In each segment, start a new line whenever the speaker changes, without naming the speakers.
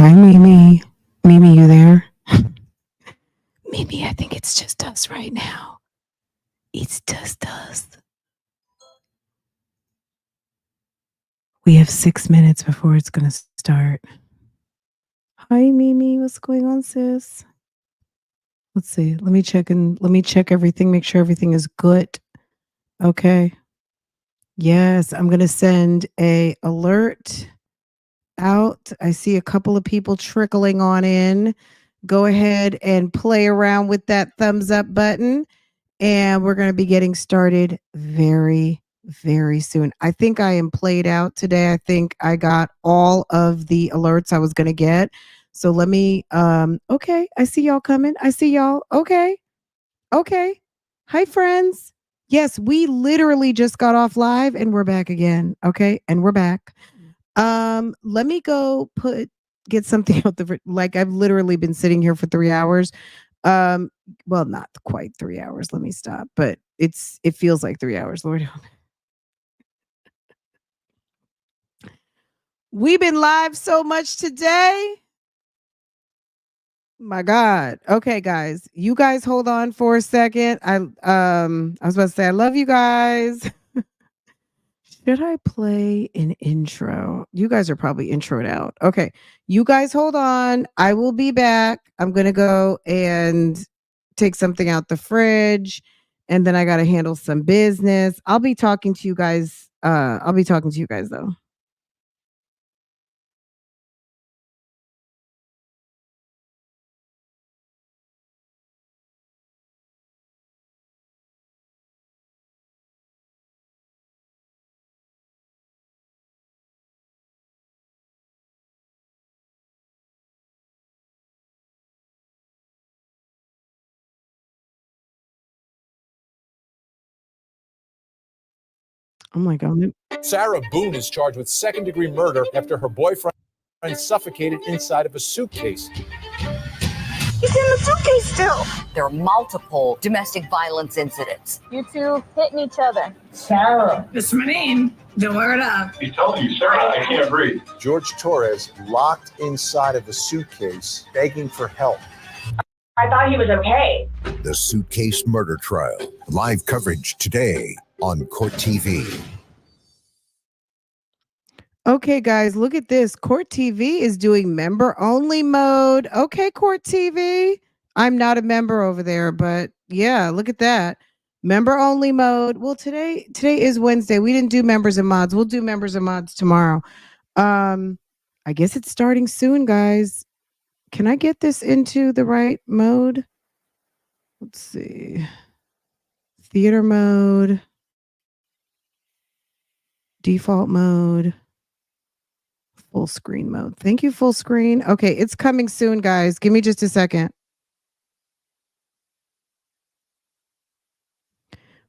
Hi, Mimi. Mimi, you there? Mimi, I think it's just us right now. It's just us. We have 6 minutes before it's going to start. Hi, Mimi. What's going on, sis? Let's see. Let me check everything, make sure everything is good. Okay. Yes, I'm going to send a alert out. I see a couple of people trickling on in. Go ahead and play around with that thumbs up button. And we're going to be getting started very, very soon. I think I am played out today. I think I got all of the alerts I was going to get. So let me, okay, I see y'all coming. I see y'all. Okay. Okay. Hi, friends. Yes, we literally just got off live and we're back again. Okay. And we're back. Let me go get something out like I've literally been sitting here for 3 hours. Um, well, not quite 3 hours. Let me stop. But it feels like 3 hours, Lord. We've been live so much today. My God. Okay, guys. You guys hold on for a second. I was about to say I love you guys. Should I play an intro? You guys are probably introed out. Okay. You guys hold on. I will be back. I'm going to go and take something out the fridge and then I got to handle some business. I'll be talking to you guys. I'll be talking to you guys though. Oh my God.
Sarah Boone is charged with second-degree murder after her boyfriend suffocated inside of a suitcase.
He's in the suitcase still. There are multiple domestic violence incidents.
You two hitting each other.
Sarah. It's my name. Don't wear it up.
He told you, Sarah, I can't breathe.
George Torres locked inside of a suitcase, begging for help.
I thought he was okay.
The Suitcase Murder Trial. Live coverage today on Court TV.
Okay, guys, look at this. Court TV is doing member only mode. Okay, Court TV. I'm not a member over there, but yeah, look at that. Member only mode. Well, today is Wednesday. We didn't do members and mods. We'll do members and mods tomorrow. I guess it's starting soon, guys. Can I get this into the right mode? Let's see. Theater mode. Default mode. Full screen mode. Thank you, full screen. Okay, it's coming soon, guys. Give me just a second.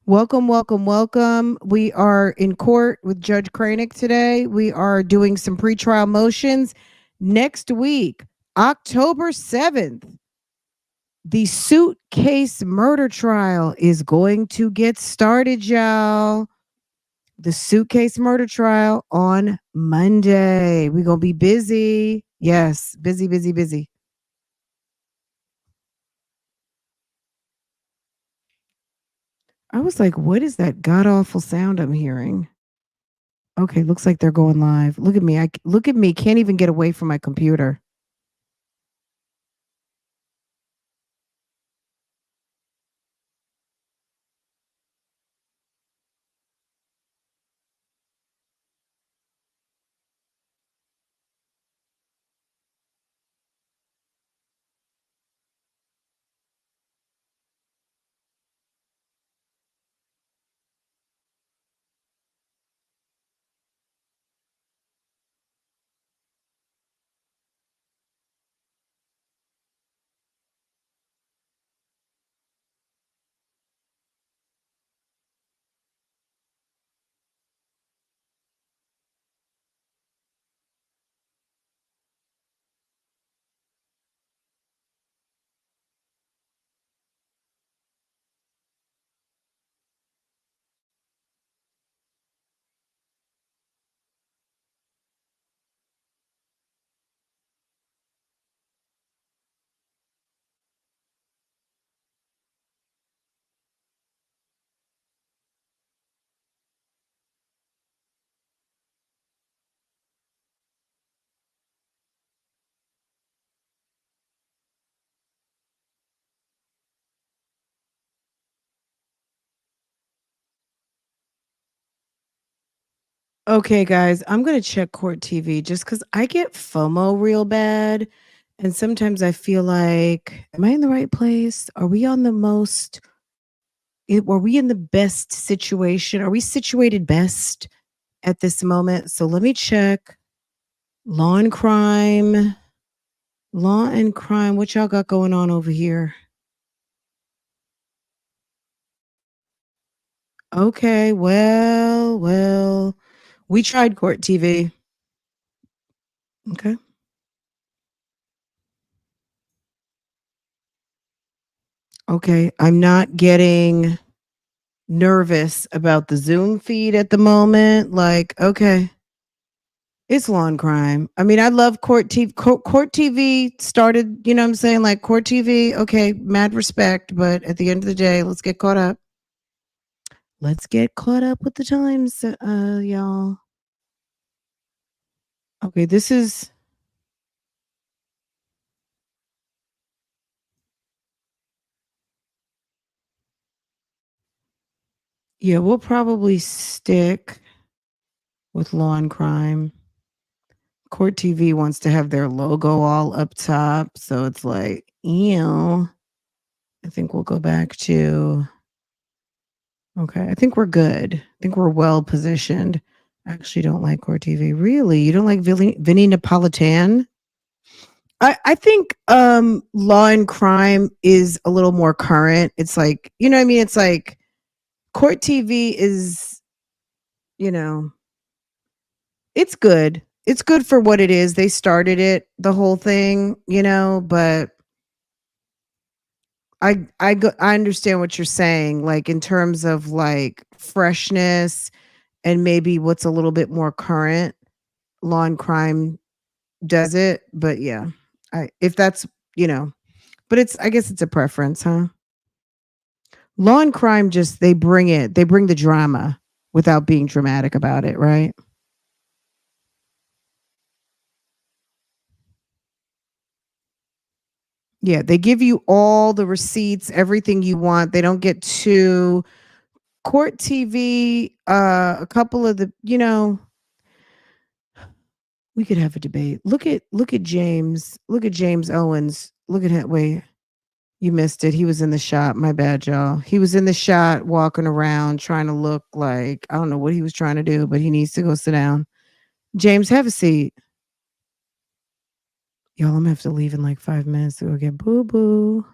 Welcome, welcome, welcome. We are in court with Judge Kranick today. We are doing some pretrial motions. Next week, October 7th, the suitcase murder trial is going to get started, y'all. The suitcase murder trial on Monday. We're going to be busy. Yes, busy, busy, busy. I was like, what is that god awful sound I'm hearing? Okay, looks like they're going live. Look at me. Look at me. Can't even get away from my computer. Okay, guys, I'm gonna check Court TV just because I get FOMO real bad, and sometimes I feel like, am I in the right place? Are we on the most? Were we in the best situation? Are we situated best at this moment? So let me check. Law and crime, law and crime. What y'all got going on over here? Okay, well, we tried Court TV. Okay. Okay, I'm not getting nervous about the Zoom feed at the moment. Like, okay, it's law and crime. I mean, I love Court TV. Court TV started, you know what I'm saying? Like, Court TV, okay, mad respect. But at the end of the day, let's get caught up. Let's get caught up with the times, y'all. Okay, this is. Yeah, we'll probably stick with law and crime. Court TV wants to have their logo all up top. So it's like, ew. I think we'll go back to. Okay, I think we're good. I think we're well positioned. I actually don't like Court TV. Really? You don't like Vinny Napolitan? I think Law and Crime is a little more current. It's like, you know what I mean? It's like Court TV is, you know, it's good. It's good for what it is. They started it, the whole thing, you know, but I understand what you're saying, like in terms of like freshness and maybe what's a little bit more current. Law and Crime does it, but yeah, I if that's you know, but it's I guess it's a preference, huh? Law and Crime just they bring the drama without being dramatic about it, right? Yeah, they give you all the receipts, everything you want. They don't get too Court TV. A couple of the, you know, we could have a debate. Look at James. Look at James Owens. Look at him. Wait, you missed it. He was in the shot. My bad, y'all. He was in the shot walking around trying to look like I don't know what he was trying to do, but he needs to go sit down. James, have a seat. Y'all, I'm gonna have to leave in like 5 minutes to go get boo boo.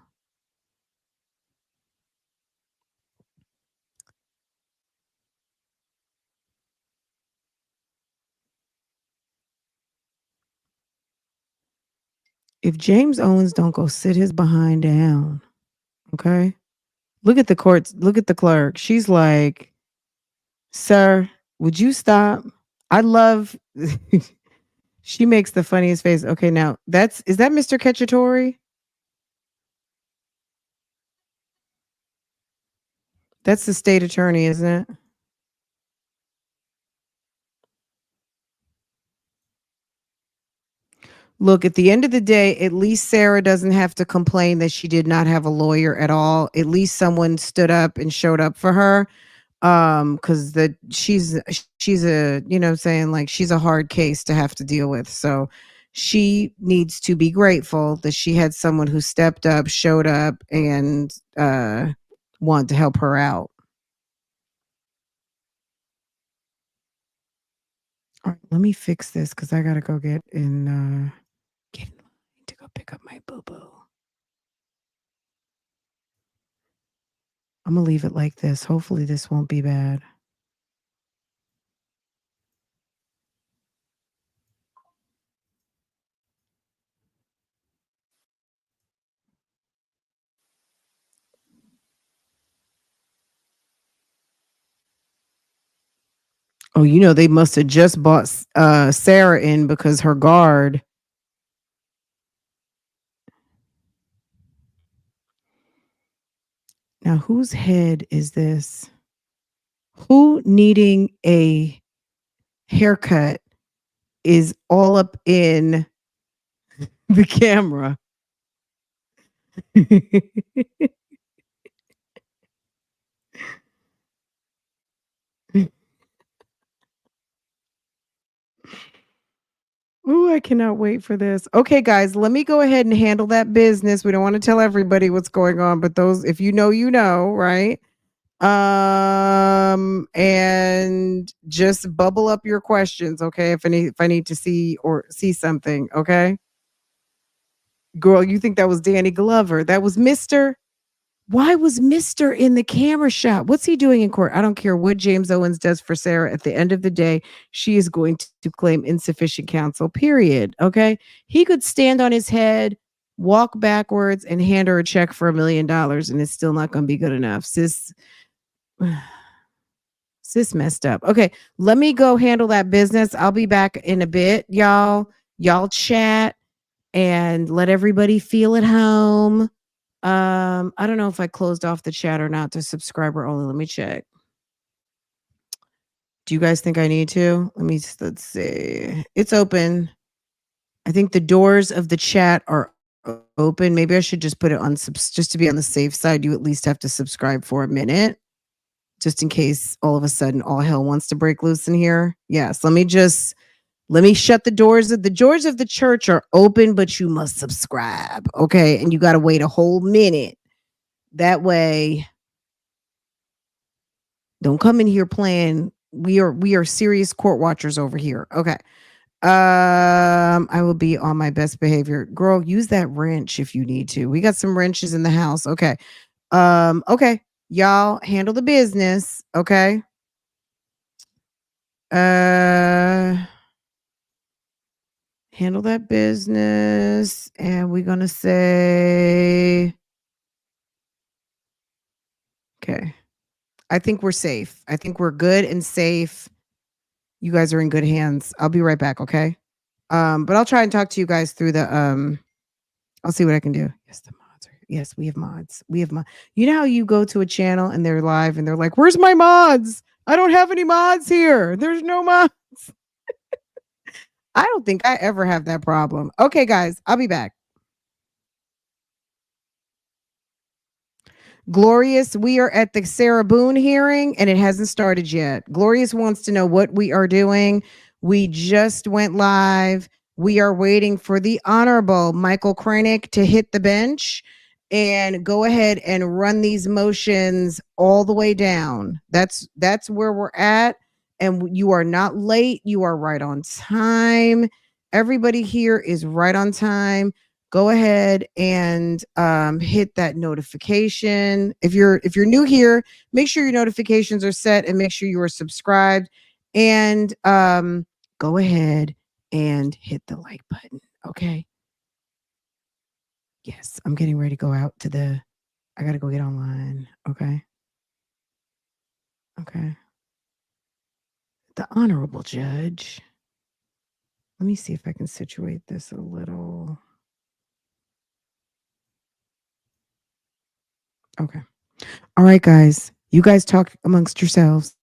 If James Owens don't go sit his behind down, okay? Look at the courts, look at the clerk. She's like, "Sir, would you stop?" I love she makes the funniest face. Okay, now is that Mr. Cacciatore? That's the state attorney, isn't it? Look, at the end of the day, at least Sarah doesn't have to complain that she did not have a lawyer at all. At least someone stood up and showed up for her. Because she's a, you know what I'm saying, like she's a hard case to have to deal with. So she needs to be grateful that she had someone who stepped up, showed up, and wanted to help her out. All right, let me fix this because I gotta go get in line to go pick up my boo boo. I'm gonna leave it like this. Hopefully this won't be bad. Oh, you know, they must have just bought Sarah in because her guard. Now, whose head is this? Who needing a haircut is all up in the camera? Ooh, I cannot wait for this. Okay, guys, let me go ahead and handle that business. We don't want to tell everybody what's going on, but those, if you know, right? And just bubble up your questions, okay? If I need to see something, okay? Girl, you think that was Danny Glover? That was Mr. Why was Mr. in the camera shot? What's he doing in court? I don't care what James Owens does for Sarah. At the end of the day, she is going to claim insufficient counsel, period. Okay. He could stand on his head, walk backwards, and hand her a check for $1 million, and it's still not going to be good enough. Sis messed up. Okay. Let me go handle that business. I'll be back in a bit, y'all. Y'all chat and let everybody feel at home. I don't know if I closed off the chat or not to subscriber only. Let me check. Do you guys think I need to? Let's see. It's open. I think the doors of the chat are open. Maybe I should just put it on just to be on the safe side. You at least have to subscribe for a minute, just in case all of a sudden all hell wants to break loose in here. Yes, let me shut the doors. The doors of the church are open, but you must subscribe. Okay. And you got to wait a whole minute. That way, don't come in here playing. We are serious court watchers over here. Okay. I will be on my best behavior. Girl, use that wrench if you need to. We got some wrenches in the house. Okay. Okay. Y'all handle the business. Okay. Handle that business. And we're gonna say, okay. I think we're safe. I think we're good and safe. You guys are in good hands. I'll be right back, okay? But I'll try and talk to you guys through the I'll see what I can do. Yes, the mods are here. Yes, we have mods. We have mods. You know how you go to a channel and they're live and they're like, "Where's my mods? I don't have any mods here. There's no mods." I don't think I ever have that problem. Okay, guys, I'll be back. Glorious, we are at the Sarah Boone hearing and it hasn't started yet. Glorious wants to know what we are doing. We just went live. We are waiting for the Honorable Michael Kranick to hit the bench and go ahead and run these motions all the way down. That's where we're at. And you are not late. You are right on time. Everybody here is right on time. Go ahead and hit that notification. If you're new here, make sure your notifications are set and make sure you are subscribed. And go ahead and hit the like button. Okay. Yes, I'm getting ready to go out to I gotta go get online. Okay. Okay. The honorable judge. Let me see if I can situate this a little. Okay. All right, guys. You guys talk amongst yourselves.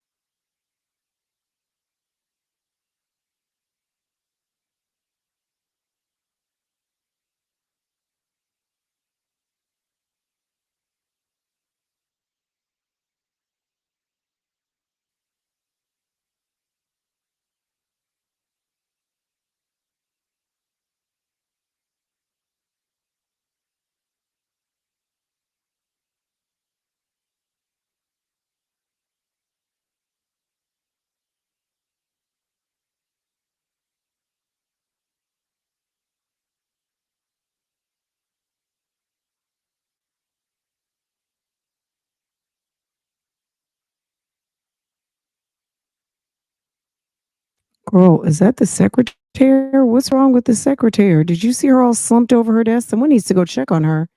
Girl, is that the secretary? What's wrong with the secretary? Did you see her all slumped over her desk? Someone needs to go check on her.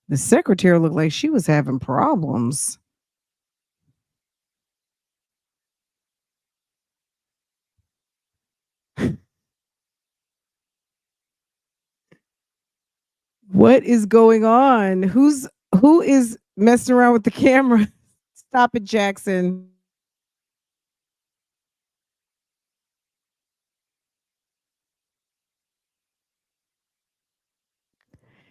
The secretary looked like she was having problems. What is going on? Who is messing around with the camera? Stop it, Jackson.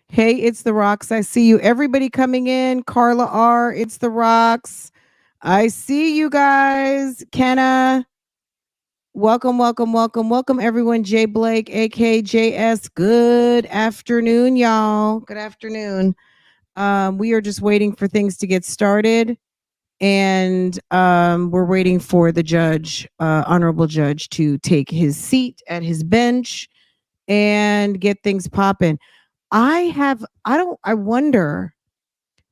Hey, it's the Rocks. I see you. Everybody coming in. Carla R. It's the Rocks. I see you guys. Kenna. Welcome, welcome, welcome, welcome, everyone. Jay Blake, AKJS. Good afternoon, y'all. Good afternoon. We are just waiting for things to get started, and we're waiting for the judge, honorable judge, to take his seat at his bench and get things popping. I wonder.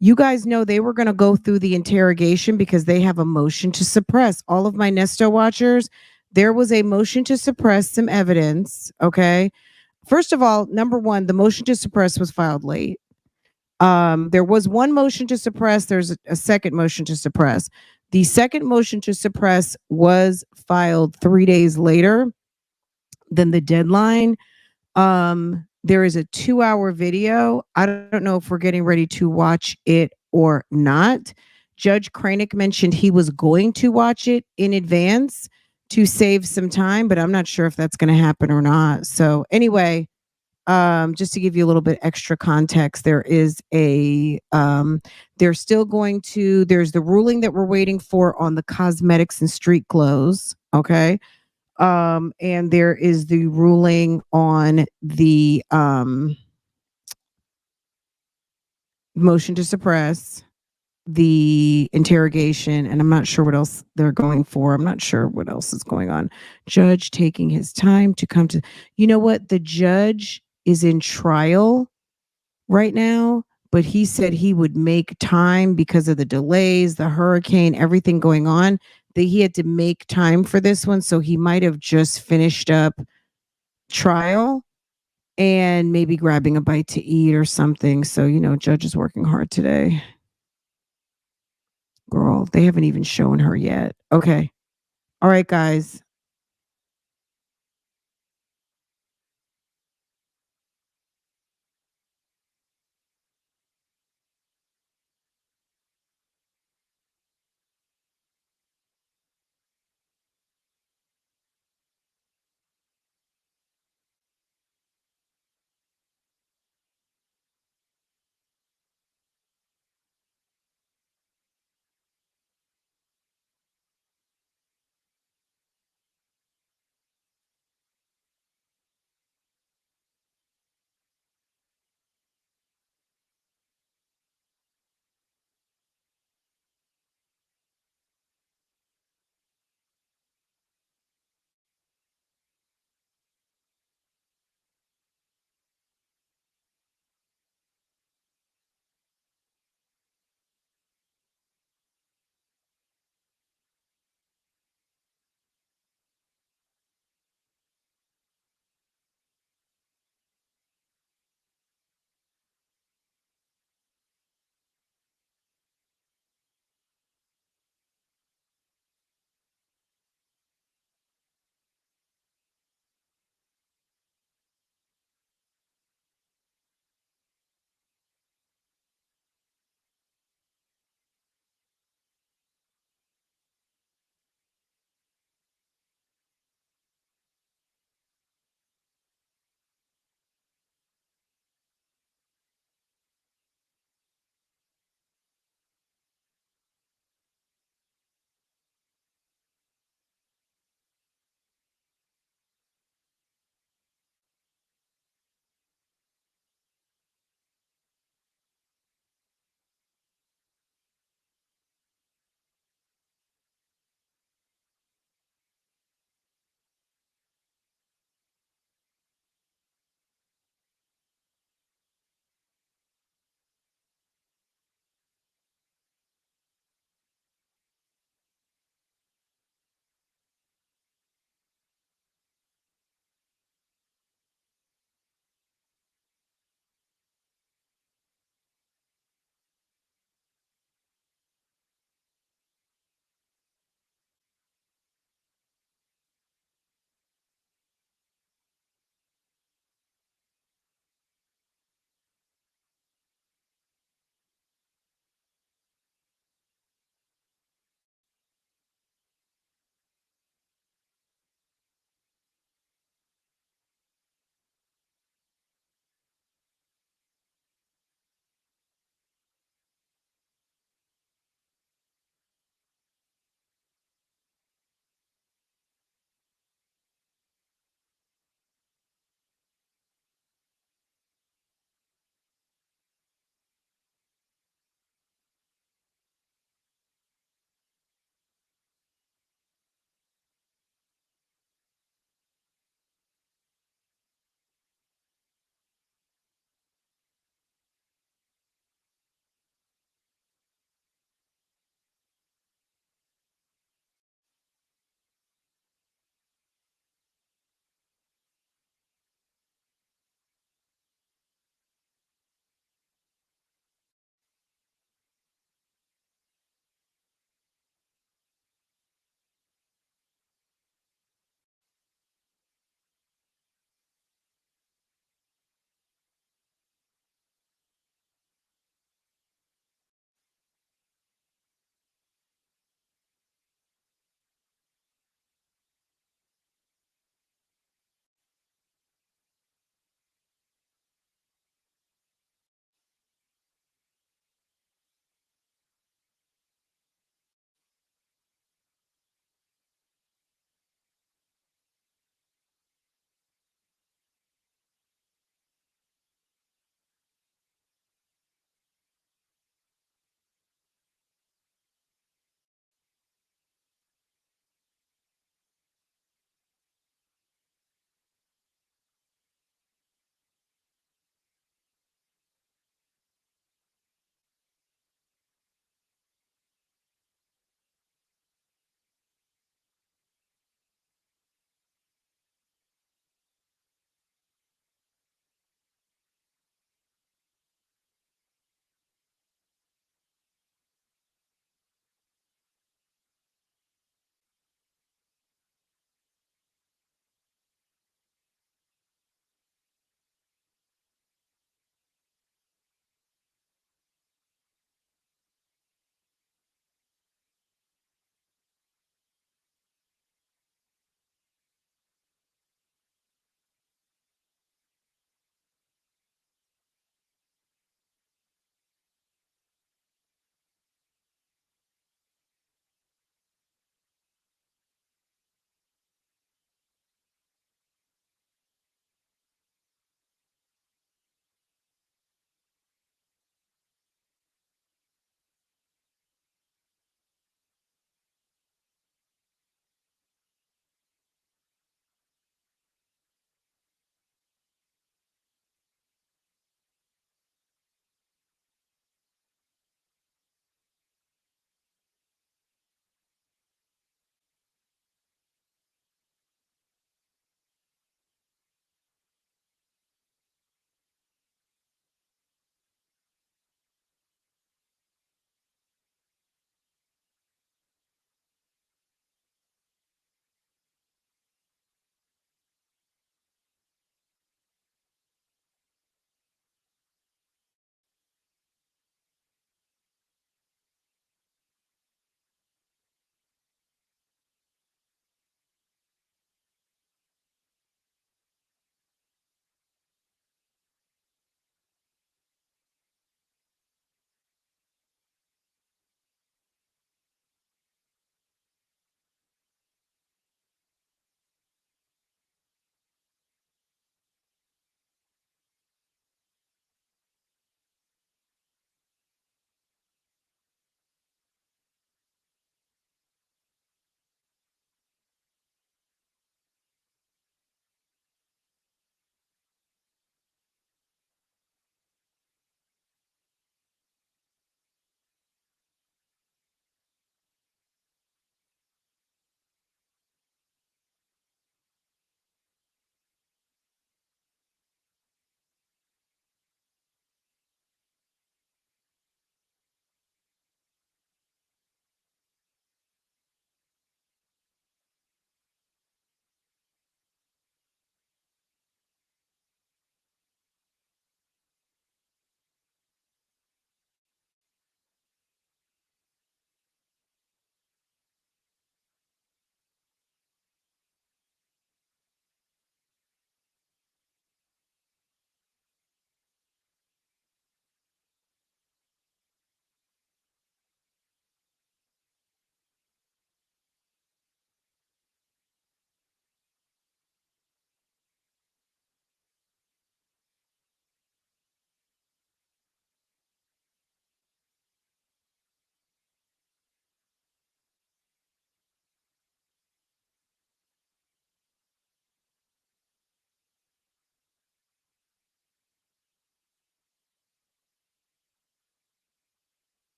You guys know they were going to go through the interrogation because they have a motion to suppress. All of my Nesto watchers, there was a motion to suppress some evidence. Okay. First of all, number one, the motion to suppress was filed late. There was one motion to suppress, there's a second motion to suppress. The second motion to suppress was filed 3 days later than the deadline. There is a 2-hour video. I don't know if we're getting ready to watch it or not. Judge Kranick mentioned he was going to watch it in advance to save some time, but I'm not sure if that's going to happen or not. So anyway, just to give you a little bit extra context, there is they're still going to, there's the ruling that we're waiting for on the cosmetics and street clothes. Okay. And there is the ruling on the motion to suppress, the interrogation, and I'm not sure what else they're going for. I'm not sure what else is going on. Judge taking his time to come to, you know what? The judge is in trial right now, but he said he would make time because of the delays, the hurricane, everything going on, that he had to make time for this one. So he might have just finished up trial and maybe grabbing a bite to eat or something. So, judge is working hard today. Girl, they haven't even shown her yet. Okay. All right, guys.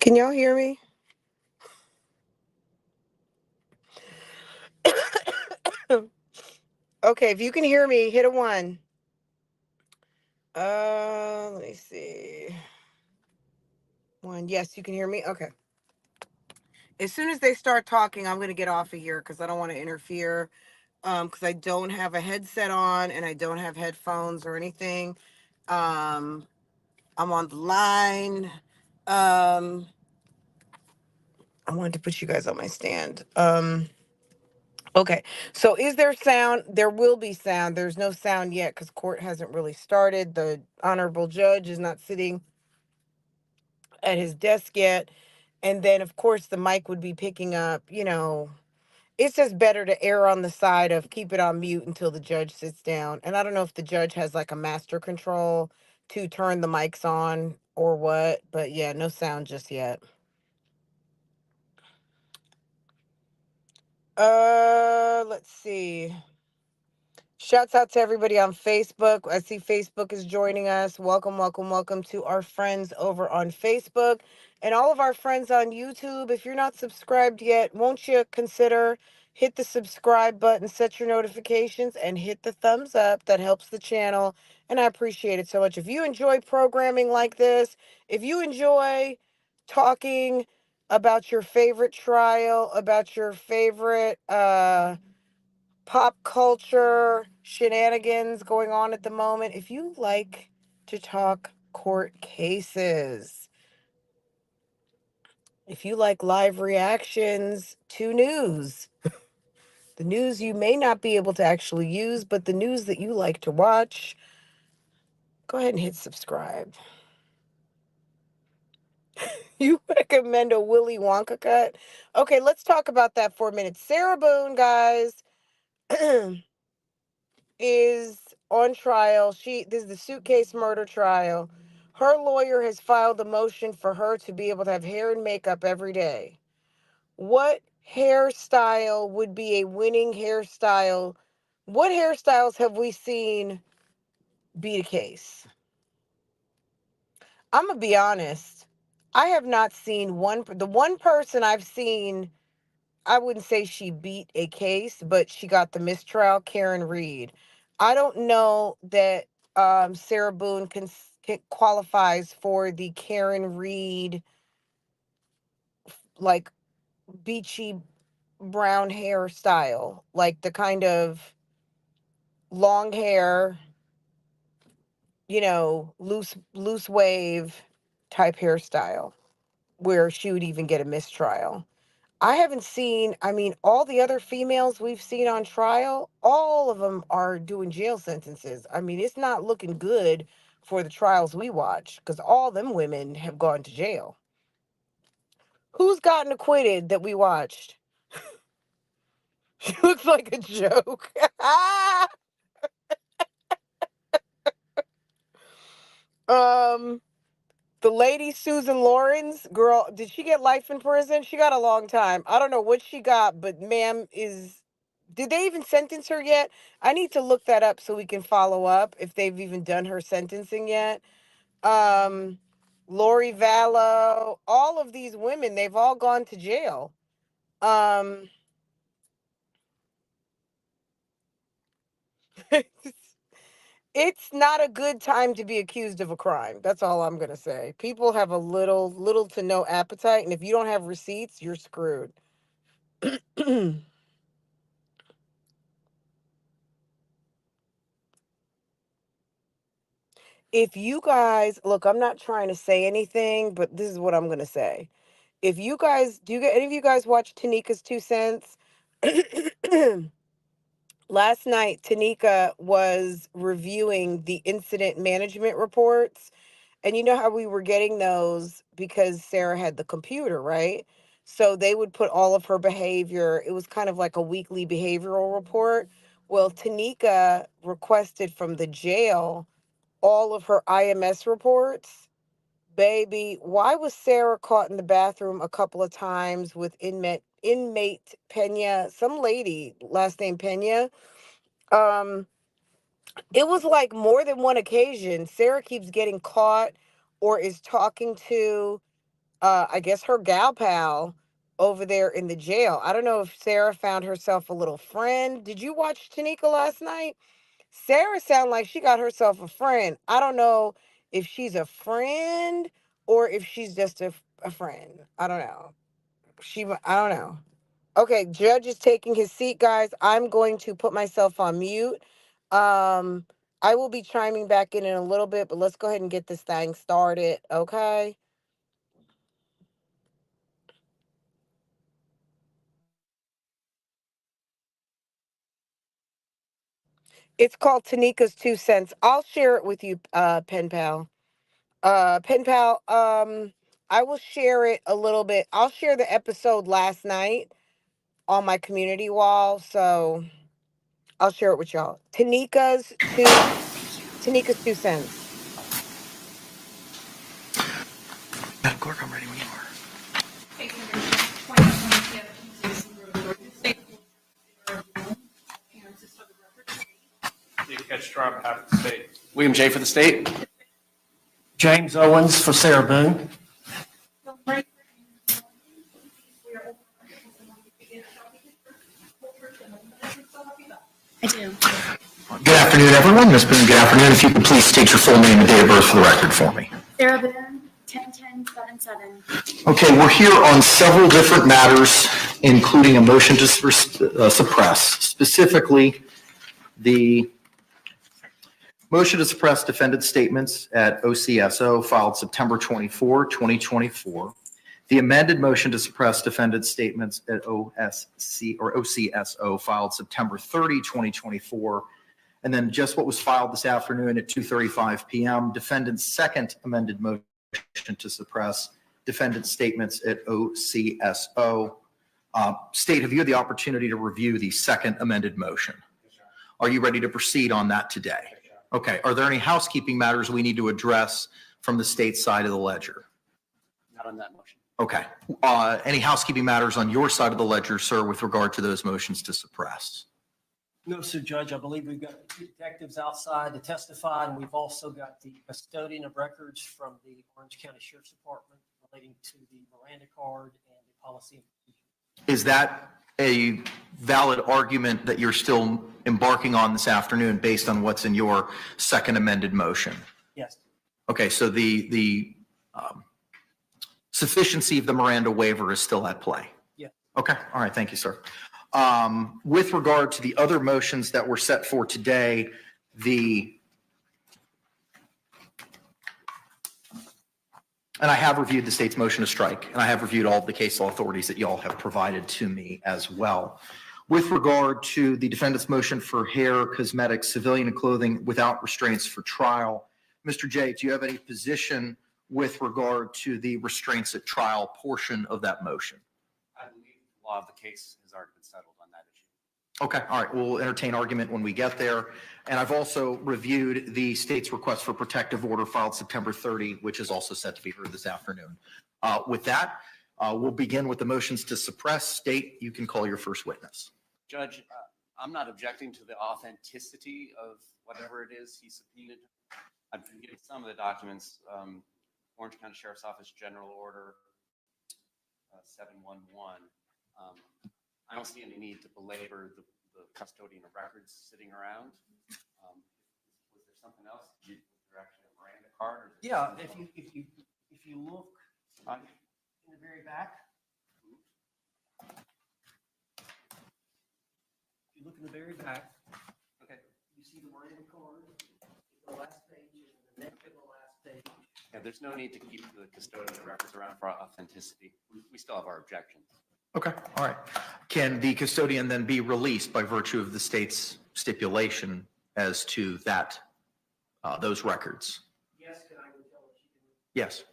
Can y'all hear me? Okay, if you can hear me, hit a 1. Let me see. 1. Yes, you can hear me? Okay. As soon as they start talking, I'm going to get off of here because I don't want to interfere. Because I don't have a headset on and I don't have headphones or anything. I'm on the line. I wanted to put you guys on my stand. Okay, so is there sound? There will be sound. There's no sound yet because court hasn't really started. The honorable judge is not sitting at his desk yet. And then, of course, the mic would be picking up, it's just better to err on the side of keep it on mute until the judge sits down. And I don't know if the judge has like a master control to turn the mics on or what, but yeah, no sound just yet. Let's see. Shouts out to everybody on Facebook. I see Facebook is joining us. Welcome, welcome, welcome to our friends over on Facebook and all of our friends on YouTube. If you're not subscribed yet, won't you consider hit the subscribe button, set your notifications, and hit the thumbs up. That helps the channel, and I appreciate it so much. If you enjoy programming like this, if you enjoy talking about your favorite trial, about your favorite pop culture shenanigans going on at the moment, if you like to talk court cases, if you like live reactions to news, the news you may not be able to actually use, but the news that you like to watch, go ahead and hit subscribe. You recommend a Willy Wonka cut? Okay, let's talk about that for a minute. Sarah Boone, guys, is on trial. This is the suitcase murder trial. Her lawyer has filed a motion for her to be able to have hair and makeup every day. What hairstyle would be a winning hairstyle? What hairstyles have we seen be the case? I'm going to be honest. I have not seen the one person I've seen, I wouldn't say she beat a case, but she got the mistrial, Karen Reed. I don't know that Sarah Boone qualifies for the Karen Reed, like, beachy brown hairstyle, like the kind of long hair, loose wave type hairstyle where she would even get a mistrial. I haven't seen, all the other females we've seen on trial, all of them are doing jail sentences. It's not looking good for the trials we watch because all them women have gone to jail. Who's gotten acquitted that we watched? She looks like a joke. The lady Susan Lawrence, girl, did she get life in prison? She got a long time. I don't know what she got, but ma'am did they even sentence her yet? I need to look that up so we can follow up if they've even done her sentencing yet. Lori Vallow, all of these women, they've all gone to jail. It's not a good time to be accused of a crime. That's all I'm going to say. People have a little to no appetite, and if you don't have receipts, you're screwed. If you guys, look, I'm not trying to say anything, but this is what I'm going to say. If you guys, any of you guys watch Tanika's 2 Cents? Last night, Tanika was reviewing the incident management reports. And you know how we were getting those because Sarah had the computer, right? So they would put all of her behavior. It was kind of like a weekly behavioral report. Well, Tanika requested from the jail all of her IMS reports. Baby, why was Sarah caught in the bathroom a couple of times with inmate Pena, some lady, last name Pena? It was like more than one occasion. Sarah keeps getting caught or is talking to I guess her gal pal over there in the jail. I don't know if Sarah found herself a little friend. Did you watch Tanika last night? Sarah sounded like she got herself a friend. I don't know if she's a friend or if she's just a friend. I don't know. I don't know. Okay, Judge is taking his seat, guys. I'm going to put myself on mute. I will be chiming back in a little bit, but let's go ahead and get this thing started, okay? It's called Tanika's 2 cents. I'll share it with you, Pen Pal. Pen Pal, I will share it a little bit. I'll share the episode last night on my community wall, so I'll share it with y'all. Tanika's 2 cents.
Clark, I'm ready when you are.
You catch Trump half the state.
William J. for the state. James Owens for Sarah Boone.
I do.
Good afternoon, everyone. Ms. Boone, good afternoon. If you could please state your full name and date of birth for the record for me.
Sarah Boone, 10-10-7-7.
Okay, we're here on several different matters, including a motion to suppress, specifically the motion to suppress defendant statements at OCSO filed September 24, 2024. The amended motion to suppress defendant statements at OCSO filed September 30, 2024. And then just what was filed this afternoon at 2:35 p.m., defendant's second amended motion to suppress defendant statements at OCSO. State, have you had the opportunity to review the second amended motion? Are you ready to proceed on that today? Okay. Are there any housekeeping matters we need to address from the state side of the ledger?
Not on that motion.
Okay. Any housekeeping matters on your side of the ledger, sir, with regard to those motions to suppress?
No, sir, Judge. I believe we've got two detectives outside to testify, and we've also got the custodian of records from the Orange County Sheriff's Department relating to the Miranda card and the policy and procedure.
Is that a valid argument that you're still embarking on this afternoon based on what's in your second amended motion?
Yes.
Okay, so the sufficiency of the Miranda waiver is still at play?
Yeah.
Okay, all right, thank you, sir. With regard to the other motions that were set for today, and I have reviewed the state's motion to strike, and I have reviewed all of the case law authorities that y'all have provided to me as well. With regard to the defendant's motion for hair, cosmetics, civilian and clothing without restraints for trial, Mr. J, do you have any position with regard to the restraints at trial portion of that motion?
I believe the law of the case has already been settled on that issue.
Okay, all right, we'll entertain argument when we get there. And I've also reviewed the state's request for protective order filed September 30, which is also set to be heard this afternoon. With that, we'll begin with the motions to suppress. State, you can call your first witness.
Judge, I'm not objecting to the authenticity of whatever it is he subpoenaed. I've been getting some of the documents, Orange County Sheriff's Office General Order 711. I don't see any need to belabor the custodian of records sitting around. Was there something else? Was there actually a Miranda card? Or
Yeah, if you look in the very back. If you look in the very back,
okay,
you see the Miranda card. The last page is the next to the last page.
Yeah, there's no need to keep the custodian of records around for authenticity. We still have our objections.
Okay, all right. Can the custodian then be released by virtue of the state's stipulation as to that, those records?
Yes, can I go tell her she can?
Yes.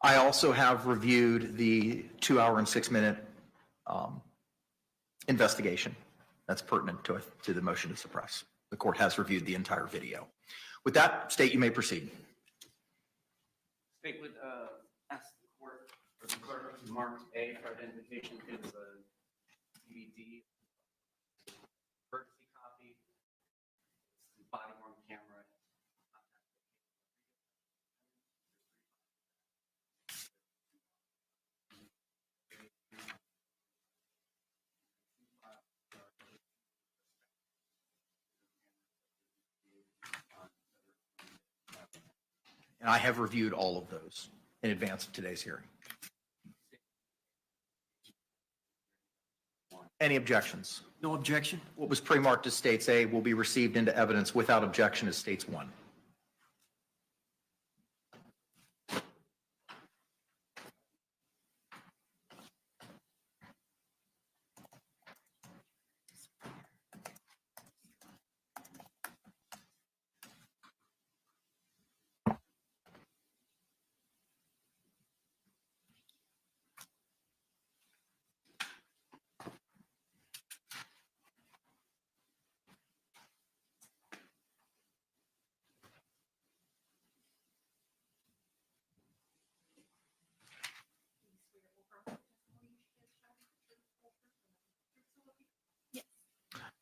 I also have reviewed the 2-hour and 6-minute investigation that's pertinent to the motion to suppress. The court has reviewed the entire video. With that, State, you may proceed.
They would ask the court or the clerk to mark A for identification. It was a DVD courtesy copy. It's the body worn camera.
And I have reviewed all of those in advance of today's hearing. Any objections?
No objection.
What was pre-marked as States A will be received into evidence without objection as States 1.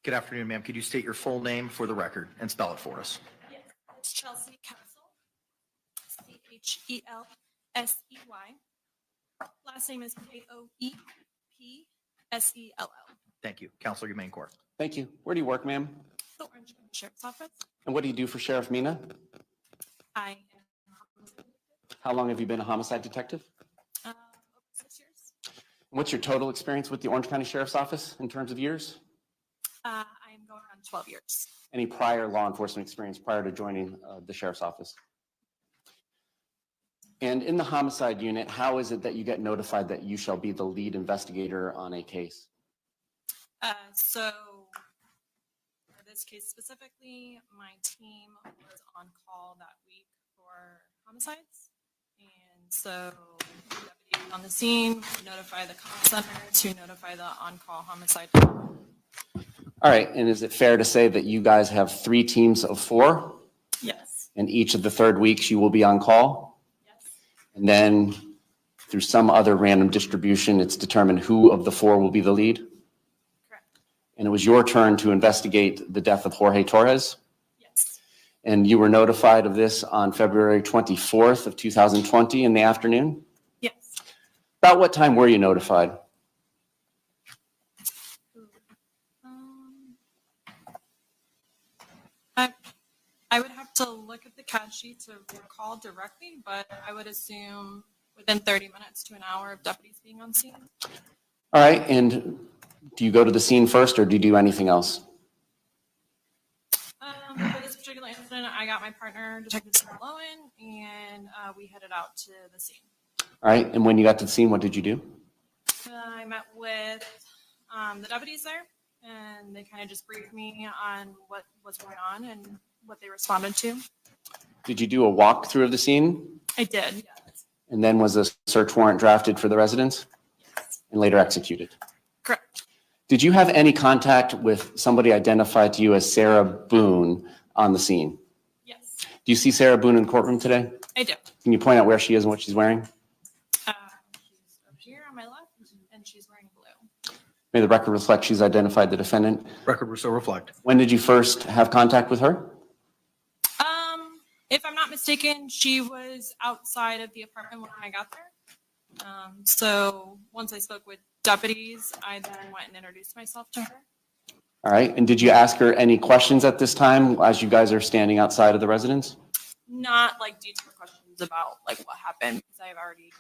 Good afternoon, ma'am. Could you state your full name for the record and spell it for us?
Yes, it's Chelsea Castle. Chelsey. Last name is Koepsell.
Thank you. Counselor Humane Court.
Thank you. Where do you work, ma'am?
The Orange County Sheriff's Office.
And what do you do for Sheriff Mina?
I am
How long have you been a homicide detective?
over 6 years.
What's your total experience with the Orange County Sheriff's Office in terms of years?
I am going on 12 years.
Any prior law enforcement experience prior to joining the Sheriff's Office? And in the homicide unit, how is it that you get notified that you shall be the lead investigator on a case?
So for this case specifically, my team was on call that week for homicides. And so the deputy on the scene would notify the call center to notify the on-call homicide.
All right, and is it fair to say that you guys have 3 teams of 4?
Yes.
And each of the third weeks you will be on call?
Yes.
And then through some other random distribution, it's determined who of the 4 will be the lead?
Correct.
And it was your turn to investigate the death of Jorge Torres?
Yes.
And you were notified of this on February 24th of 2020 in the afternoon?
Yes.
About what time were you notified?
I would have to look at the CAD sheet to recall directly, but I would assume within 30 minutes to an hour of deputies being on scene.
All right, and do you go to the scene first or do you do anything else?
For this particular incident, I got my partner, Detective Sarah Lowen, and we headed out to the scene.
All right, and when you got to the scene, what did you do?
I met with the deputies there, and they kind of just briefed me on what was going on and what they responded to.
Did you do a walkthrough of the scene?
I did, yes.
And then was a search warrant drafted for the residence?
Yes.
And later executed?
Correct.
Did you have any contact with somebody identified to you as Sarah Boone on the scene?
Yes.
Do you see Sarah Boone in courtroom today?
I do.
Can you point out where she is and what she's wearing?
She's over here on my left, and she's wearing blue.
May the record reflect she's identified the defendant.
Record will so reflect.
When did you first have contact with her?
If I'm not mistaken, she was outside of the apartment when I got there. So once I spoke with deputies, I then went and introduced myself to her.
All right, and did you ask her any questions at this time as you guys are standing outside of the residence?
Not like detailed questions about like what happened, because I already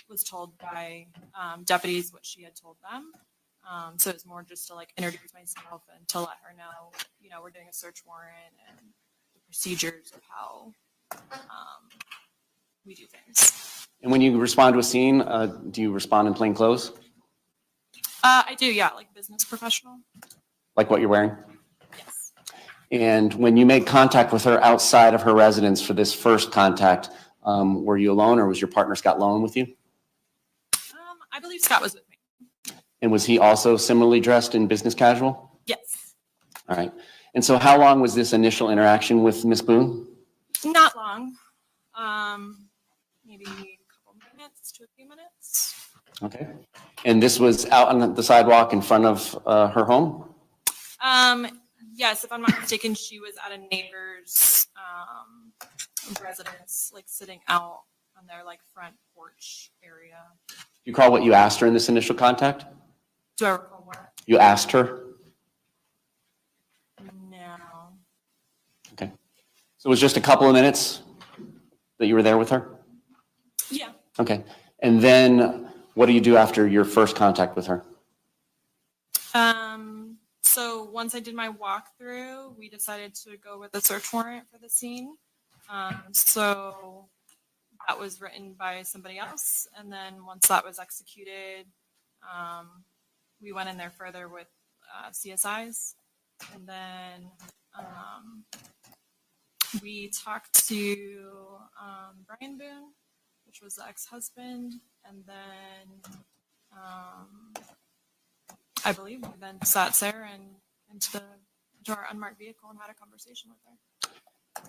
was told by deputies what she had told them. So it's more just to like introduce myself and to let her know, you know, we're doing a search warrant and the procedures of how we do things.
And when you respond to a scene, do you respond in plain clothes?
I do, yeah, like business professional.
Like what you're wearing?
Yes.
And when you made contact with her outside of her residence for this first contact, were you alone or was your partner Scott Lowen with you?
I believe Scott was with me.
And was he also similarly dressed in business casual?
Yes.
All right. And so how long was this initial interaction with Ms. Boone?
Not long. maybe a couple minutes to a few minutes.
Okay. And this was out on the sidewalk in front of her home?
Yes, if I'm not mistaken, she was at a neighbor's residence, like sitting out on their like front porch area.
Do you recall what you asked her in this initial contact?
Do I recall what?
You asked her?
No.
Okay. So it was just a couple of minutes that you were there with her?
Yeah.
Okay. And then what do you do after your first contact with her?
So once I did my walkthrough, we decided to go with a search warrant for the scene. So that was written by somebody else. And then once that was executed, we went in there further with CSIs. And then we talked to Brian Boone, which was the ex-husband. And then I believe we then sat Sarah into our unmarked vehicle and had a conversation with her.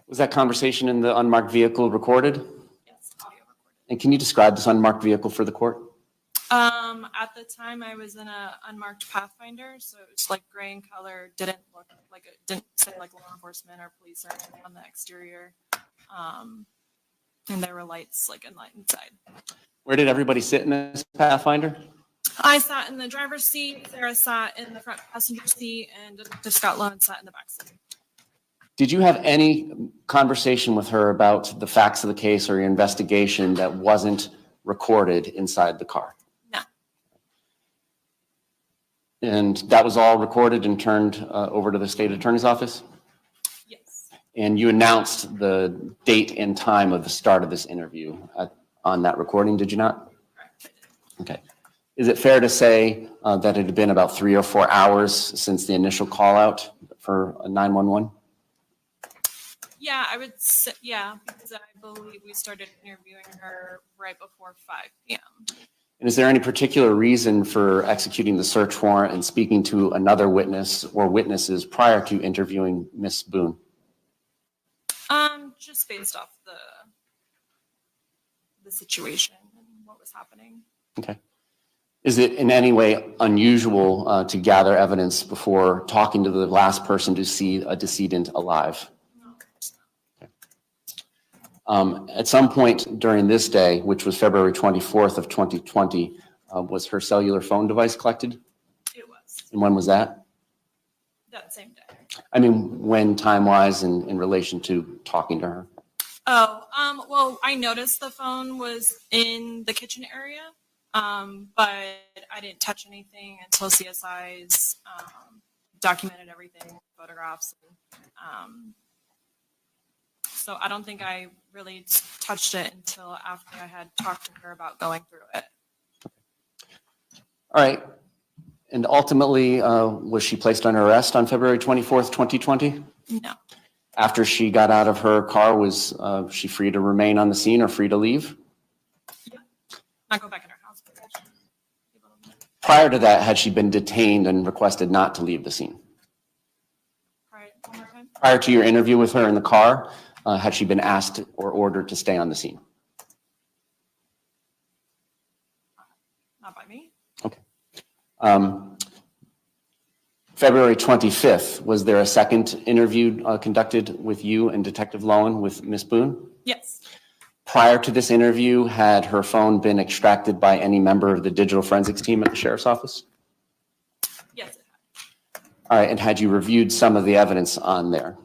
Was that conversation in the unmarked vehicle recorded?
Yes, audio recorded.
And can you describe this unmarked vehicle for the court?
At the time I was in a unmarked Pathfinder, so it was like gray in color, didn't look like it didn't say like law enforcement or police or anything on the exterior. And there were lights like inside.
Where did everybody sit in this Pathfinder?
I sat in the driver's seat, Sarah sat in the front passenger seat, and Dr. Scott Lowen sat in the back seat.
Did you have any conversation with her about the facts of the case or your investigation that wasn't recorded inside the car?
No.
And that was all recorded and turned over to the state attorney's office?
Yes.
And you announced the date and time of the start of this interview on that recording, did you not?
Correct.
Okay. Is it fair to say that it had been about 3 or 4 hours since the initial call out for 911?
Yeah, I would say, yeah, because I believe we started interviewing her right before 5 p.m.
And is there any particular reason for executing the search warrant and speaking to another witness or witnesses prior to interviewing Miss Boone?
Just based off the situation and what was happening.
Okay. Is it in any way unusual to gather evidence before talking to the last person to see a decedent alive?
No.
At some point during this day, which was February 24th of 2020, was her cellular phone device collected?
It was.
And when was that?
That same day.
I mean, when time-wise and in relation to talking to her?
Oh, well, I noticed the phone was in the kitchen area, but I didn't touch anything until CSIs documented everything, photographs. So I don't think I really touched it until after I had talked to her about going through it.
All right. And ultimately, was she placed under arrest on February 24th, 2020?
No.
After she got out of her car, was she free to remain on the scene or free to leave?
Yeah. Not go back in her house. But
Prior to that, had she been detained and requested not to leave the scene?
one more time.
Prior to your interview with her in the car, had she been asked or ordered to stay on the scene?
Not by me.
Okay. February 25th, was there a second interview conducted with you and Detective Lowen with Miss Boone?
Yes.
Prior to this interview, had her phone been extracted by any member of the digital forensics team at the sheriff's office?
Yes, it had.
All right, and had you reviewed some of the evidence on there?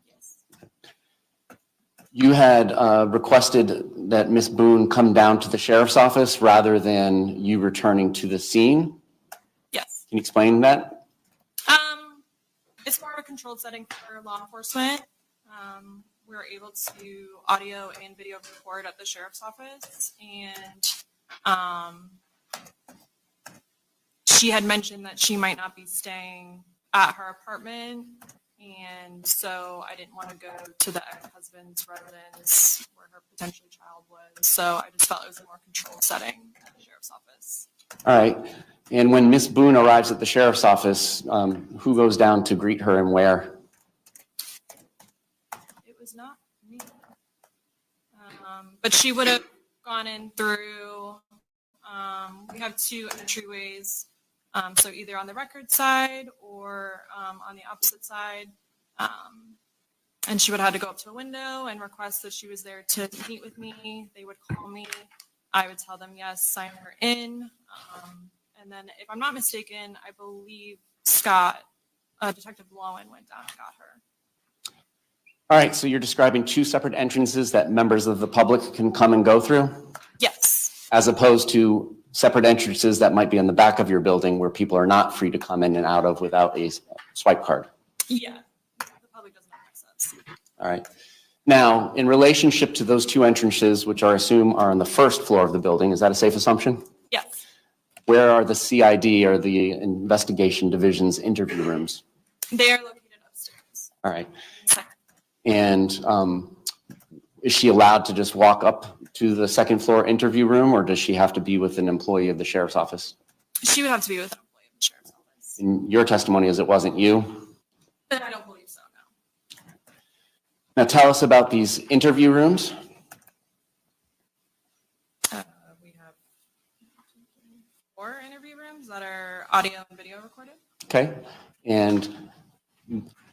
Yes.
You had requested that Miss Boone come down to the sheriff's office rather than you returning to the scene?
Yes.
Can you explain that?
It's more of a controlled setting for law enforcement. We were able to audio and video record at the sheriff's office, and she had mentioned that she might not be staying at her apartment, and so I didn't want to go to the ex-husband's residence where her potential child was. So I just felt it was a more controlled setting at the sheriff's office.
All right. And when Miss Boone arrives at the sheriff's office, who goes down to greet her and where?
It was not me. But she would have gone in through, we have two entryways. So either on the record side or on the opposite side. And she would have to go up to a window and request that she was there to meet with me. They would call me. I would tell them yes, sign her in. And then if I'm not mistaken, I believe Scott, Detective Lowen, went down and got her.
All right, so you're describing two separate entrances that members of the public can come and go through,
Yes.
as opposed to separate entrances that might be in the back of your building where people are not free to come in and out of without a swipe card.
Yeah, the public doesn't have access.
All right. Now, in relationship to those two entrances, which I assume are on the first floor of the building, is that a safe assumption?
Yes.
Where are the CID or the investigation division's interview rooms?
They are located upstairs.
All right. And is she allowed to just walk up to the second floor interview room, or does she have to be with an employee of the sheriff's office?
She would have to be with an employee of the sheriff's office.
And your testimony is it wasn't you?
But I don't believe so, no.
Now tell us about these interview rooms.
We have 4 interview rooms that are audio and video recorded.
Okay. And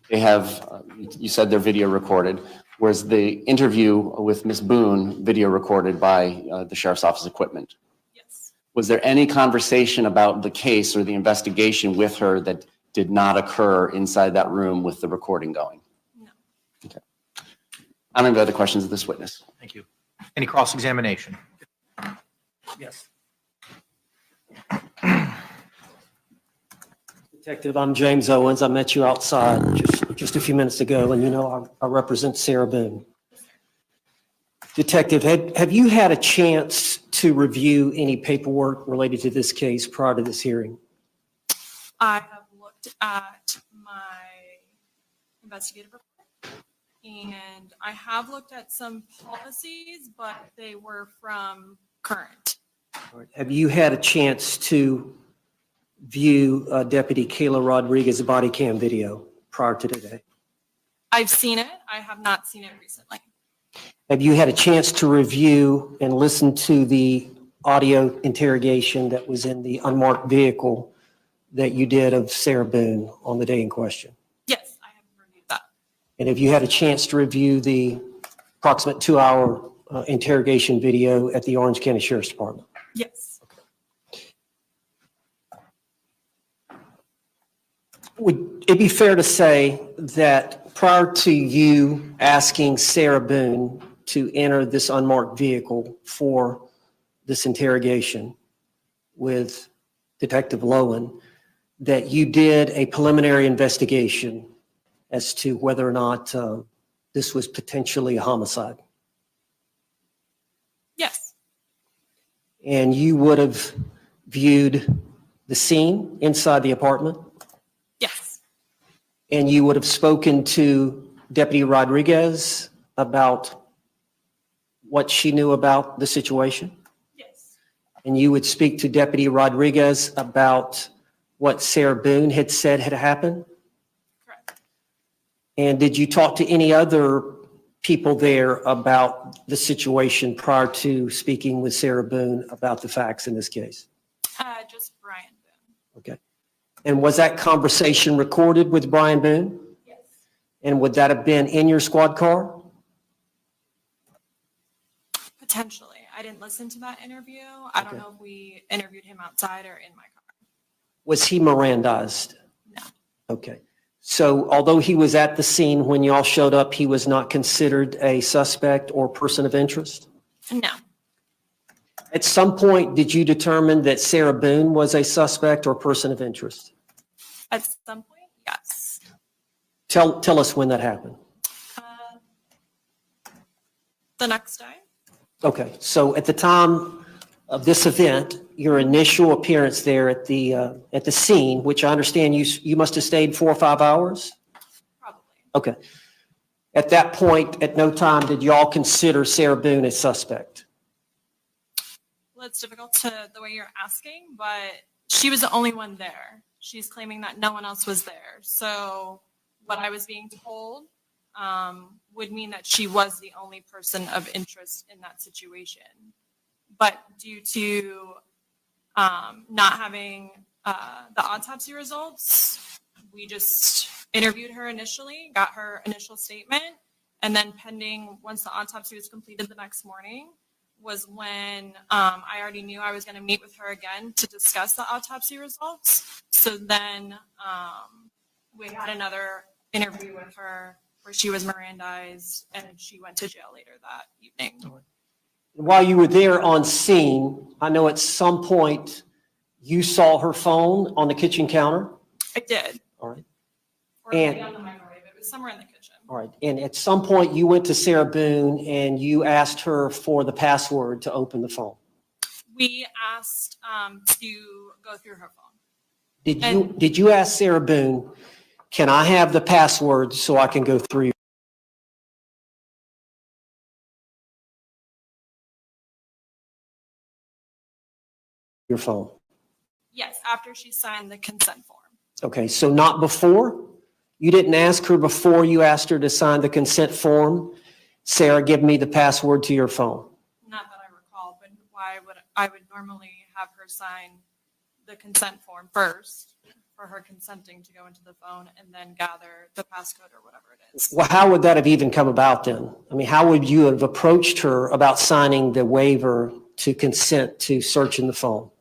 they have, you said they're video recorded. Was the interview with Ms. Boone video recorded by the sheriff's office equipment?
Yes.
Was there any conversation about the case or the investigation with her that did not occur inside that room with the recording going?
No.
Okay. I don't have other questions of this witness.
Thank you. Any cross-examination?
Yes. Detective, I'm James Owens. I met you outside just a few minutes ago, and you know I represent Sarah Boone. Detective, have you had a chance to review any paperwork related to this case prior to this hearing?
I have looked at my investigative report, and I have looked at some policies, but they were from current.
All right. Have you had a chance to view Deputy Kayla Rodriguez's body cam video prior to today?
I've seen it. I have not seen it recently.
Have you had a chance to review and listen to the audio interrogation that was in the unmarked vehicle that you did of Sarah Boone on the day in question?
Yes, I have reviewed that.
And have you had a chance to review the approximate 2-hour interrogation video at the Orange County Sheriff's Department?
Yes.
Would it be fair to say that prior to you asking Sarah Boone to enter this unmarked vehicle for this interrogation with Detective Lowen, that you did a preliminary investigation as to whether or not this was potentially a homicide?
Yes.
And you would have viewed the scene inside the apartment?
Yes.
And you would have spoken to Deputy Rodriguez about what she knew about the situation?
Yes.
And you would speak to Deputy Rodriguez about what Sarah Boone had said had happened?
Correct.
And did you talk to any other people there about the situation prior to speaking with Sarah Boone about the facts in this case?
Just Brian Boone.
Okay. And was that conversation recorded with Brian Boone?
Yes.
And would that have been in your squad car?
Potentially. I didn't listen to that interview. I don't know if we interviewed him outside or in my car.
Was he Mirandized?
No.
Okay. So although he was at the scene when y'all showed up, he was not considered a suspect or person of interest?
No.
At some point, did you determine that Sarah Boone was a suspect or person of interest?
At some point, yes.
Tell us when that happened.
The next day.
Okay, so at the time of this event, your initial appearance there at the scene, which I understand you must have stayed 4 or 5 hours?
Probably.
Okay. At that point, at no time did y'all consider Sarah Boone a suspect?
Well, it's difficult to the way you're asking, but she was the only one there. She's claiming that no one else was there. So what I was being told would mean that she was the only person of interest in that situation. but due to not having the autopsy results, we just interviewed her initially, got her initial statement, and then pending, once the autopsy was completed the next morning, was when I already knew I was going to meet with her again to discuss the autopsy results. So then we had another interview with her where she was Mirandized and she went to jail later that evening.
While you were there on scene, I know at some point you saw her phone on the kitchen counter.
I did.
All right.
Or maybe on the microwave. It was somewhere in the kitchen.
All right. And at some point you went to Sarah Boone and you asked her for the password to open the phone.
We asked to go through her phone.
Did you ask Sarah Boone, can I have the password so I can go through your phone?
Yes, after she signed the consent form.
Okay, so not before? You didn't ask her before you asked her to sign the consent form? Sarah, give me the password to your phone.
Not that I recall, but why would I would normally have her sign the consent form first for her consenting to go into the phone and then gather the passcode or whatever it is.
Well, how would that have even come about then? I mean, how would you have approached her about signing the waiver to consent to search in the phone?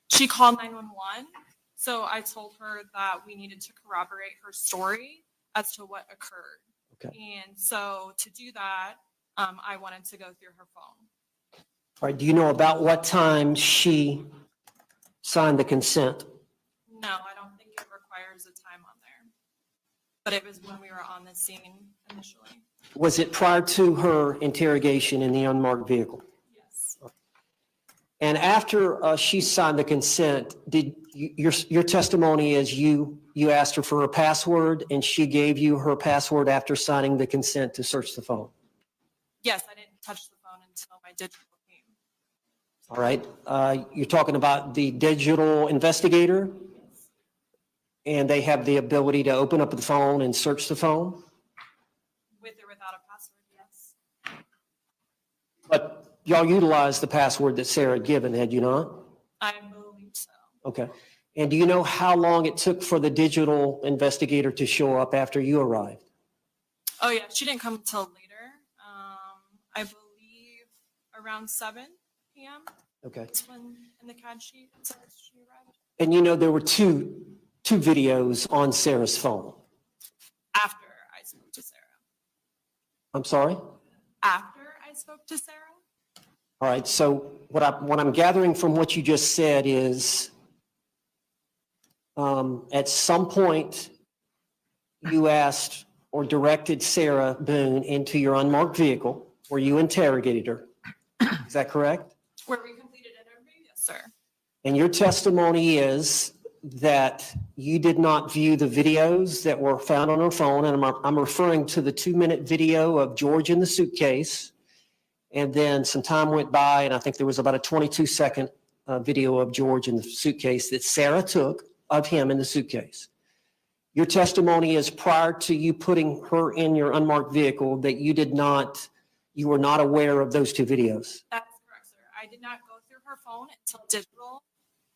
She called 911. So I told her that we needed to corroborate her story as to what occurred.
Okay.
And so to do that, I wanted to go through her phone.
All right, do you know about what time she signed the consent?
No, I don't think it requires a time on there. But it was when we were on the scene initially.
Was it prior to her interrogation in the unmarked vehicle?
Yes.
And after she signed the consent, did your testimony is you asked her for her password and she gave you her password after signing the consent to search the phone?
Yes, I didn't touch the phone until my digital came.
All right. You're talking about the digital investigator? And they have the ability to open up the phone and search the phone?
With or without a password, yes.
But y'all utilized the password that Sarah had given, had you not?
I believe so.
Okay. And do you know how long it took for the digital investigator to show up after you arrived?
Oh yeah, she didn't come until later. I believe around 7 p.m.
Okay.
That's when in the CAD sheet it says she arrived.
And you know there were two videos on Sarah's phone.
After I spoke to Sarah.
I'm sorry?
After I spoke to Sarah?
All right. So what I'm gathering from what you just said is at some point you asked or directed Sarah Boone into your unmarked vehicle where you interrogated her. Is that correct?
Where we completed an interview? Yes, sir.
And your testimony is that you did not view the videos that were found on her phone. And I'm referring to the 2-minute video of George in the suitcase. And then some time went by, and I think there was about a 22-second video of George in the suitcase that Sarah took of him in the suitcase. Your testimony is prior to you putting her in your unmarked vehicle that you were not aware of those 2 videos.
That's correct, sir. I did not go through her phone until digital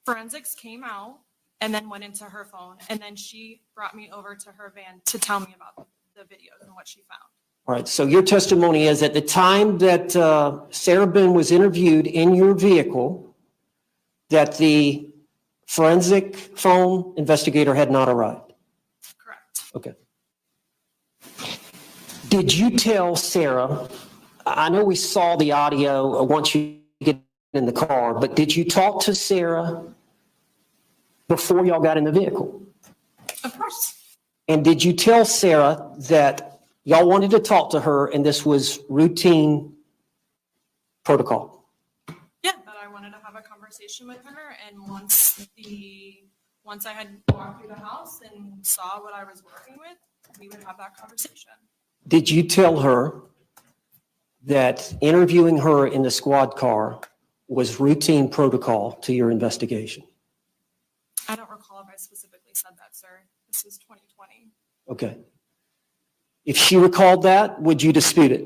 forensics came out and then went into her phone. And then she brought me over to her van to tell me about the videos and what she found.
All right, so your testimony is at the time that Sarah Boone was interviewed in your vehicle, that the forensic phone investigator had not arrived?
Correct.
Okay. Did you tell Sarah, I know we saw the audio once you get in the car, but did you talk to Sarah before y'all got in the vehicle?
Of course.
And did you tell Sarah that y'all wanted to talk to her and this was routine protocol?
Yeah, that I wanted to have a conversation with her. And once I had walked through the house and saw what I was working with, we would have that conversation.
Did you tell her that interviewing her in the squad car was routine protocol to your investigation?
I don't recall if I specifically said that, sir. This was 2020.
Okay. If she recalled that, would you dispute it?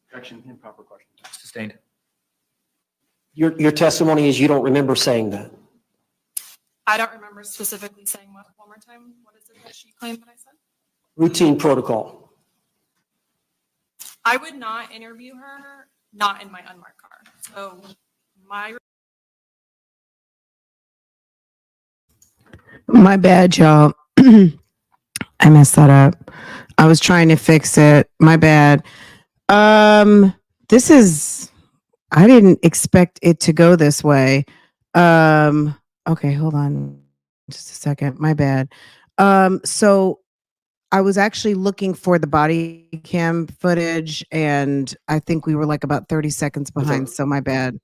Objection, improper question. Sustained.
Your testimony is you don't remember saying that.
I don't remember specifically saying what. One more time. What is it that she claimed that I said?
Routine protocol.
I would not interview her not in my unmarked car. So
My bad, y'all. I messed that up. I was trying to fix it. My bad. This is, I didn't expect it to go this way. Okay, hold on just a second. My bad. So I was actually looking for the body cam footage, and I think we were like about 30 seconds behind. So my bad.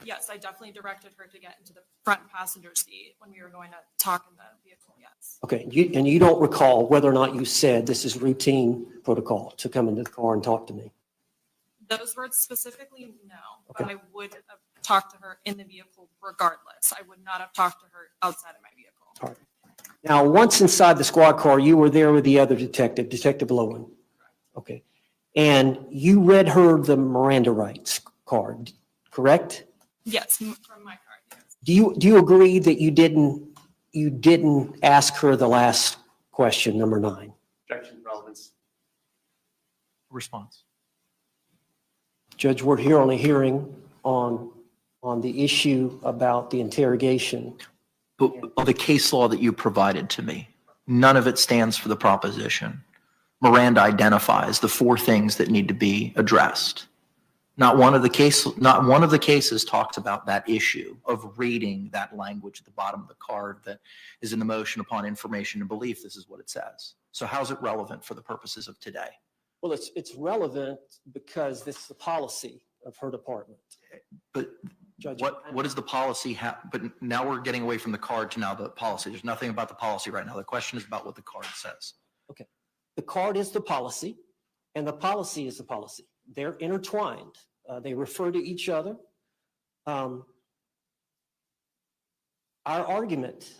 yes, I definitely directed her to get into the front passenger seat when we were going to talk in the vehicle. Yes.
Okay, and you don't recall whether or not you said this is routine protocol to come into the car and talk to me?
Those words specifically, no. But I would have talked to her in the vehicle regardless. I would not have talked to her outside of my vehicle.
All right. Now, once inside the squad car, you were there with the other detective, Detective Lowen. Okay. And you read her the Miranda rights card, correct?
Yes, from my card. Yes.
Do you agree that you didn't ask her the last question, number 9?
Objection, relevance.
Response.
Judge, we're here on a hearing on the issue about the interrogation.
But the case law that you provided to me, none of it stands for the proposition. Miranda identifies the 4 things that need to be addressed. Not one of the cases talks about that issue of reading that language at the bottom of the card that is in the motion upon information and belief. This is what it says. So how's it relevant for the purposes of today?
Well, it's relevant because this is the policy of her department.
But
Judge,
what is the policy? But now we're getting away from the card to now the policy. There's nothing about the policy right now. The question is about what the card says.
Okay. The card is the policy, and the policy is the policy. They're intertwined. They refer to each other. Our argument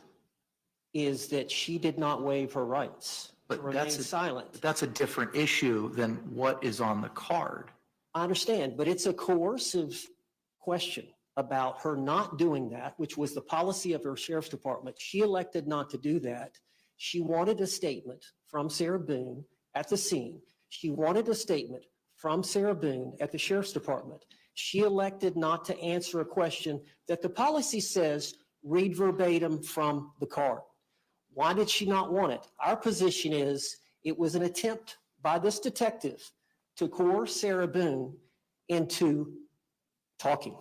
is that she did not waive her rights.
But
remain silent.
That's a different issue than what is on the card.
I understand, but it's a coercive question about her not doing that, which was the policy of her sheriff's department. She elected not to do that. She wanted a statement from Sarah Boone at the scene. She wanted a statement from Sarah Boone at the sheriff's department. She elected not to answer a question that the policy says read verbatim from the card. Why did she not want it? Our position is it was an attempt by this detective to coerce Sarah Boone into talking.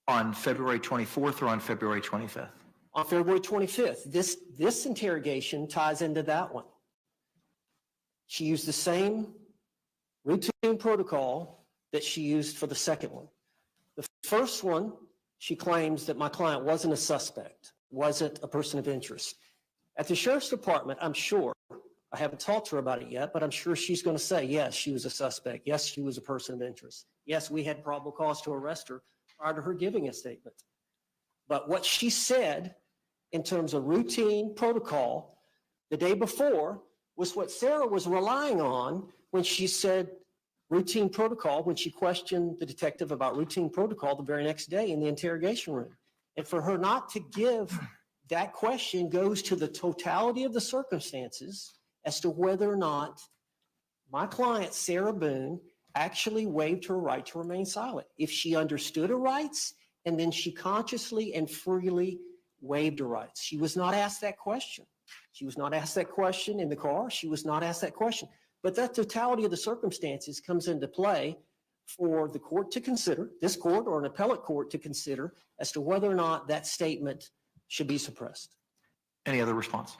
On February 24th or on February 25th?
On February 25th. This interrogation ties into that one. She used the same routine protocol that she used for the second one. The first one, she claims that my client wasn't a suspect, wasn't a person of interest. At the sheriff's department, I'm sure, I haven't talked to her about it yet, but I'm sure she's going to say, yes, she was a suspect. Yes, she was a person of interest. Yes, we had probable cause to arrest her prior to her giving a statement. But what she said in terms of routine protocol the day before was what Sarah was relying on when she said routine protocol, when she questioned the detective about routine protocol the very next day in the interrogation room. And for her not to give that question goes to the totality of the circumstances as to whether or not my client, Sarah Boone, actually waived her right to remain silent. If she understood her rights and then she consciously and freely waived her rights. She was not asked that question. She was not asked that question in the car. She was not asked that question. But that totality of the circumstances comes into play for the court to consider, this court or an appellate court to consider as to whether or not that statement should be suppressed.
Any other response?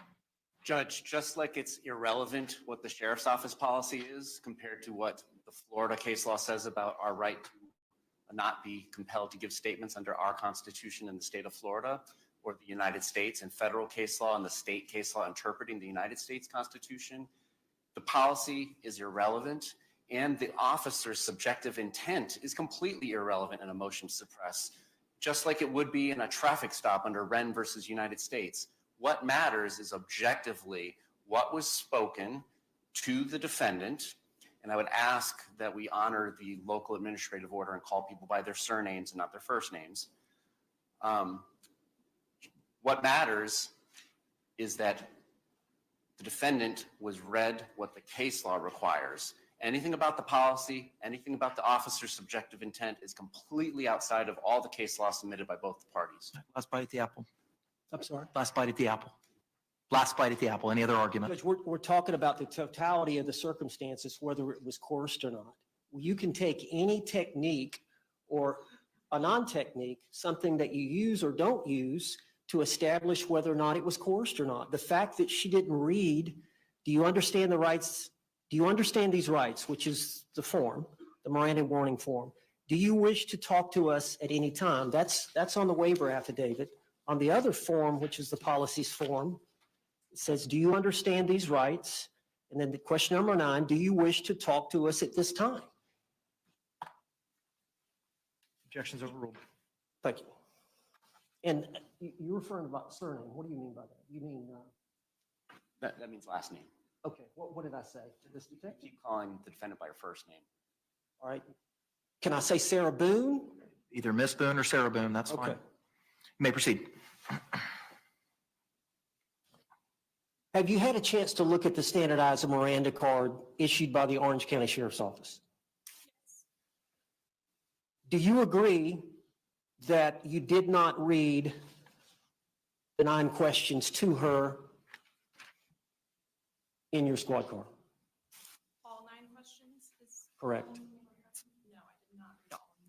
Judge, just like it's irrelevant what the sheriff's office policy is compared to what the Florida case law says about our right to not be compelled to give statements under our Constitution in the state of Florida or the United States and federal case law and the state case law interpreting the United States Constitution, the policy is irrelevant and the officer's subjective intent is completely irrelevant in a motion to suppress, just like it would be in a traffic stop under Wren versus United States. What matters is objectively what was spoken to the defendant And I would ask that we honor the local administrative order and call people by their surnames and not their first names. What matters is that the defendant was read what the case law requires. Anything about the policy, anything about the officer's subjective intent is completely outside of all the case law submitted by both parties.
Last bite at the apple.
I'm sorry.
Last bite at the apple. Last bite at the apple. Any other argument?
Judge, we're talking about the totality of the circumstances, whether it was coerced or not. You can take any technique or a non-technique, something that you use or don't use, to establish whether or not it was coerced or not. The fact that she didn't read, do you understand the rights? Do you understand these rights, which is the form, the Miranda warning form? Do you wish to talk to us at any time? That's on the waiver affidavit. On the other form, which is the policies form, it says, do you understand these rights? And then the question number 9, do you wish to talk to us at this time?
Objections overruled.
Thank you. And you're referring about surname. What do you mean by that? You mean,
That means last name.
okay, what did I say to this detective?
Keep calling the defendant by her first name.
All right. Can I say Sarah Boone?
Either Miss Boone or Sarah Boone, that's
Okay.
fine. You may proceed.
Have you had a chance to look at the standardized Miranda card issued by the Orange County Sheriff's Office? Do you agree that you did not read the 9 questions to her in your squad car?
All 9 questions is.
Correct.
No, I did not read all 9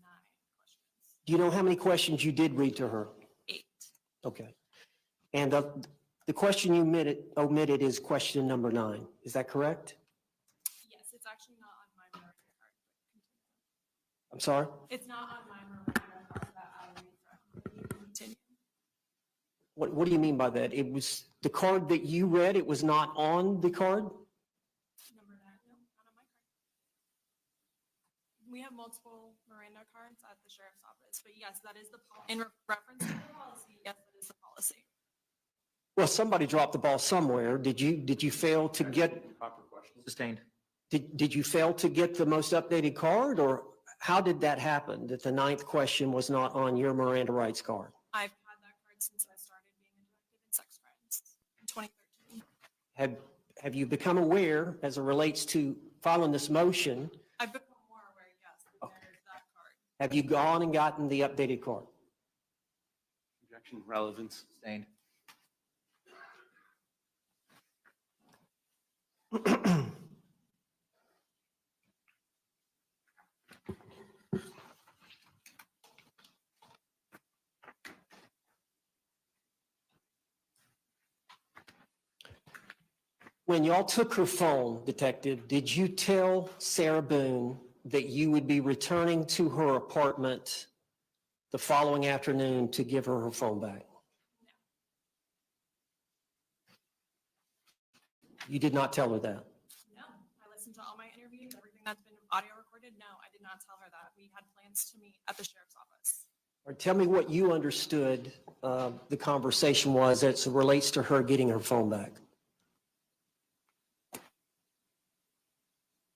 questions.
Do you know how many questions you did read to her?
8.
Okay. And the question you omitted is question number 9. Is that correct?
Yes, it's actually not on my Miranda card.
I'm sorry?
It's not on my Miranda card that I read from. You can continue.
What do you mean by that? It was the card that you read, it was not on the card?
Number 9, no, not on my card. We have multiple Miranda cards at the sheriff's office, but yes, that is the in reference to the policy. Yes, that is the policy.
Well, somebody dropped the ball somewhere. Did you fail to get,
Proper question.
Sustained.
did you fail to get the most updated card, or how did that happen, that the 9th question was not on your Miranda rights card?
I've had that card since I started being a detective in sex crimes in 2013.
Have you become aware, as it relates to filing this motion,
I've become more aware, yes, that there's that card.
have you gone and gotten the updated card?
Objection, relevance.
Sustained.
When y'all took her phone, Detective, did you tell Sarah Boone that you would be returning to her apartment the following afternoon to give her phone back? You did not tell her that?
No, I listened to all my interviews, everything that's been audio recorded. No, I did not tell her that. We had plans to meet at the sheriff's office.
Or tell me what you understood the conversation was as it relates to her getting her phone back.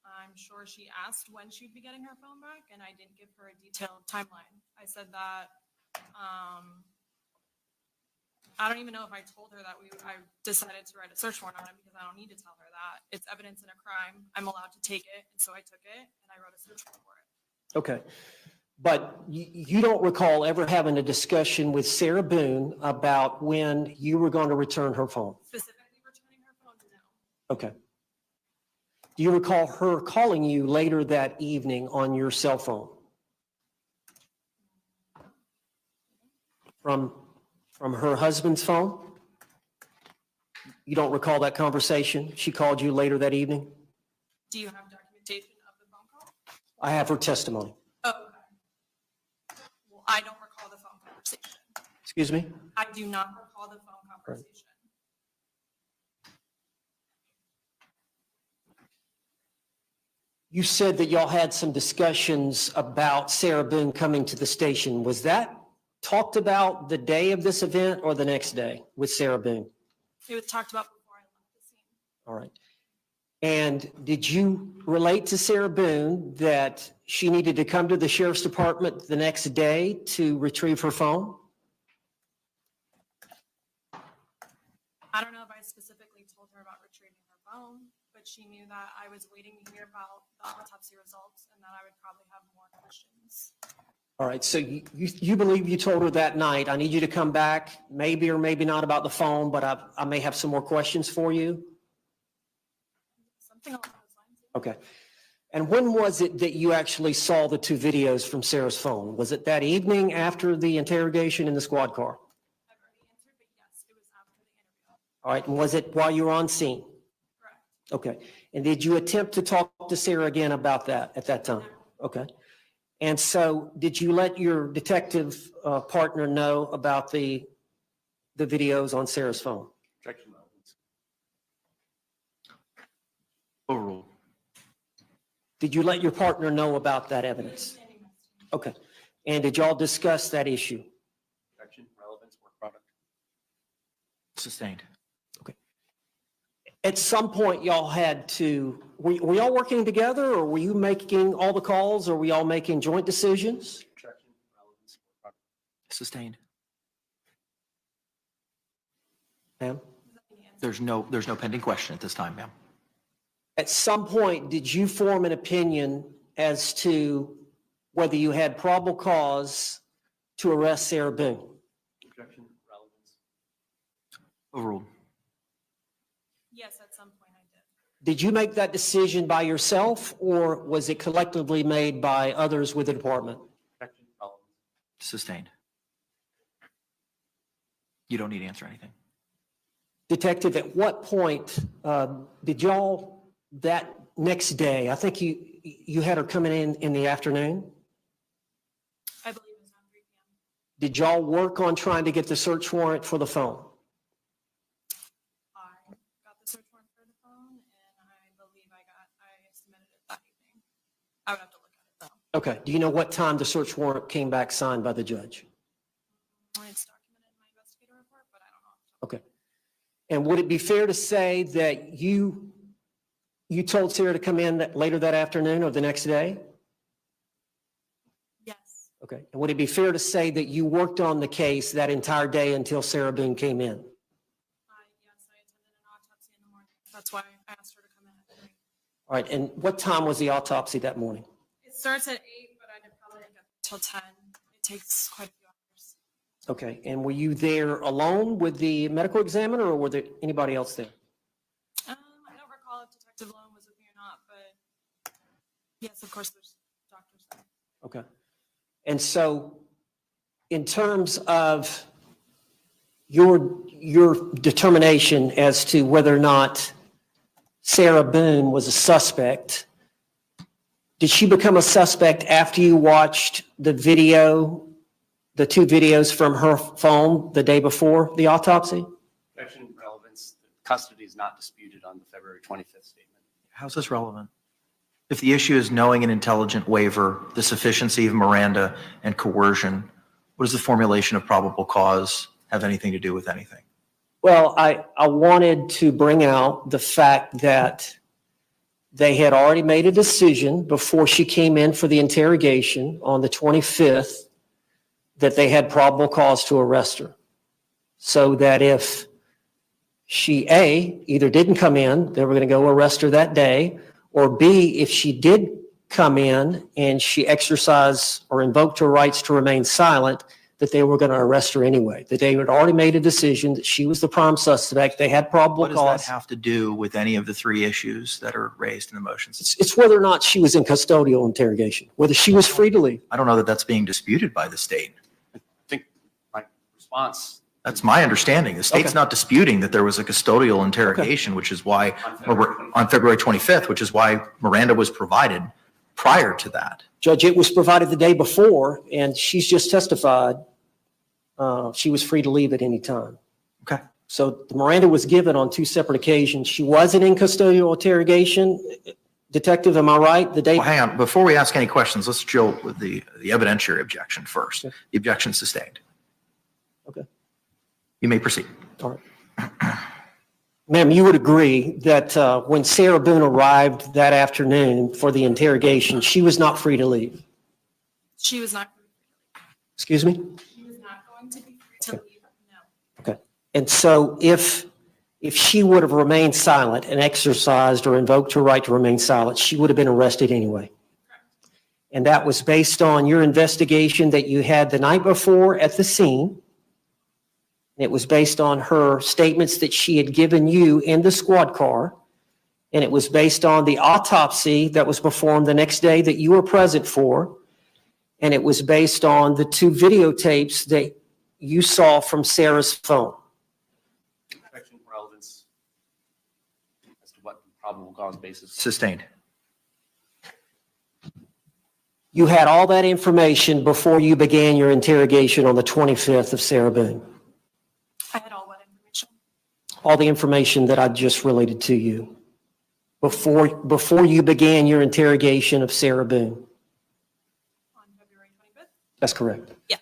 I'm sure she asked when she'd be getting her phone back, and I didn't give her a detailed timeline. I said that, I don't even know if I told her that I decided to write a search warrant on it, because I don't need to tell her that. It's evidence in a crime. I'm allowed to take it, and so I took it, and I wrote a search warrant for it.
Okay. But you don't recall ever having a discussion with Sarah Boone about when you were going to return her phone?
Specifically returning her phone, no.
Okay. Do you recall her calling you later that evening on your cell phone? From her husband's phone? You don't recall that conversation? She called you later that evening?
Do you have documentation of the phone call?
I have her testimony.
Oh, okay. Well, I don't recall the phone conversation.
Excuse me?
I do not recall the phone conversation.
You said that y'all had some discussions about Sarah Boone coming to the station. Was that talked about the day of this event or the next day with Sarah Boone?
It was talked about before I left the scene.
All right. And did you relate to Sarah Boone that she needed to come to the sheriff's department the next day to retrieve her phone?
I don't know if I specifically told her about retrieving her phone, but she knew that I was waiting to hear about the autopsy results and that I would probably have more questions.
All right, so you believe you told her that night, I need you to come back, maybe or maybe not about the phone, but I may have some more questions for you?
Something along those lines.
Okay. And when was it that you actually saw the 2 videos from Sarah's phone? Was it that evening after the interrogation in the squad car?
I've already answered, but yes, it was after the interview.
All right, and was it while you were on scene?
Correct.
Okay. And did you attempt to talk to Sarah again about that at that time? Okay. And so did you let your detective partner know about the videos on Sarah's phone?
Objection.
Overruled.
Did you let your partner know about that evidence? Okay. And did y'all discuss that issue?
Objection. Relevance, work product.
Sustained.
At some point, y'all had to, were y'all working together, or were you making all the calls, or were y'all making joint decisions?
Objection. Relevance, work product.
Sustained.
Ma'am?
There's no pending question at this time, ma'am.
At some point, did you form an opinion as to whether you had probable cause to arrest Sarah Boone?
Objection. Relevance.
Overruled.
Yes, at some point I did.
Did you make that decision by yourself, or was it collectively made by others with the department?
Objection. Relevance.
Sustained. You don't need to answer anything.
Detective, at what point did y'all, that next day, I think you had her coming in the afternoon?
I believe it was around 3 p.m.
Did y'all work on trying to get the search warrant for the phone?
I got the search warrant for the phone, and I believe I submitted it that evening. I would have to look at it though.
Okay. Do you know what time the search warrant came back signed by the judge?
It's documented in my investigator report, but I don't know.
Okay. And would it be fair to say that you told Sarah to come in later that afternoon or the next day?
Yes.
Okay. And would it be fair to say that you worked on the case that entire day until Sarah Boone came in?
Yes, I attended an autopsy in the morning. That's why I asked her to come in at 3.
All right. And what time was the autopsy that morning?
It starts at 8, but I did probably get till 10. It takes quite a few hours.
Okay. And were you there alone with the medical examiner, or were there anybody else there?
I don't recall if Detective Lowe was with me or not, but yes, of course, there's doctors there.
Okay. And so in terms of your determination as to whether or not Sarah Boone was a suspect, did she become a suspect after you watched the video, the 2 videos from her phone the day before the autopsy?
Objection. Relevance. Custody is not disputed on the February 25th statement.
How's this relevant? If the issue is knowing and intelligent waiver, the sufficiency of Miranda and coercion, what does the formulation of probable cause have anything to do with anything?
Well, I wanted to bring out the fact that they had already made a decision before she came in for the interrogation on the 25th that they had probable cause to arrest her. So that if she, A, either didn't come in, they were going to go arrest her that day, or B, if she did come in and she exercised or invoked her rights to remain silent, that they were going to arrest her anyway. That they had already made a decision that she was the prime suspect. They had probable
What
cause.
does that have to do with any of the 3 issues that are raised in the motions?
It's whether or not she was in custodial interrogation, whether she was free to leave.
I don't know that that's being disputed by the state.
I think my response.
That's my understanding. The state's
Okay.
not disputing that there was a custodial interrogation, which is why, on February 25th, which is why Miranda was provided prior to that.
Judge, it was provided the day before, and she's just testified she was free to leave at any time.
Okay.
So the Miranda was given on 2 separate occasions. She wasn't in custodial interrogation. Detective, am I right? The day.
Well, hang on. Before we ask any questions, let's drill with the evidentiary objection first.
Okay.
The objection sustained.
Okay.
You may proceed.
All right. Ma'am, you would agree that when Sarah Boone arrived that afternoon for the interrogation, she was not free to leave.
She was not.
Excuse me?
She was not going to be free to leave. No.
Okay. And so if she would have remained silent and exercised or invoked her right to remain silent, she would have been arrested anyway. And that was based on your investigation that you had the night before at the scene. It was based on her statements that she had given you in the squad car. And it was based on the autopsy that was performed the next day that you were present for. And it was based on the 2 videotapes that you saw from Sarah's phone.
Objection, relevance as to what probable cause basis.
Sustained.
You had all that information before you began your interrogation on the 25th of Sarah Boone.
I had all what information?
All the information that I just related to you before you began your interrogation of Sarah Boone.
On February 25th?
That's correct.
Yes.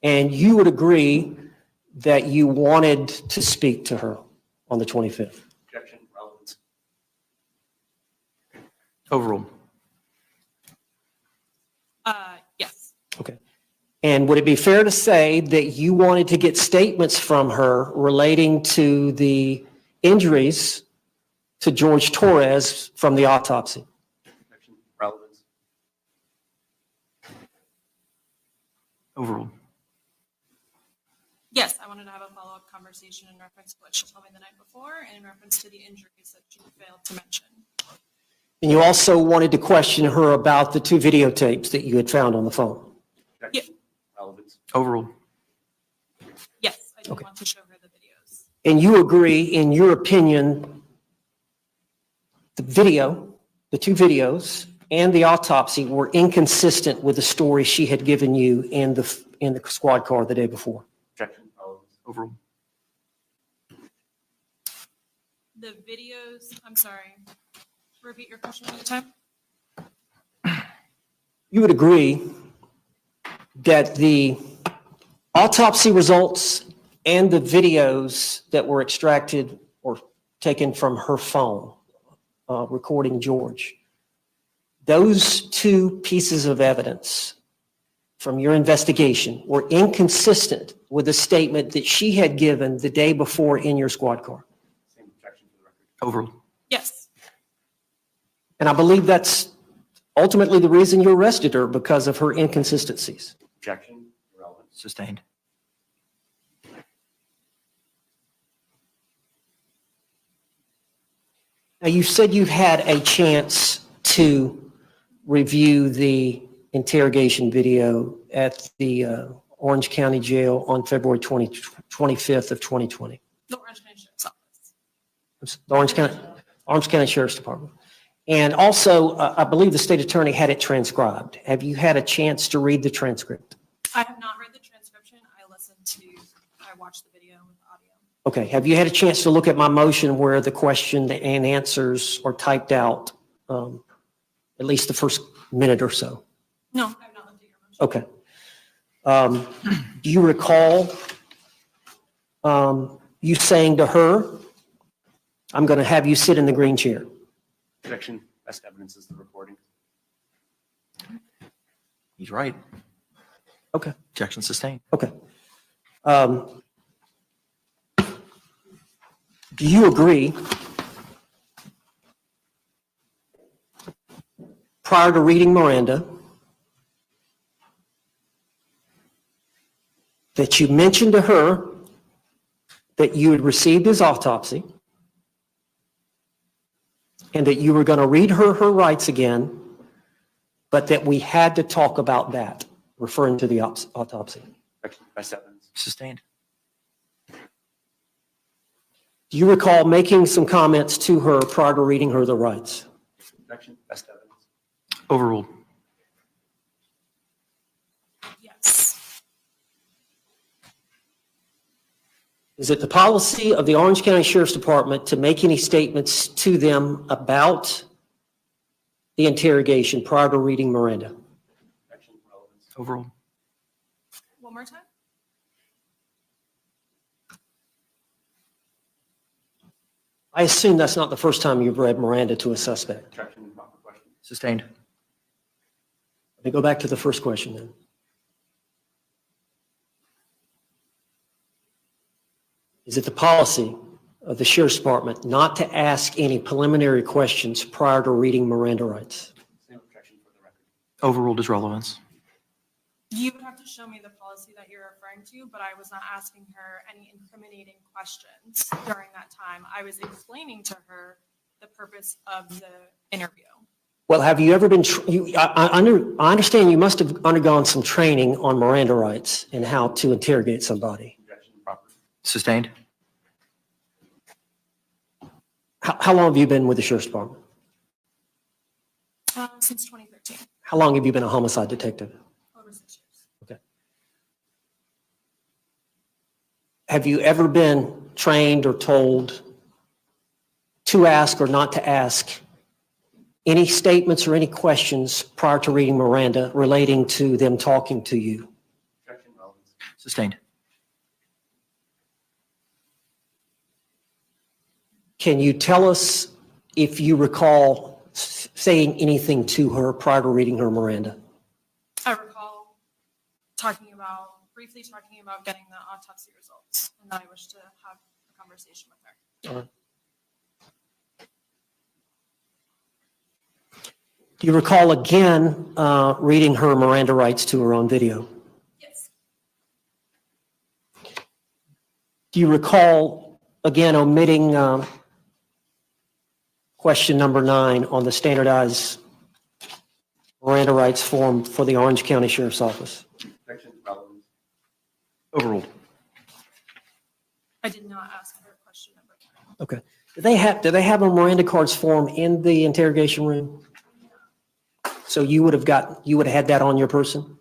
And you would agree that you wanted to speak to her on the 25th.
Objection, relevance.
Overruled.
Yes.
Okay. And would it be fair to say that you wanted to get statements from her relating to the injuries to George Torres from the autopsy?
Objection, relevance.
Overruled.
Yes, I wanted to have a follow-up conversation in reference to what she told me the night before and in reference to the injuries that she failed to mention.
And you also wanted to question her about the 2 videotapes that you had found on the phone.
Objection, relevance.
Overruled.
Yes, I do
Okay.
want to show her the videos.
And you agree, in your opinion, the 2 videos and the autopsy were inconsistent with the story she had given you in the squad car the day before.
Objection, relevance.
Overruled.
The videos, I'm sorry, repeat your question one more time.
You would agree that the autopsy results and the videos that were extracted or taken from her phone, recording George, those 2 pieces of evidence from your investigation were inconsistent with the statement that she had given the day before in your squad car.
Same objection for the record.
Overruled.
Yes.
And I believe that's ultimately the reason you arrested her, because of her inconsistencies.
Objection, irrelevant.
Sustained.
Now, you said you had a chance to review the interrogation video at the Orange County Jail on February 25th of 2020.
The Orange County Sheriff's Office.
The Orange County Sheriff's Department. And also, I believe the state attorney had it transcribed. Have you had a chance to read the transcript?
I have not read the transcription. I watched the video with audio.
Okay. Have you had a chance to look at my motion where the question and answers are typed out, at least the first minute or so?
No, I have not looked at your motion.
Okay. Do you recall you saying to her, I'm going to have you sit in the green chair?
Objection, best evidence is the recording.
He's right.
Okay.
Objection sustained.
Okay. Do you agree, prior to reading Miranda, that you mentioned to her that you had received his autopsy and that you were going to read her rights again, but that we had to talk about that, referring to the autopsy?
Objection, best evidence.
Sustained.
Do you recall making some comments to her prior to reading her the rights?
Objection, best evidence.
Overruled.
Yes.
Is it the policy of the Orange County Sheriff's Department to make any statements to them about the interrogation prior to reading Miranda?
Objection, relevance.
Overruled.
One more time.
I assume that's not the first time you've read Miranda to a suspect.
Objection, proper question.
Sustained.
Let me go back to the first question then. Is it the policy of the Sheriff's Department not to ask any preliminary questions prior to reading Miranda rights?
Same objection for the record.
Overruled as relevance.
You would have to show me the policy that you're referring to, but I was not asking her any incriminating questions during that time. I was explaining to her the purpose of the interview.
Well, have you ever been, I understand you must have undergone some training on Miranda rights and how to interrogate somebody.
Objection, proper.
Sustained.
How long have you been with the Sheriff's Department?
Since 2013,
How long have you been a homicide detective?
over 6 years.
Okay. Have you ever been trained or told to ask or not to ask any statements or any questions prior to reading Miranda relating to them talking to you?
Objection, relevance.
Sustained.
Can you tell us if you recall saying anything to her prior to reading her Miranda?
I recall briefly talking about getting the autopsy results, and I wish to have a conversation with her.
All right. Do you recall again reading her Miranda rights to her on video?
Yes.
Do you recall again omitting question number 9 on the standardized Miranda rights form for the Orange County Sheriff's Office?
Objection, relevance.
Overruled.
I did not ask her question number 9.
Okay. Do they have a Miranda cards form in the interrogation room? So you would have had that on your person?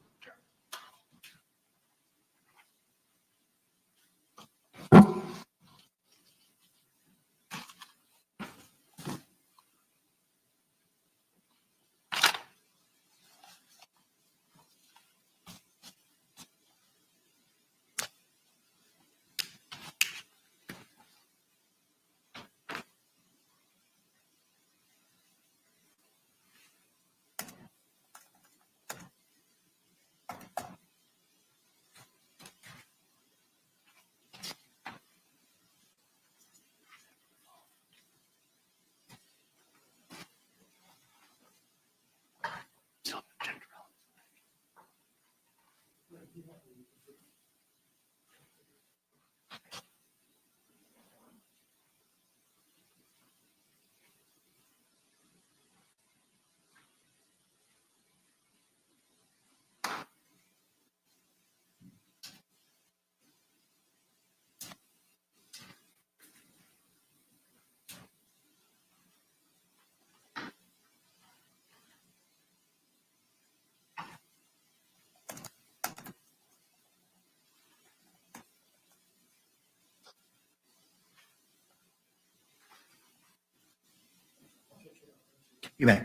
You may.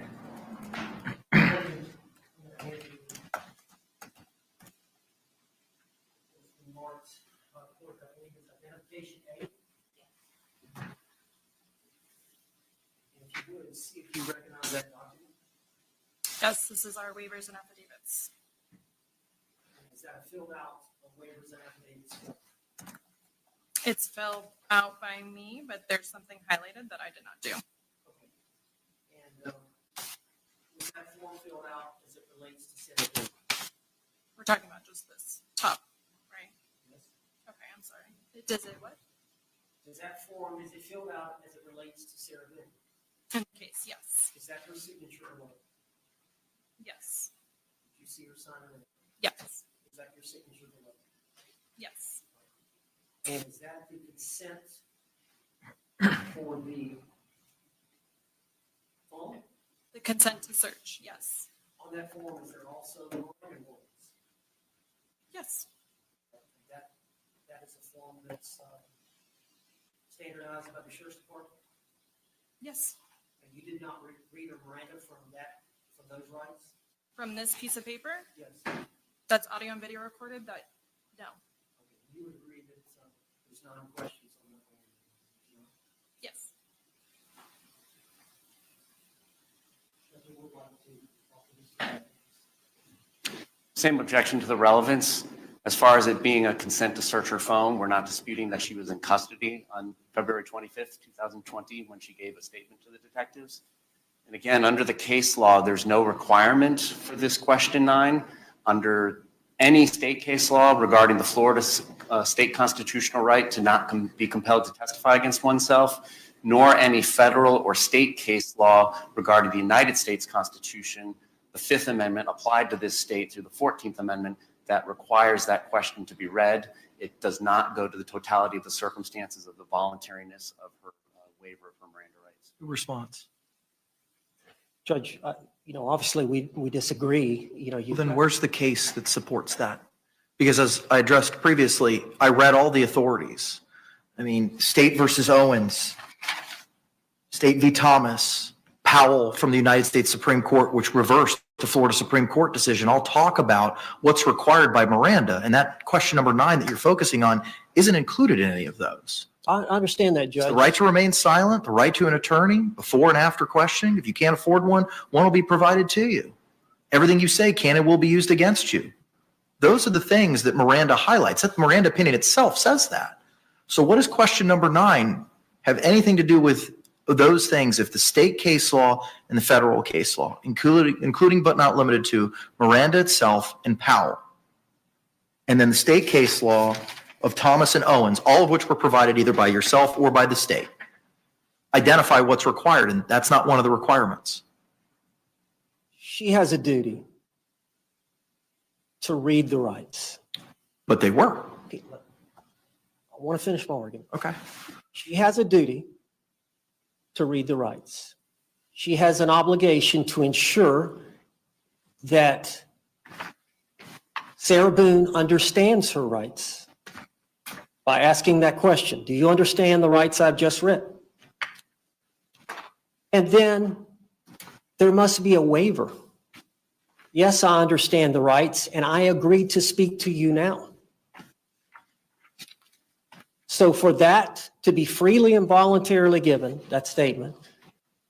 See if you recognize that document.
Yes, this is our waivers and affidavits.
Is that a filled out of waivers and affidavits?
It's filled out by me, but there's something highlighted that I did not do.
Okay. And is that form filled out as it relates to Senator?
We're talking about just this top, right?
Yes.
Okay, I'm sorry. Does it what?
Is that form, is it filled out as it relates to Sarah Boone?
In the case, yes.
Is that her signature or what?
Yes.
Did you see her sign it?
Yes.
Is that your signature or what?
Yes.
And is that the consent for the phone?
The consent to search, yes.
On that form, is there also the Miranda warnings?
Yes.
That is a form that's standardized by the Sheriff's Department?
Yes.
And you did not read a Miranda from those rights?
From this piece of paper?
Yes.
That's audio and video recorded? No.
Okay. You would agree that there's 9 questions on that one?
Yes.
Same objection to the relevance. As far as it being a consent to search her phone, we're not disputing that she was in custody on February 25th, 2020, when she gave a statement to the detectives. And again, under the case law, there's no requirement for this question 9. Under any state case law regarding the Florida state constitutional right to not be compelled to testify against oneself, nor any federal or state case law regarding the United States Constitution, the Fifth Amendment applied to this state through the 14th Amendment that requires that question to be read. It does not go to the totality of the circumstances of the voluntariness of her waiver of her Miranda rights.
Response.
Judge, obviously we disagree.
Then where's the case that supports that? Because as I addressed previously, I read all the authorities. I mean, State versus Owens, State v. Thomas, Powell from the United States Supreme Court, which reversed the Florida Supreme Court decision, all talk about what's required by Miranda. And that question number 9 that you're focusing on isn't included in any of those.
I understand that, Judge.
It's the right to remain silent, the right to an attorney, before and after questioning. If you can't afford one, one will be provided to you. Everything you say can and will be used against you. Those are the things that Miranda highlights. That Miranda opinion itself says that. So what does question number 9 have anything to do with those things if the state case law and the federal case law, including but not limited to Miranda itself and Powell, and then the state case law of Thomas and Owens, all of which were provided either by yourself or by the state, identify what's required, and that's not one of the requirements.
She has a duty to read the rights.
But they were.
I want to finish my argument.
Okay.
She has a duty to read the rights. She has an obligation to ensure that Sarah Boone understands her rights by asking that question. Do you understand the rights I've just read? And then there must be a waiver. Yes, I understand the rights, and I agree to speak to you now. So for that to be freely and voluntarily given, that statement,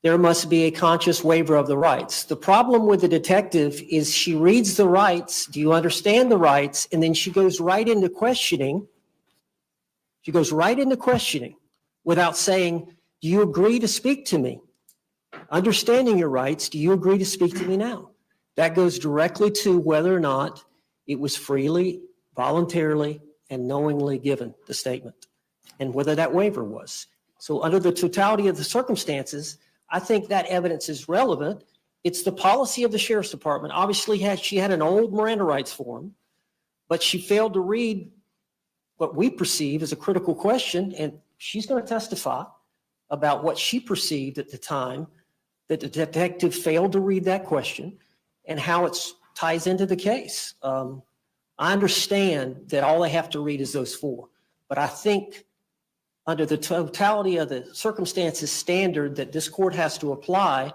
there must be a conscious waiver of the rights. The problem with the detective is she reads the rights, do you understand the rights? And then she goes right into questioning. She goes right into questioning without saying, do you agree to speak to me? Understanding your rights, do you agree to speak to me now? That goes directly to whether or not it was freely, voluntarily, and knowingly given, the statement, and whether that waiver was. So under the totality of the circumstances, I think that evidence is relevant. It's the policy of the Sheriff's Department. Obviously, she had an old Miranda rights form, but she failed to read what we perceive as a critical question, and she's going to testify about what she perceived at the time that the detective failed to read that question and how it ties into the case. I understand that all they have to read is those 4, but I think under the totality of the circumstances standard that this court has to apply,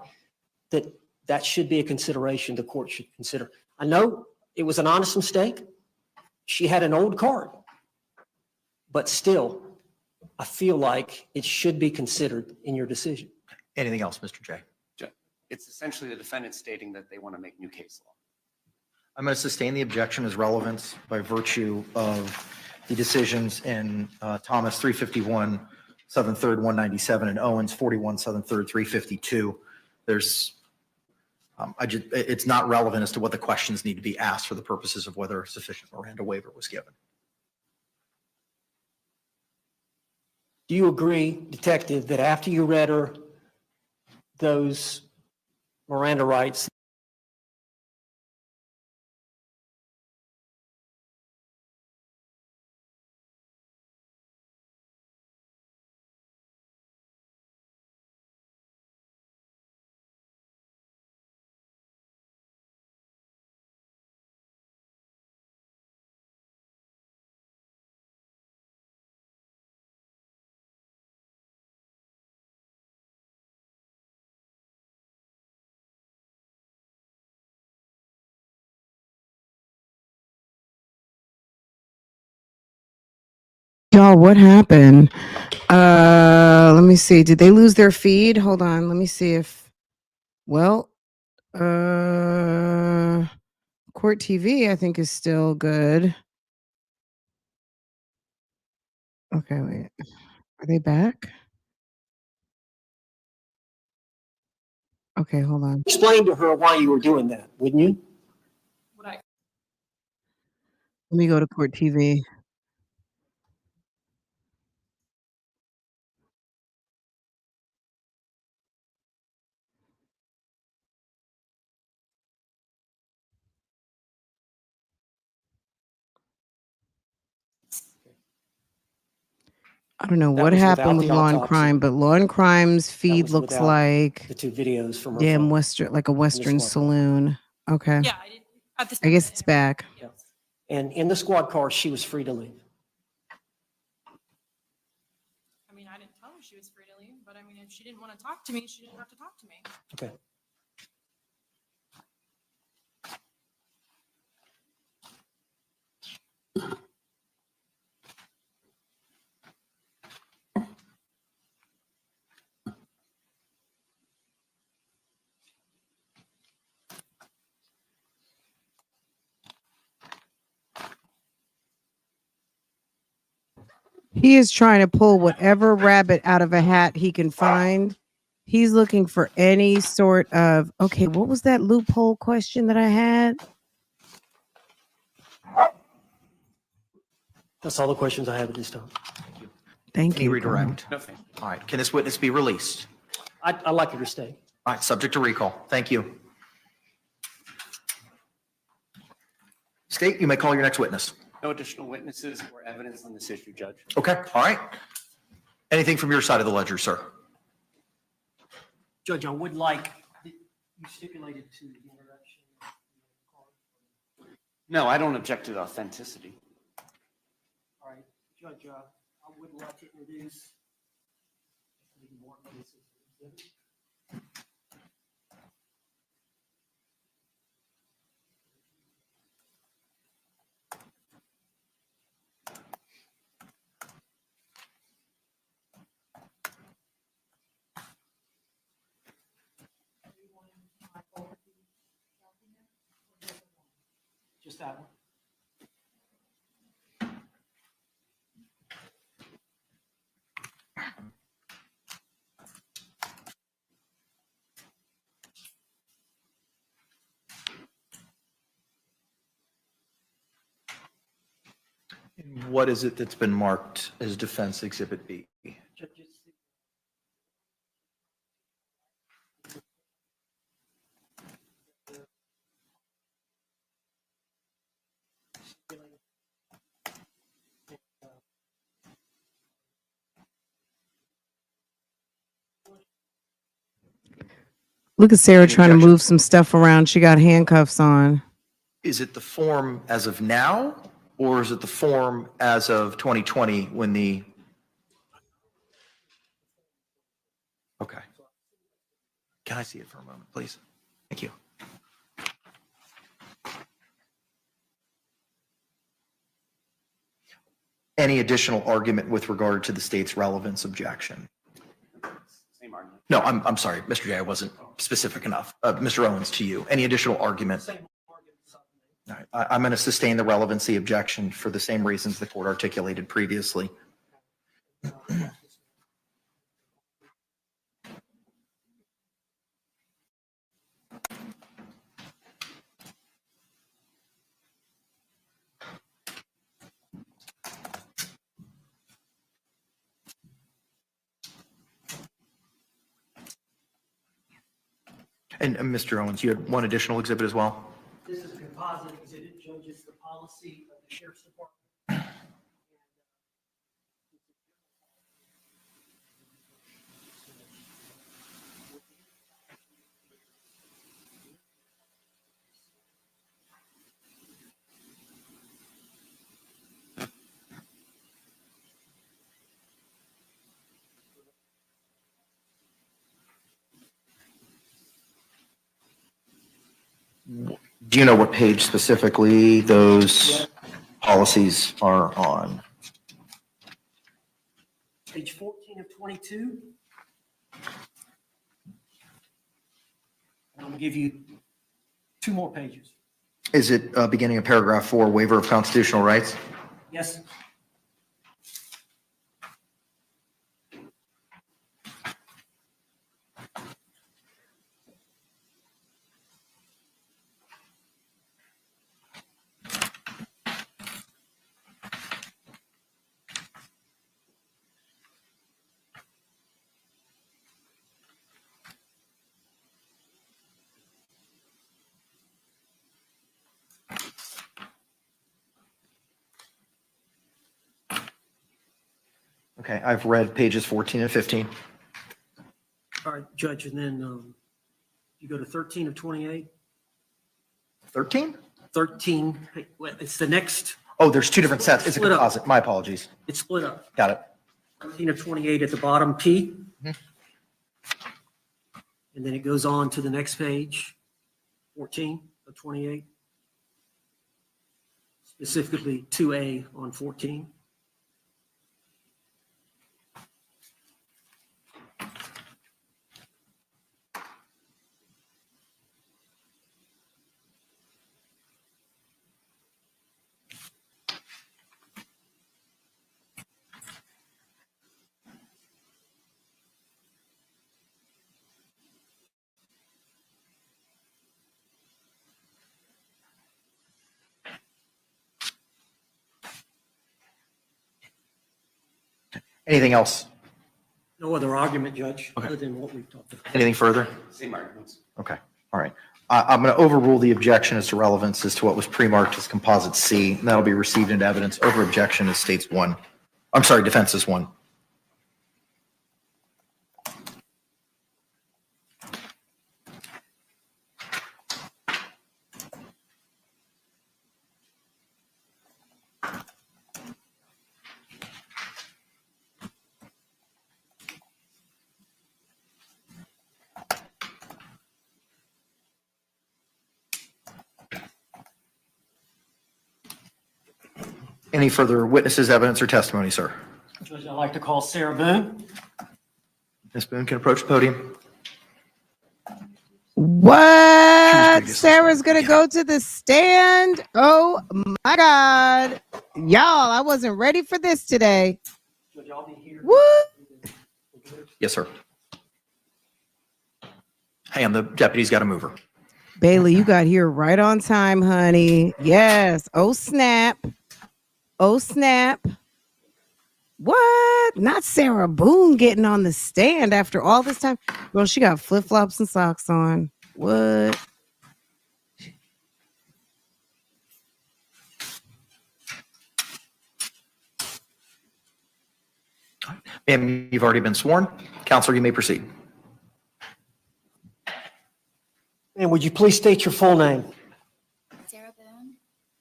that should be a consideration the court should consider. I know it was an honest mistake. She had an old card, but still, I feel like it should be considered in your decision.
Anything else, Mr. J?
It's essentially the defendant stating that they want to make new case law.
I'm going to sustain the objection as relevance by virtue of the decisions in Thomas 351, 7th, 3rd, 197, and Owens 41, 7th, 3rd, 352. It's not relevant as to what the questions need to be asked for the purposes of whether sufficient Miranda waiver was given.
Do you agree, Detective, that after you read her those Miranda rights,
Y'all, what happened? Let me see. Did they lose their feed? Hold on. Let me see if, well, Court TV, I think, is still good. Okay, wait. Are they back? Okay, hold on.
Explain to her why you were doing that, wouldn't you?
Let me go to Court TV. I don't know
That
what
was
happened
without
with
the
Law and
autopsy.
Crime, but Law and Crime's
That
feed
was
looks
without
like
the two videos from her
damn
phone.
Western, like a Western
squad car.
saloon. Okay.
Yeah, I didn't. At this
I guess it's back.
And in the squad car, she was free to leave.
I mean, I didn't tell her she was free to leave, but I mean, if she didn't want to talk to me, she didn't have to talk to me.
Okay.
He is trying to pull whatever rabbit out of a hat he can find. He's looking for any sort of, okay, what was that loophole question that I had?
That's all the questions I have at this time.
Thank
Any
you.
redirect?
No, thank
All right. Can this witness be released?
I'd like her to stay.
All right. Subject to recall. Thank you. State, you may call your next witness.
No additional witnesses or evidence on this issue, Judge.
Okay. All right. Anything from your side of the ledger, sir?
Judge, I would like, you stipulated to the introduction.
No, I don't object to the authenticity.
All right, Judge, I would like to introduce. Just that one.
What is it that's been marked as Defense Exhibit B?
Look at Sarah
Any
trying to
objection?
move some stuff around. She got handcuffs on.
Is it the form as of now, or is it the form as of 2020 when the? Okay. Can I see it for a moment, please? Thank you. Any additional argument with regard to the state's relevance objection?
Same argument.
No, I'm sorry, Mr. J, I wasn't specific enough. Mr. Owens, to you, any additional argument? All right, I'm going to sustain the relevancy objection for the same reasons the court articulated previously. And Mr. Owens, you had one additional exhibit as well?
This is a composite exhibit, Judge. It's the policy of the Sheriff's Department.
Do you know what page specifically those policies are on?
Page 14 of 22. And I'm going to give you 2 more pages.
Is it beginning of paragraph 4, waiver of constitutional rights?
Yes.
Okay, I've read pages 14 and 15.
All right, Judge, and then you go to 13 of 28.
13?
13, well, it's the next.
Oh, there's 2 different sets. It's a
Split up.
composite. My apologies.
It's split up.
Got it.
13 of 28 at the bottom, P.
Mhm.
And then it goes on to the next page, 14 of 28. Specifically 2A on 14.
Anything else?
No other argument, Judge,
Okay.
other than what we've talked about.
Anything further?
Same arguments.
Okay, all right. I'm going to overrule the objection as to relevance as to what was pre-marked as composite C. And that'll be received into evidence over objection as states 1. I'm sorry, defense is 1. Any further witnesses, evidence, or testimony, sir?
Judge, I'd like to call Sarah Boone.
Ms. Boone can approach the podium.
What?
previously
Sarah's
sworn.
gonna go to the stand? Oh my God. Y'all, I wasn't ready for this today.
Judge, I'll be here.
What?
Yes, sir. Hang on, the deputy's got to move her.
Bailey, you got here right on time, honey. Yes. Oh, snap. Oh, snap. What? Not Sarah Boone getting on the stand after all this time. Girl, she got flip-flops and socks on. What?
Ma'am, you've already been sworn. Counselor, you may proceed.
And would you please state your full name?
Sarah Boone.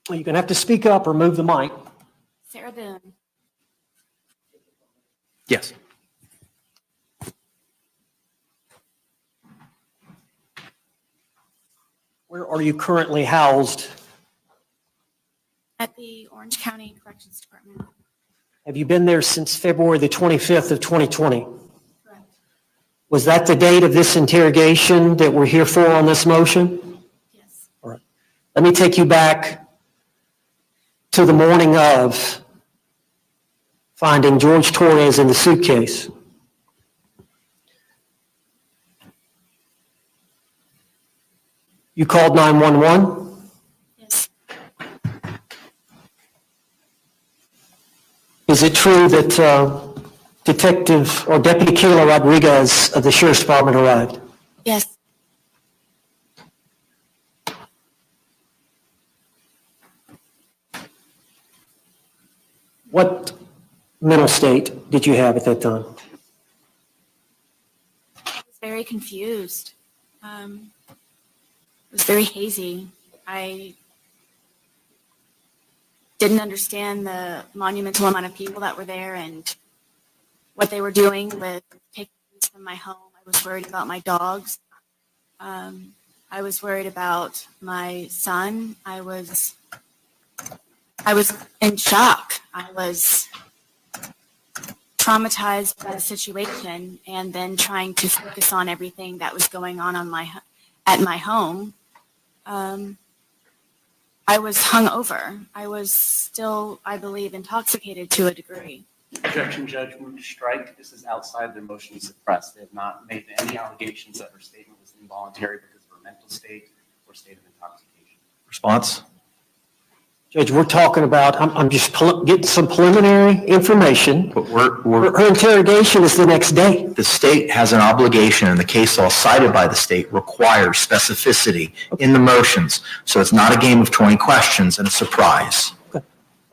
You're going to have to speak up or move the mic.
Sarah Boone.
Yes.
Where are you currently housed?
At the Orange County Corrections Department.
Have you been there since February the 25th of 2020?
Correct.
Was that the date of this interrogation that we're here for on this motion?
Yes.
All right. Let me take you back to the morning of finding George Torres in the suitcase. You called 911?
Yes.
Is it true that Detective or Deputy Kayla Rodriguez of the Sheriff's Department arrived?
Yes.
What mental state did you have at that time?
I was very confused. It was very hazy. I didn't understand the monumental amount of people that were there and what they were doing with taking things from my home. I was worried about my dogs. I was worried about my son. I was in shock. I was traumatized by the situation, and then trying to focus on everything that was going on at my home, I was hungover. I was still, I believe, intoxicated to a degree.
Objection, Judge, move to strike. This is outside their motion to suppress. They have not made any allegations that her statement was involuntary because of her mental state or state of intoxication.
Response?
Judge, we're talking about, I'm just getting some preliminary information.
But
Her interrogation is the next day.
the state has an obligation, and the case law cited by the state requires specificity in the motions. So it's not a game of 20 questions and a surprise.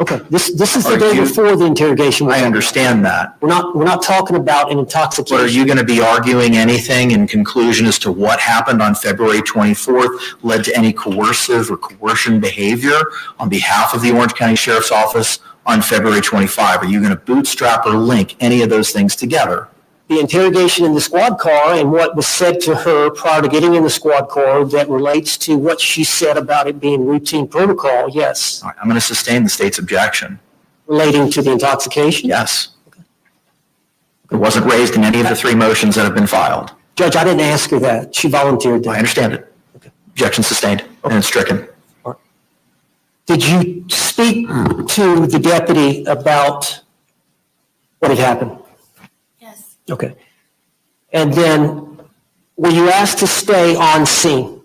Okay, this is the
Are
day
you-
before the interrogation.
I understand that.
We're not talking about an intoxication.
But are you going to be arguing anything in conclusion as to what happened on February 24th led to any coercive or coercion behavior on behalf of the Orange County Sheriff's Office on February 25? Are you going to bootstrap or link any of those things together?
The interrogation in the squad car and what was said to her prior to getting in the squad car that relates to what she said about it being routine protocol, yes.
All right, I'm going to sustain the state's objection.
Relating to the intoxication?
Yes. It wasn't raised in any of the three motions that have been filed.
Judge, I didn't ask her that. She volunteered
I
that.
understand it. Objection sustained and it's stricken.
Did you speak to the deputy about what had happened?
Yes.
Okay. And then, were you asked to stay on scene?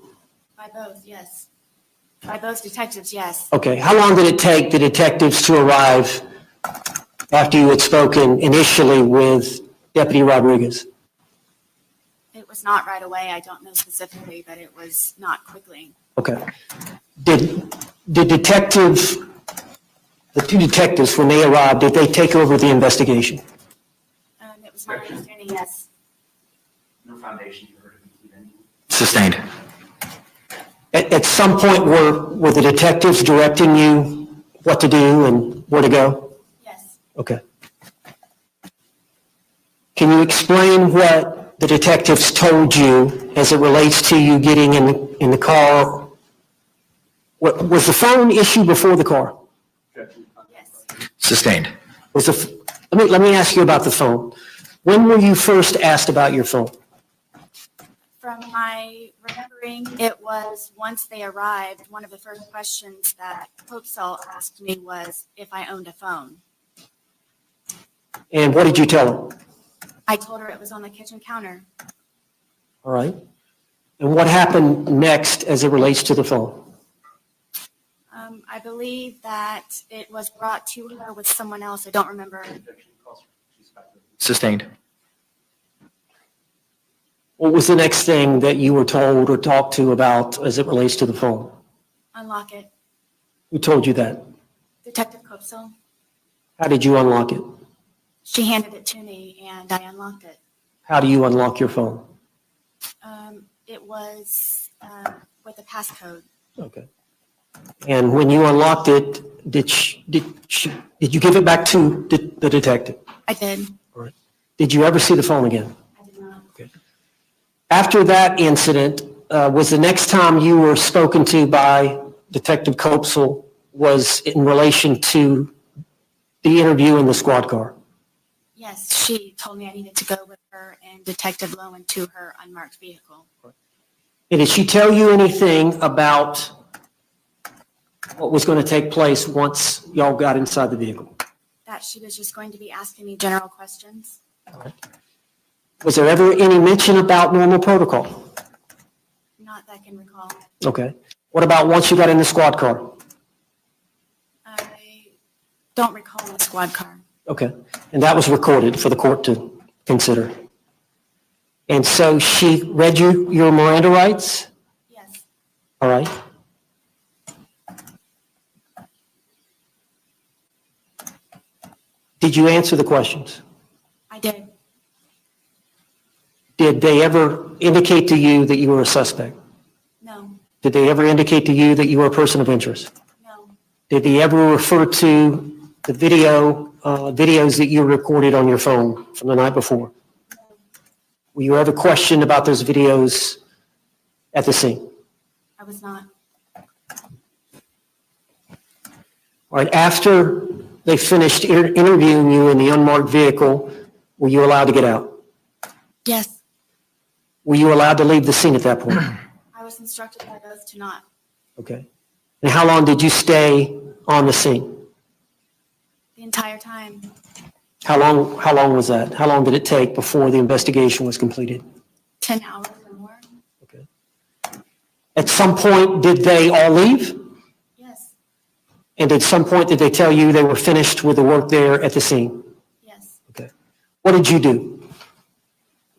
By both, yes. By both detectives, yes.
Okay. How long did it take the detectives to arrive after you had spoken initially with Deputy Rodriguez?
It was not right away. I don't know specifically, but it was not quickly.
Okay. Did the two detectives, when they arrived, did they take over the investigation?
It was my understanding, yes.
No foundation for her to complete any.
Sustained.
At some point, were the detectives directing you what to do and where to go?
Yes.
Okay. Can you explain what the detectives told you as it relates to you getting in the car? What, was the phone issue before the car?
Yes.
Sustained.
Let me ask you about the phone. When were you first asked about your phone?
From my remembering, it was once they arrived, one of the first questions that Hopesall asked me was if I owned a phone.
And what did you tell her?
I told her it was on the kitchen counter.
All right. And what happened next as it relates to the phone?
I believe that it was brought to her with someone else. I don't remember.
Sustained.
What was the next thing that you were told or talked to about as it relates to the phone?
Unlock it.
Who told you that?
Detective Hopesall.
How did you unlock it?
She handed it to me and I unlocked it.
How do you unlock your phone?
It was with a passcode.
Okay. And when you unlocked it, did you give it back to the detective?
I did.
All right. Did you ever see the phone again?
I did not.
Okay. After that incident, was the next time you were spoken to by Detective Copesall was in relation to the interview in the squad car?
Yes, she told me I needed to go with her and Detective Lowen to her unmarked vehicle.
And did she tell you anything about what was going to take place once y'all got inside the vehicle?
That she was just going to be asking me general questions.
Was there ever any mention about normal protocol?
Not that I can recall.
Okay. What about once you got in the squad car?
I don't recall the squad car.
Okay. And that was recorded for the court to consider. And so she read you your Miranda rights?
Yes.
All right. Did you answer the questions?
I did.
Did they ever indicate to you that you were a suspect?
No.
Did they ever indicate to you that you were a person of interest?
No.
Did they ever refer to the videos that you recorded on your phone from the night before?
No.
Were you ever questioned about those videos at the scene?
I was not.
All right, after they finished interviewing you in the unmarked vehicle, were you allowed to get out?
Yes.
Were you allowed to leave the scene at that point?
I was instructed by both to not
Okay. And how long did you stay on the scene?
The entire time.
How long was that? How long did it take before the investigation was completed?
10 hours or more.
Okay. At some point, did they all leave?
Yes.
And at some point, did they tell you they were finished with the work there at the scene?
Yes.
Okay. What did you do?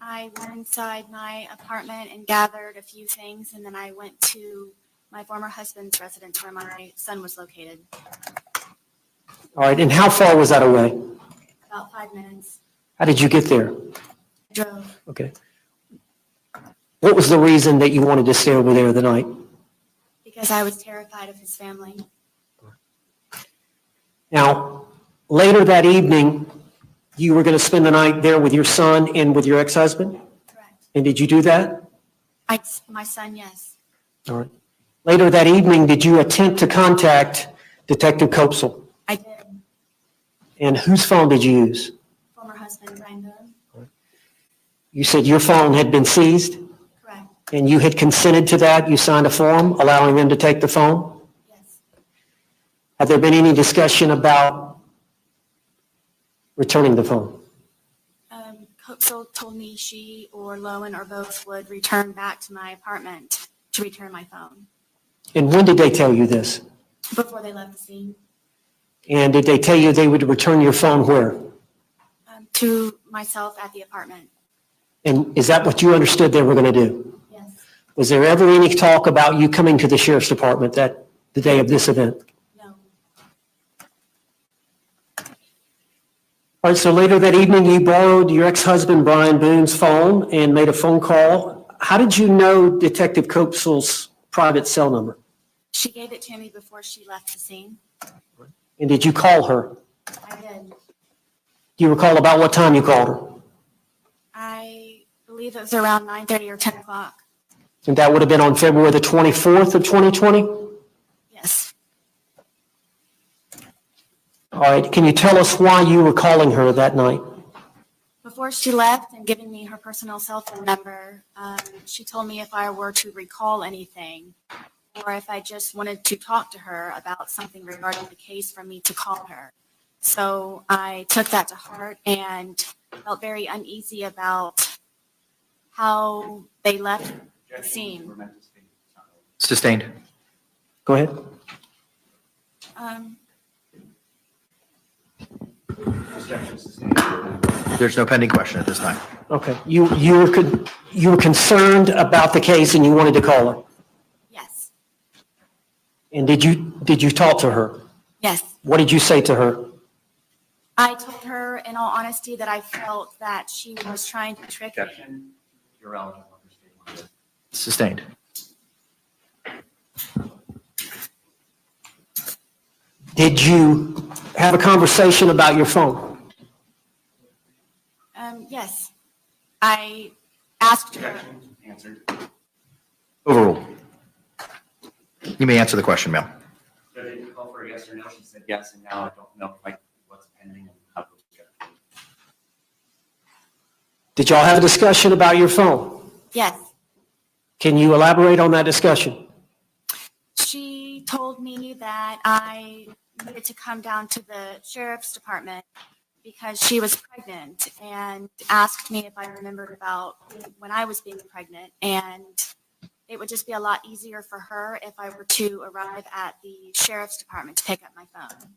I went inside my apartment and gathered a few things, and then I went to my former husband's residence where my son was located.
All right. And how far was that away?
About 5 minutes.
How did you get there?
I drove
Okay. What was the reason that you wanted to stay over there the night?
because I was terrified of his family.
Now, later that evening, you were going to spend the night there with your son and with your ex-husband?
Correct.
And did you do that?
My son, yes.
All right. Later that evening, did you attempt to contact Detective Copesel?
I did.
And whose phone did you use?
Former husband, Brian Boone.
You said your phone had been seized?
Correct.
And you had consented to that? You signed a form allowing them to take the phone?
Yes.
Have there been any discussion about returning the phone?
Copesel told me she or Lowen or both would return back to my apartment to return my phone
And when did they tell you this?
before they left the scene.
And did they tell you they would return your phone where?
To myself at the apartment.
And is that what you understood they were going to do?
Yes.
Was there ever any talk about you coming to the sheriff's department the day of this event?
No.
All right, so later that evening, you borrowed your ex-husband Brian Boone's phone and made a phone call. How did you know Detective Copesel's private cell number?
She gave it to me before she left the scene.
And did you call her?
I did.
Do you recall about what time you called her?
I believe it was around 9:30 or 10 o'clock.
And that would have been on February the 24th of 2020?
Yes.
All right, can you tell us why you were calling her that night?
Before she left and giving me her personal cell phone number, she told me if I were to recall anything or if I just wanted to talk to her about something regarding the case for me to call her. So I took that to heart and felt very uneasy about how they left the scene.
Sustained.
Go ahead.
There's no pending question at this time.
Okay, you were concerned about the case and you wanted to call her?
Yes.
And did you talk to her?
Yes.
What did you say to her?
I told her, in all honesty, that I felt that she was trying to trick me.
You're eligible under state law.
Sustained.
Did you have a conversation about your phone?
Yes. I asked her.
Answered.
Overruled. You may answer the question, ma'am.
So did you call for a yes or no? She said yes, and now I don't know like what's pending and how to get it.
Did y'all have a discussion about your phone?
Yes.
Can you elaborate on that discussion?
She told me that I needed to come down to the sheriff's department because she was pregnant and asked me if I remembered about when I was being pregnant, and it would just be a lot easier for her if I were to arrive at the sheriff's department to pick up my phone.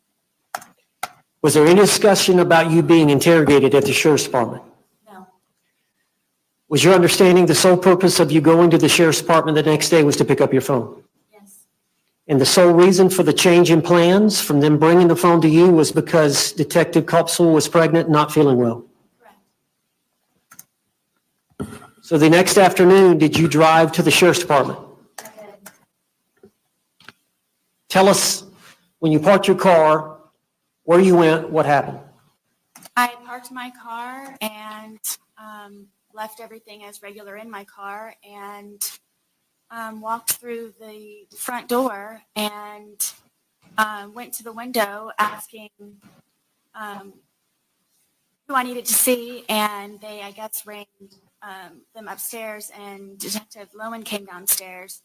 Was there any discussion about you being interrogated at the sheriff's department?
No.
Was your understanding the sole purpose of you going to the sheriff's department the next day was to pick up your phone?
Yes.
And the sole reason for the change in plans from them bringing the phone to you was because Detective Copesel was pregnant and not feeling well?
Correct.
So the next afternoon, did you drive to the sheriff's department?
I did.
Tell us, when you parked your car, where you went, what happened?
I parked my car and left everything as regular in my car and walked through the front door and went to the window asking who I needed to see, and they, I guess, rang them upstairs, and Detective Lowen came downstairs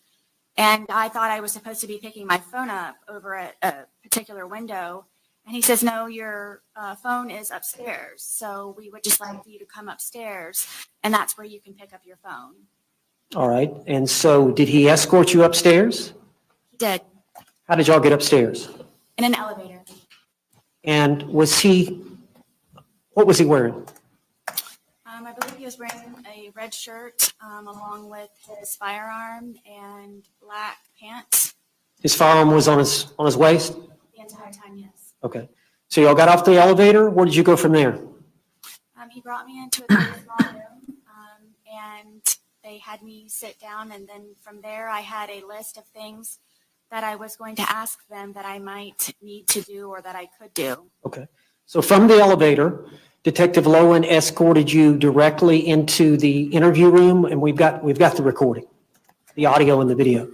And I thought I was supposed to be picking my phone up over at a particular window. And he says, no, your phone is upstairs. So we would just like you to come upstairs, and that's where you can pick up your phone.
All right. And so did he escort you upstairs?
He did,
How did y'all get upstairs?
in an elevator.
And what was he wearing?
I believe he was wearing a red shirt along with his firearm and black pants
His firearm was on his waist?
the entire time, yes.
Okay. So y'all got off the elevator. Where did you go from there?
He brought me into a very small room, and they had me sit down, and then from there I had a list of things that I was going to ask them that I might need to do or that I could do.
Okay. So from the elevator, Detective Lowen escorted you directly into the interview room, and we've got the recording, the audio and the video.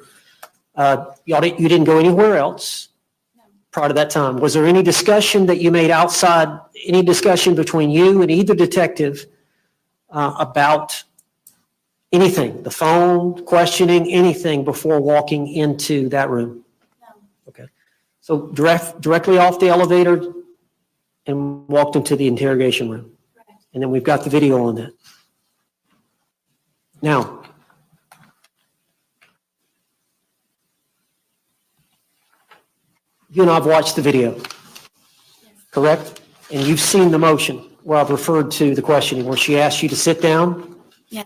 You didn't go anywhere else prior to that time. Was there any discussion that you made outside, any discussion between you and either detective about anything, the phone, questioning, anything before walking into that room?
No.
Okay. So directly off the elevator and walked into the interrogation room.
Correct.
And then we've got the video on that. Now, you and I have watched the video, correct? And you've seen the motion where I've referred to the questioning, where she asked you to sit down.
Yes.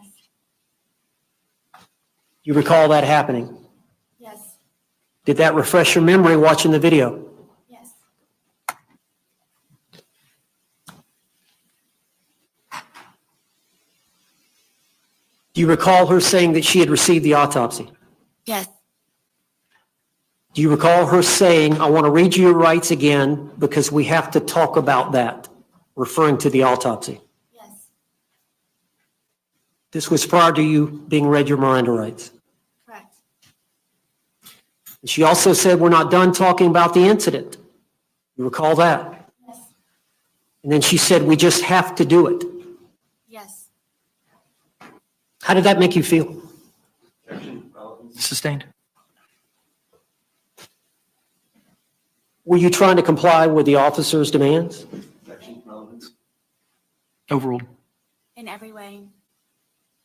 You recall that happening?
Yes.
Did that refresh your memory watching the video?
Yes.
Do you recall her saying that she had received the autopsy?
Yes.
Do you recall her saying, I want to read you your rights again because we have to talk about that, referring to the autopsy?
Yes.
This was prior to you being read your Miranda rights.
Correct.
And she also said, we're not done talking about the incident. You recall that?
Yes.
And then she said, we just have to do it.
Yes.
How did that make you feel?
Sustained.
Were you trying to comply with the officer's demands?
Overruled.
In every way.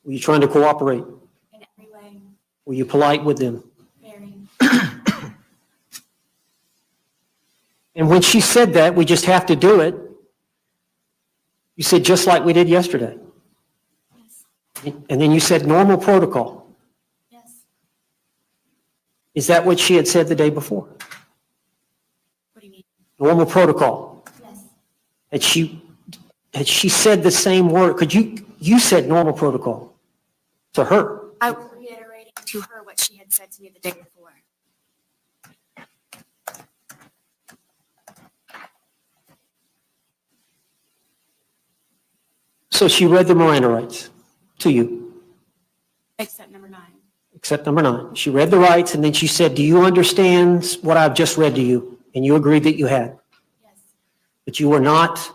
Were you trying to cooperate?
In every way.
Were you polite with them?
Very.
And when she said that, we just have to do it, you said, just like we did yesterday.
Yes.
And then you said normal protocol.
Yes.
Is that what she had said the day before?
What do you mean?
Normal protocol.
Yes.
Had she said the same word? You said normal protocol to her.
I was reiterating to her what she had said to me the day before.
So she read the Miranda rights to you,
Except number 9.
except number 9. She read the rights and then she said, do you understand what I've just read to you? And you agreed that you had.
Yes.
But you were not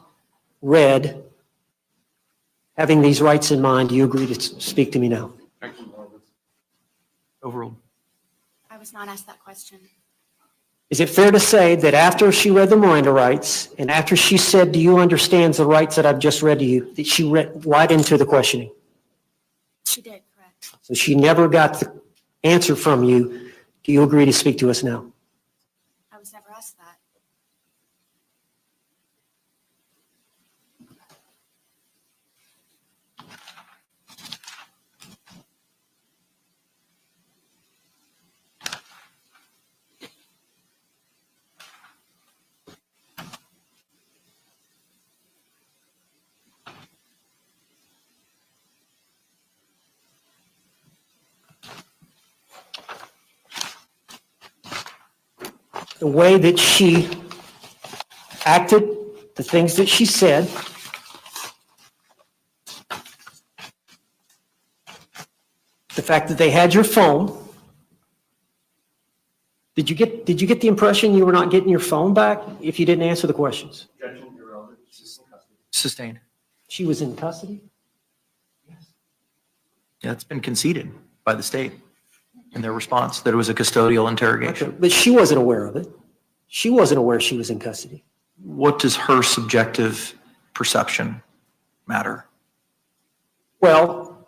read having these rights in mind. Do you agree to speak to me now?
Overruled.
I was not asked that question.
Is it fair to say that after she read the Miranda rights and after she said, do you understand the rights that I've just read to you, that she read right into the questioning?
She did, correct.
So she never got the answer from you. Do you agree to speak to us now?
I was never asked that.
The way that she acted, the things that she said, the fact that they had your phone. Did you get the impression you were not getting your phone back if you didn't answer the questions?
Sustained.
She was in custody?
Yeah, it's been conceded by the state. in their response, that it was a custodial interrogation?
But she wasn't aware of it. She wasn't aware she was in custody.
What does her subjective perception matter?
Well,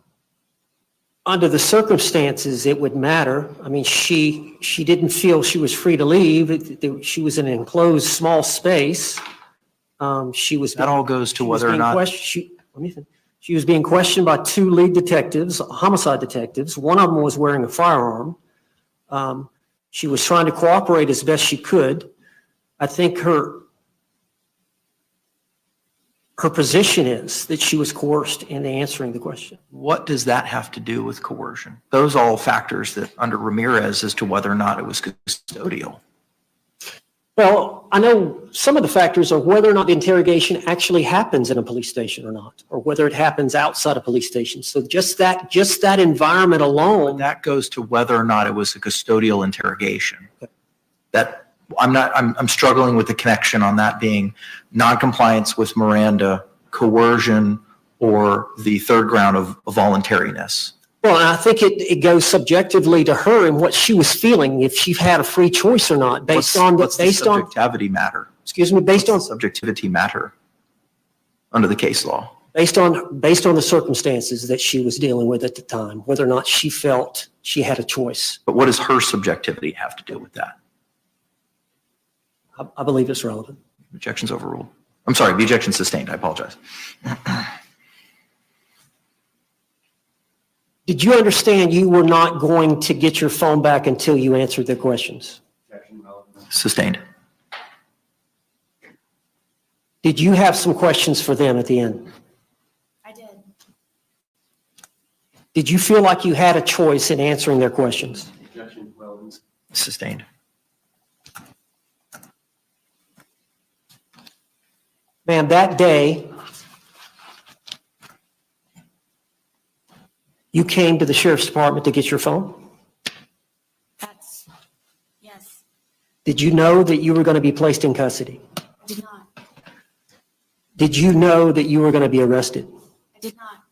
under the circumstances, it would matter. I mean, she didn't feel she was free to leave. She was in an enclosed small space. She was.
That all goes to whether or not.
She was being questioned by two lead detectives, homicide detectives. One of them was wearing a firearm. She was trying to cooperate as best she could. I think her position is that she was coerced into answering the question.
What does that have to do with coercion? Those are all factors that under Ramirez as to whether or not it was custodial.
Well, I know some of the factors are whether or not the interrogation actually happens in a police station or not, or whether it happens outside a police station. So just that environment alone.
That goes to whether or not it was a custodial interrogation. That I'm struggling with the connection on that being noncompliance with Miranda, coercion, or the third ground of voluntariness.
Well, I think it goes subjectively to her and what she was feeling, if she had a free choice or not, based on
subjectivity matter.
Excuse me, based on
subjectivity matter under the case law.
Based on the circumstances that she was dealing with at the time, whether or not she felt she had a choice.
But what does her subjectivity have to do with that?
I believe it's relevant.
Objection's overruled. I'm sorry, the objection sustained. I apologize.
Did you understand you were not going to get your phone back until you answered their questions?
Sustained.
Did you have some questions for them at the end?
I did.
Did you feel like you had a choice in answering their questions?
Sustained.
Ma'am, that day, you came to the sheriff's department to get your phone?
Yes.
Did you know that you were going to be placed in custody?
I did not.
Did you know that you were going to be arrested?
I did not.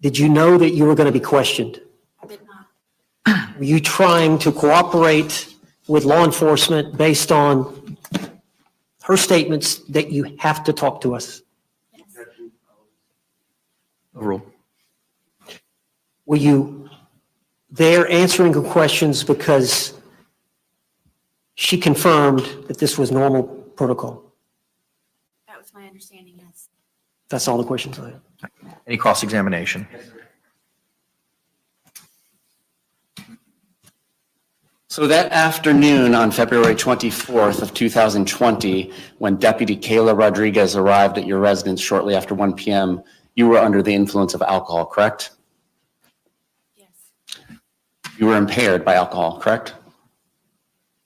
Did you know that you were going to be questioned?
I did not.
Were you trying to cooperate with law enforcement based on her statements that you have to talk to us?
Yes.
Overruled.
Were you there answering the questions because she confirmed that this was normal protocol?
That was my understanding, yes.
That's all the questions I have.
Any cross-examination?
So that afternoon on February 24th of 2020, when Deputy Kayla Rodriguez arrived at your residence shortly after 1 p.m., you were under the influence of alcohol, correct?
Yes.
You were impaired by alcohol, correct?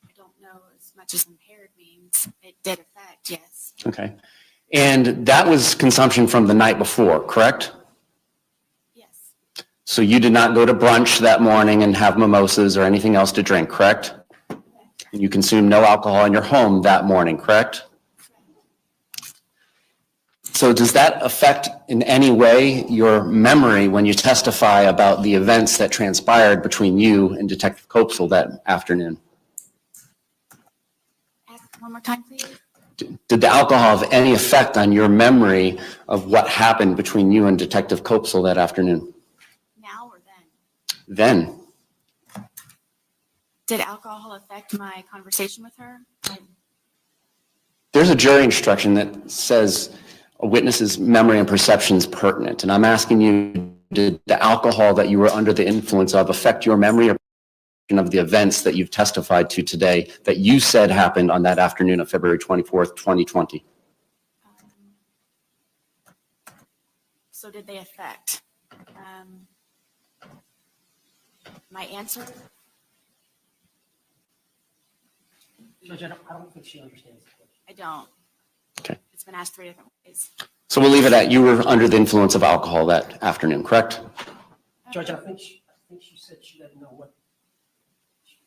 I don't know as much as impaired means. It did affect, yes.
Okay. And that was consumption from the night before, correct?
Yes.
So you did not go to brunch that morning and have mimosas or anything else to drink, correct? And you consumed no alcohol in your home that morning, correct? So does that affect in any way your memory when you testify about the events that transpired between you and Detective Copesel that afternoon?
Ask one more time, please.
Did the alcohol have any effect on your memory of what happened between you and Detective Copesel that afternoon?
Now or then?
Then.
Did alcohol affect my conversation with her?
There's a jury instruction that says a witness's memory and perception is pertinent. And I'm asking you, did the alcohol that you were under the influence of affect your memory or perception of the events that you've testified to today that you said happened on that afternoon of February 24th, 2020?
So did they affect my answer?
Judge, I don't think she understands the question.
I don't.
Okay.
It's been asked 3 different ways.
So we'll leave it at you were under the influence of alcohol that afternoon, correct?
Judge, I think she said she doesn't know what.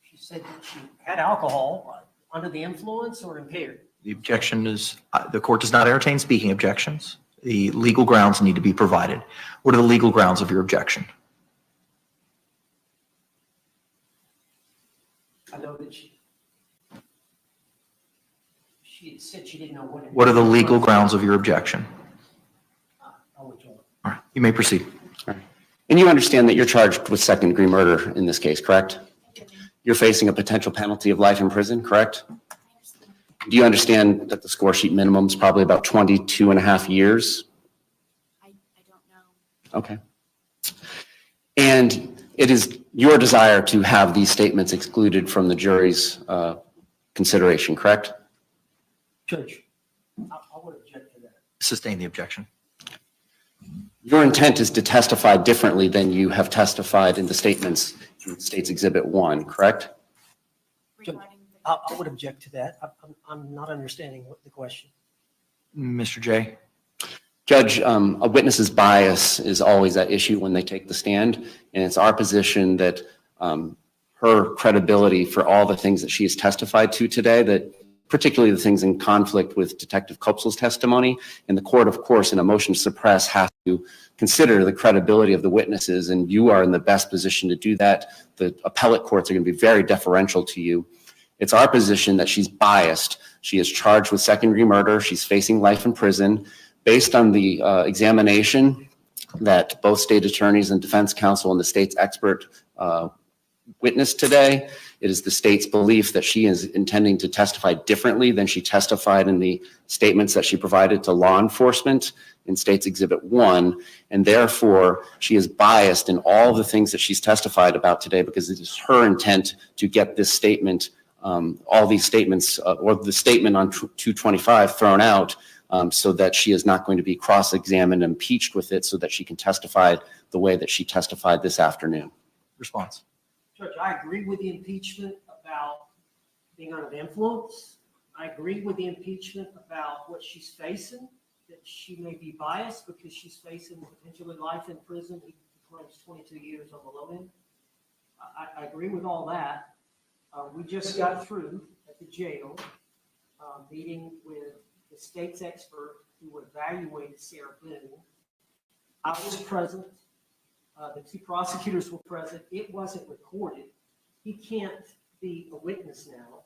She said that she had alcohol under the influence or impaired.
The objection is, the court does not entertain speaking objections. The legal grounds need to be provided. What are the legal grounds of your objection?
I know that she said she didn't know what it
What are the
was.
legal grounds of your objection?
I'll withdraw.
All right, you may proceed.
All right. And you understand that you're charged with second-degree murder in this case, correct? You're facing a potential penalty of life in prison, correct? Do you understand that the score sheet minimum is probably about 22 and a half years?
I don't know.
Okay. And it is your desire to have these statements excluded from the jury's consideration, correct?
Judge, I would object to that.
Sustain the objection.
Your intent is to testify differently than you have testified in the statements in State's Exhibit 1, correct?
Judge, I would object to that. I'm not understanding the question.
Mr. J.
Judge, a witness's bias is always at issue when they take the stand, and it's our position that her credibility for all the things that she has testified to today, that particularly the things in conflict with Detective Kopsel's testimony, and the court, of course, in a motion to suppress, has to consider the credibility of the witnesses, and you are in the best position to do that. The appellate courts are going to be very deferential to you. It's our position that she's biased. She is charged with second-degree murder. She's facing life in prison. Based on the examination that both state attorneys and defense counsel and the state's expert witnessed today, it is the state's belief that she is intending to testify differently than she testified in the statements that she provided to law enforcement in State's Exhibit 1, and therefore she is biased in all the things that she's testified about today because it is her intent to get this statement, all these statements, or the statement on 225 thrown out, so that she is not going to be cross-examined and impeached with it so that she can testify the way that she testified this afternoon.
Response.
Judge, I agree with the impeachment about being under the influence. I agree with the impeachment about what she's facing, that she may be biased because she's facing potentially life in prison. He claims 22 years on the low end. I agree with all that. We just got through at the jail meeting with the state's expert who evaluated Sarah Boone. I was present. The two prosecutors were present. It wasn't recorded. He can't be a witness now.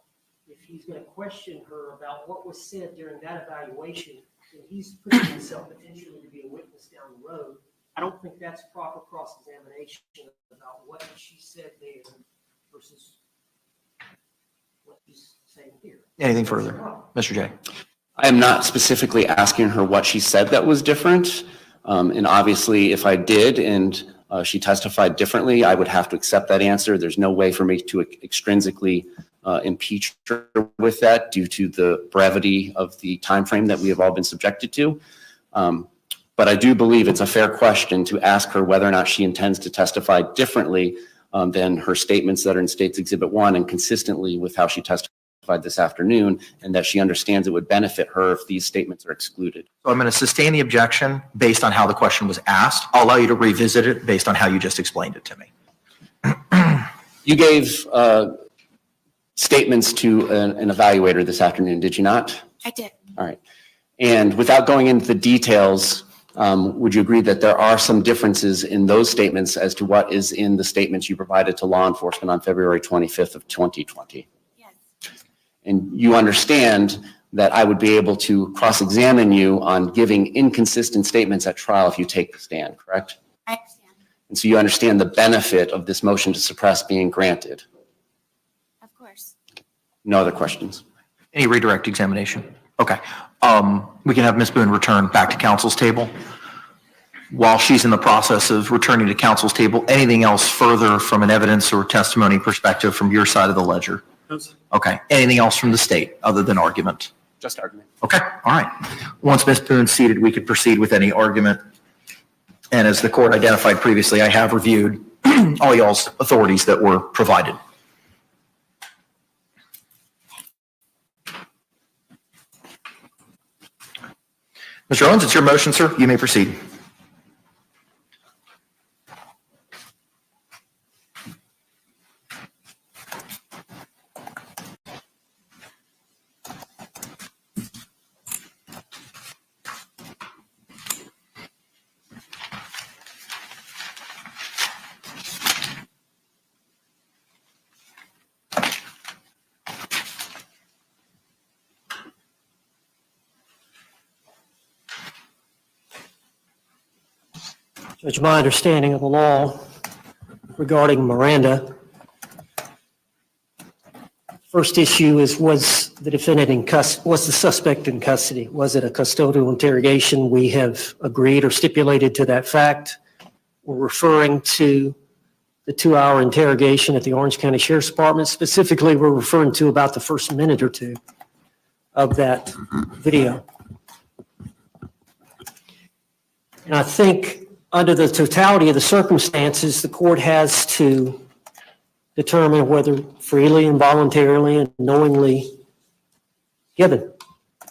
If he's going to question her about what was said during that evaluation, then he's putting himself potentially to be a witness down the road. I don't think that's proper cross-examination about what she said there versus what she's saying here.
Anything further? Mr. J.
I am not specifically asking her what she said that was different. And obviously, if I did and she testified differently, I would have to accept that answer. There's no way for me to extrinsically impeach her with that due to the brevity of the time frame that we have all been subjected to. But I do believe it's a fair question to ask her whether or not she intends to testify differently than her statements that are in State's Exhibit 1 and consistently with how she testified this afternoon, and that she understands it would benefit her if these statements are excluded.
So I'm going to sustain the objection based on how the question was asked. I'll allow you to revisit it based on how you just explained it to me.
You gave statements to an evaluator this afternoon, did you not?
I did.
All right. And without going into the details, would you agree that there are some differences in those statements as to what is in the statements you provided to law enforcement on February 25th of 2020? And you understand that I would be able to cross-examine you on giving inconsistent statements at trial if you take the stand, correct?
I understand.
And so you understand the benefit of this motion to suppress being granted?
Of course.
No other questions?
Any redirect examination? Okay. We can have Ms. Boone return back to counsel's table. While she's in the process of returning to counsel's table, anything else further from an evidence or testimony perspective from your side of the ledger?
No, sir.
Okay. Anything else from the state other than argument?
Just argument.
Okay. All right. Once Ms. Boone's seated, we could proceed with any argument. And as the court identified previously, I have reviewed all y'all's authorities that were provided. Mr. Owens, it's your motion, sir. You may proceed.
Judge, my understanding of the law regarding Miranda, first issue is, was the defendant in custody, was the suspect in custody? Was it a custodial interrogation? We have agreed or stipulated to that fact. We're referring to the 2-hour interrogation at the Orange County Sheriff's Department. Specifically, we're referring to about the first minute or two of that video. And I think under the totality of the circumstances, the court has to determine whether freely and voluntarily and knowingly given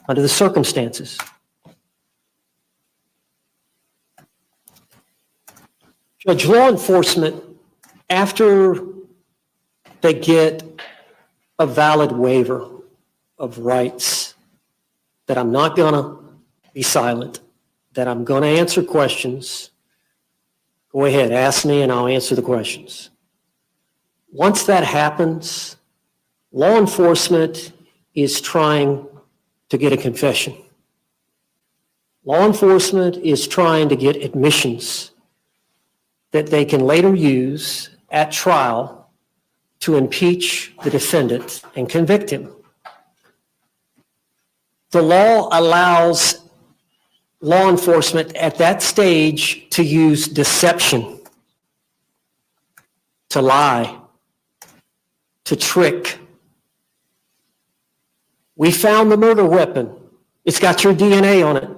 under the circumstances. Judge, law enforcement, after they get a valid waiver of rights, that I'm not going to be silent, that I'm going to answer questions, go ahead, ask me and I'll answer the questions. Once that happens, law enforcement is trying to get a confession. Law enforcement is trying to get admissions that they can later use at trial to impeach the defendant and convict him. The law allows law enforcement at that stage to use deception, to lie, to trick. We found the murder weapon. It's got your DNA on it.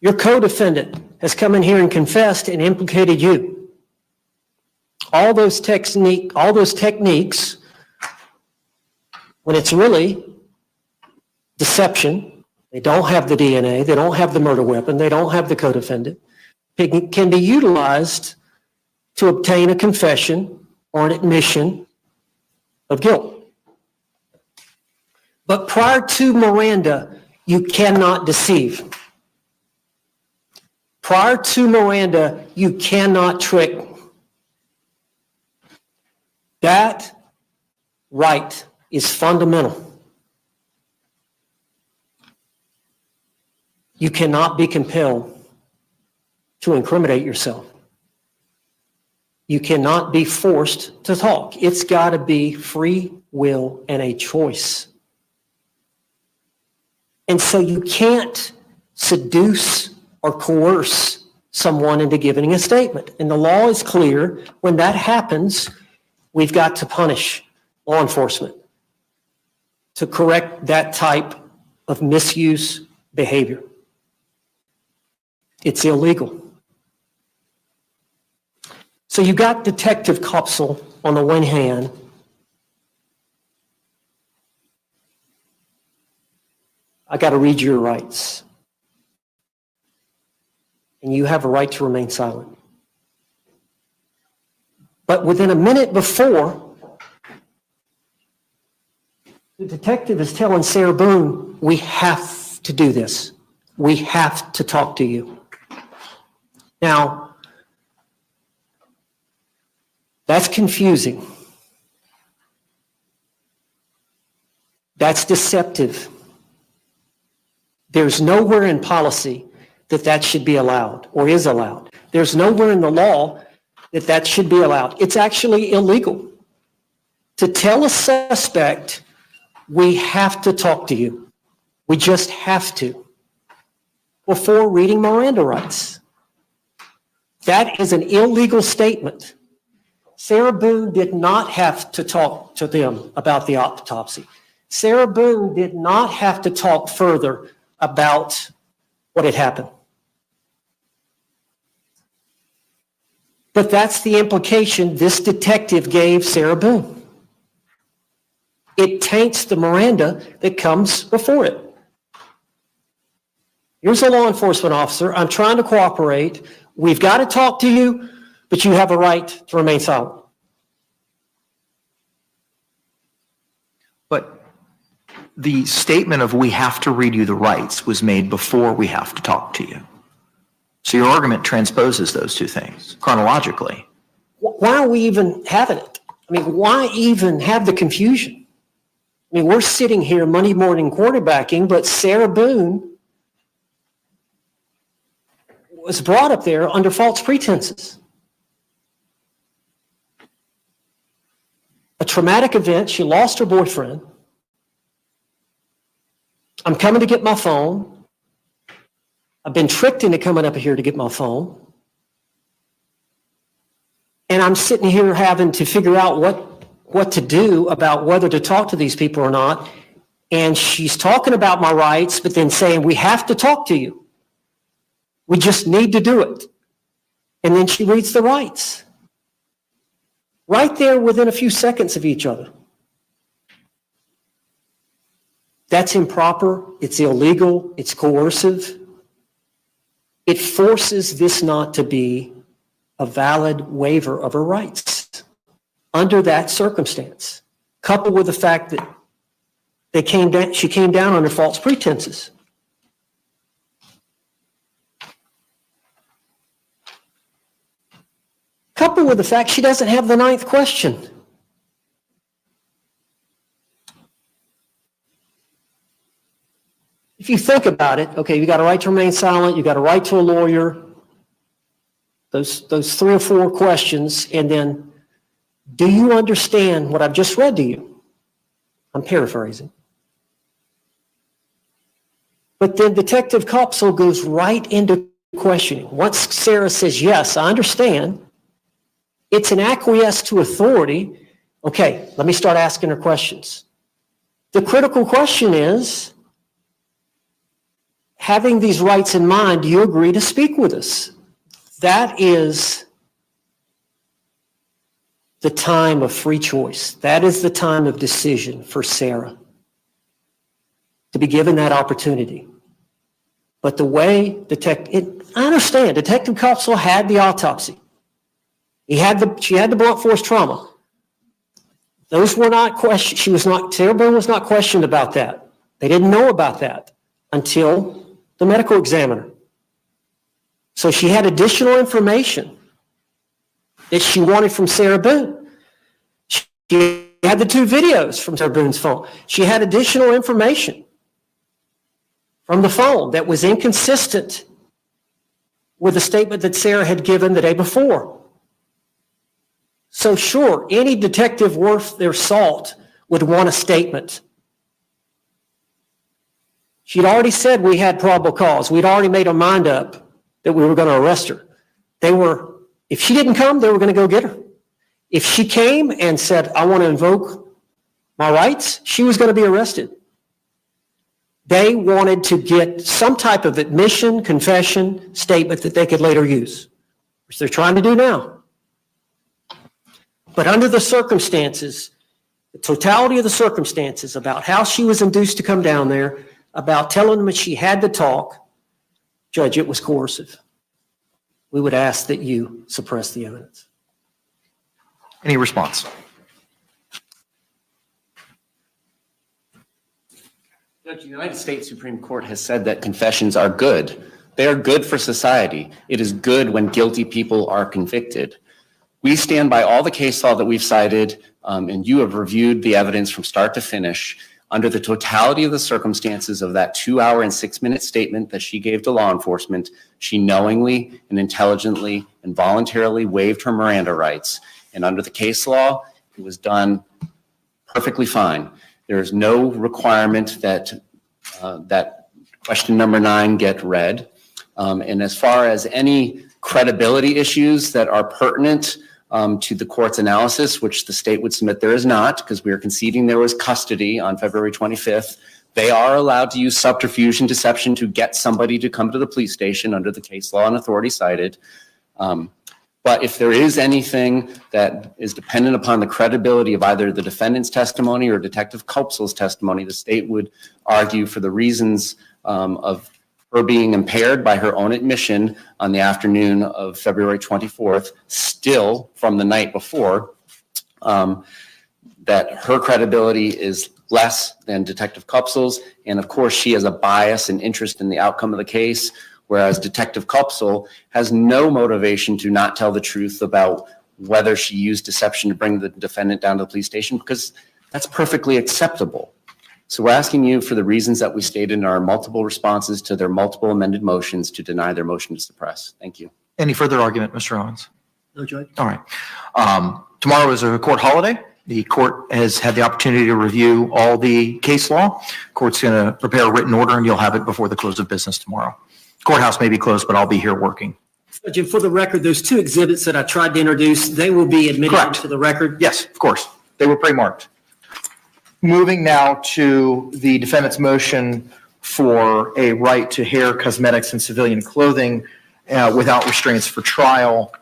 Your co-defendant has come in here and confessed and implicated you. All those techniques, when it's really deception, they don't have the DNA, they don't have the murder weapon, they don't have the co-defendant, can be utilized to obtain a confession or an admission of guilt. But prior to Miranda, you cannot deceive. Prior to Miranda, you cannot trick. That right is fundamental. You cannot be compelled to incriminate yourself. You cannot be forced to talk. It's got to be free will and a choice. And so you can't seduce or coerce someone into giving a statement. And the law is clear. When that happens, we've got to punish law enforcement to correct that type of misuse behavior. It's illegal. So you got Detective Kopsel on the one hand. I got to read your rights. And you have a right to remain silent. But within a minute before, the detective is telling Sarah Boone, we have to do this. We have to talk to you. Now, that's confusing. That's deceptive. There's nowhere in policy that should be allowed or is allowed. There's nowhere in the law that should be allowed. It's actually illegal to tell a suspect, we have to talk to you. We just have to, before reading Miranda rights. That is an illegal statement. Sarah Boone did not have to talk to them about the autopsy. Sarah Boone did not have to talk further about what had happened. But that's the implication this detective gave Sarah Boone. It taints the Miranda that comes before it. Here's a law enforcement officer. I'm trying to cooperate. We've got to talk to you, but you have a right to remain silent.
But the statement of we have to read you the rights was made before we have to talk to you. So your argument transposes those two things chronologically.
Why are we even having it? I mean, why even have the confusion? I mean, we're sitting here Monday morning quarterbacking, but Sarah Boone was brought up there under false pretenses. A traumatic event, she lost her boyfriend. I'm coming to get my phone. I've been tricked into coming up here to get my phone. And I'm sitting here having to figure out what to do about whether to talk to these people or not. And she's talking about my rights, but then saying, we have to talk to you. We just need to do it. And then she reads the rights. Right there within a few seconds of each other. That's improper. It's illegal. It's coercive. It forces this not to be a valid waiver of her rights under that circumstance, coupled with the fact that she came down under false pretenses. Coupled with the fact she doesn't have the 9th question. If you think about it, okay, you got a right to remain silent, you got a right to a lawyer, those 3 or 4 questions, and then, do you understand what I've just read to you? I'm paraphrasing. But then Detective Kopsel goes right into questioning. Once Sarah says, yes, I understand, it's an acquiesce to authority. Okay, let me start asking her questions. The critical question is, having these rights in mind, do you agree to speak with us? That is the time of free choice. That is the time of decision for Sarah to be given that opportunity. But the way I understand, Detective Kopsel had the autopsy. She had the blunt force trauma. Those were not questioned. Sarah Boone was not questioned about that. They didn't know about that until the medical examiner. So she had additional information that she wanted from Sarah Boone. She had the 2 videos from Sarah Boone's phone. She had additional information from the phone that was inconsistent with the statement that Sarah had given the day before. So sure, any detective worth their salt would want a statement. She'd already said we had probable cause. We'd already made our mind up that we were going to arrest her. If she didn't come, they were going to go get her. If she came and said, I want to invoke my rights, she was going to be arrested. They wanted to get some type of admission, confession, statement that they could later use, which they're trying to do now. But under the circumstances, the totality of the circumstances about how she was induced to come down there, about telling them that she had to talk, Judge, it was coercive. We would ask that you suppress the evidence.
Any response?
Judge, the United States Supreme Court has said that confessions are good. They are good for society. It is good when guilty people are convicted. We stand by all the case law that we've cited, and you have reviewed the evidence from start to finish. Under the totality of the circumstances of that 2-hour and 6-minute statement that she gave to law enforcement, she knowingly and intelligently and voluntarily waived her Miranda rights. And under the case law, it was done perfectly fine. There is no requirement that that question number 9 get read. And as far as any credibility issues that are pertinent to the court's analysis, which the state would submit there is not, because we are conceding there was custody on February 25th. They are allowed to use subterfuge and deception to get somebody to come to the police station under the case law and authority cited. But if there is anything that is dependent upon the credibility of either the defendant's testimony or Detective Kopsel's testimony, the state would argue for the reasons of her being impaired by her own admission on the afternoon of February 24th, still from the night before, that her credibility is less than Detective Kopsel's. And of course, she has a bias and interest in the outcome of the case, whereas Detective Kopsel has no motivation to not tell the truth about whether she used deception to bring the defendant down to the police station, because that's perfectly acceptable. So we're asking you for the reasons that we stated in our multiple responses to their multiple amended motions to deny their motion to suppress. Thank you.
Any further argument, Mr. Owens?
No, Judge.
All right. Tomorrow is a court holiday. The court has had the opportunity to review all the case law. Court's going to prepare a written order, and you'll have it before the close of business tomorrow. Courthouse may be closed, but I'll be here working.
Judge, for the record, those two exhibits that I tried to introduce, they will be admitted
Correct.
into the record?
Yes, of course. They were pre-marked. Moving now to the defendant's motion for a right to hair, cosmetics, and civilian clothing without restraints for trial.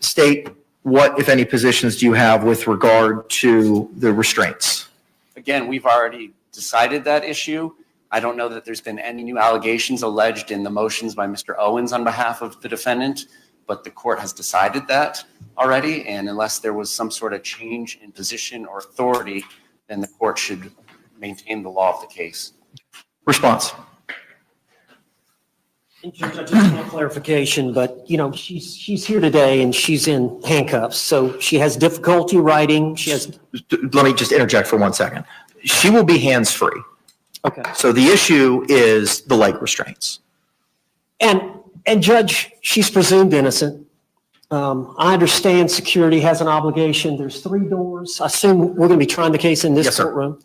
State what, if any, positions do you have with regard to the restraints?
Again, we've already decided that issue. I don't know that there's been any new allegations alleged in the motions by Mr. Owens on behalf of the defendant, but the court has decided that already. And unless there was some sort of change in position or authority, then the court should maintain the law of the case.
Response.
Judge, I just want clarification, but she's here today and she's in handcuffs, so she has difficulty writing.
Let me just interject for 1 second. She will be hands-free.
Okay.
So the issue is the leg restraints.
And Judge, she's presumed innocent. I understand security has an obligation. There's 3 doors. I assume we're going to be trying the case in this courtroom.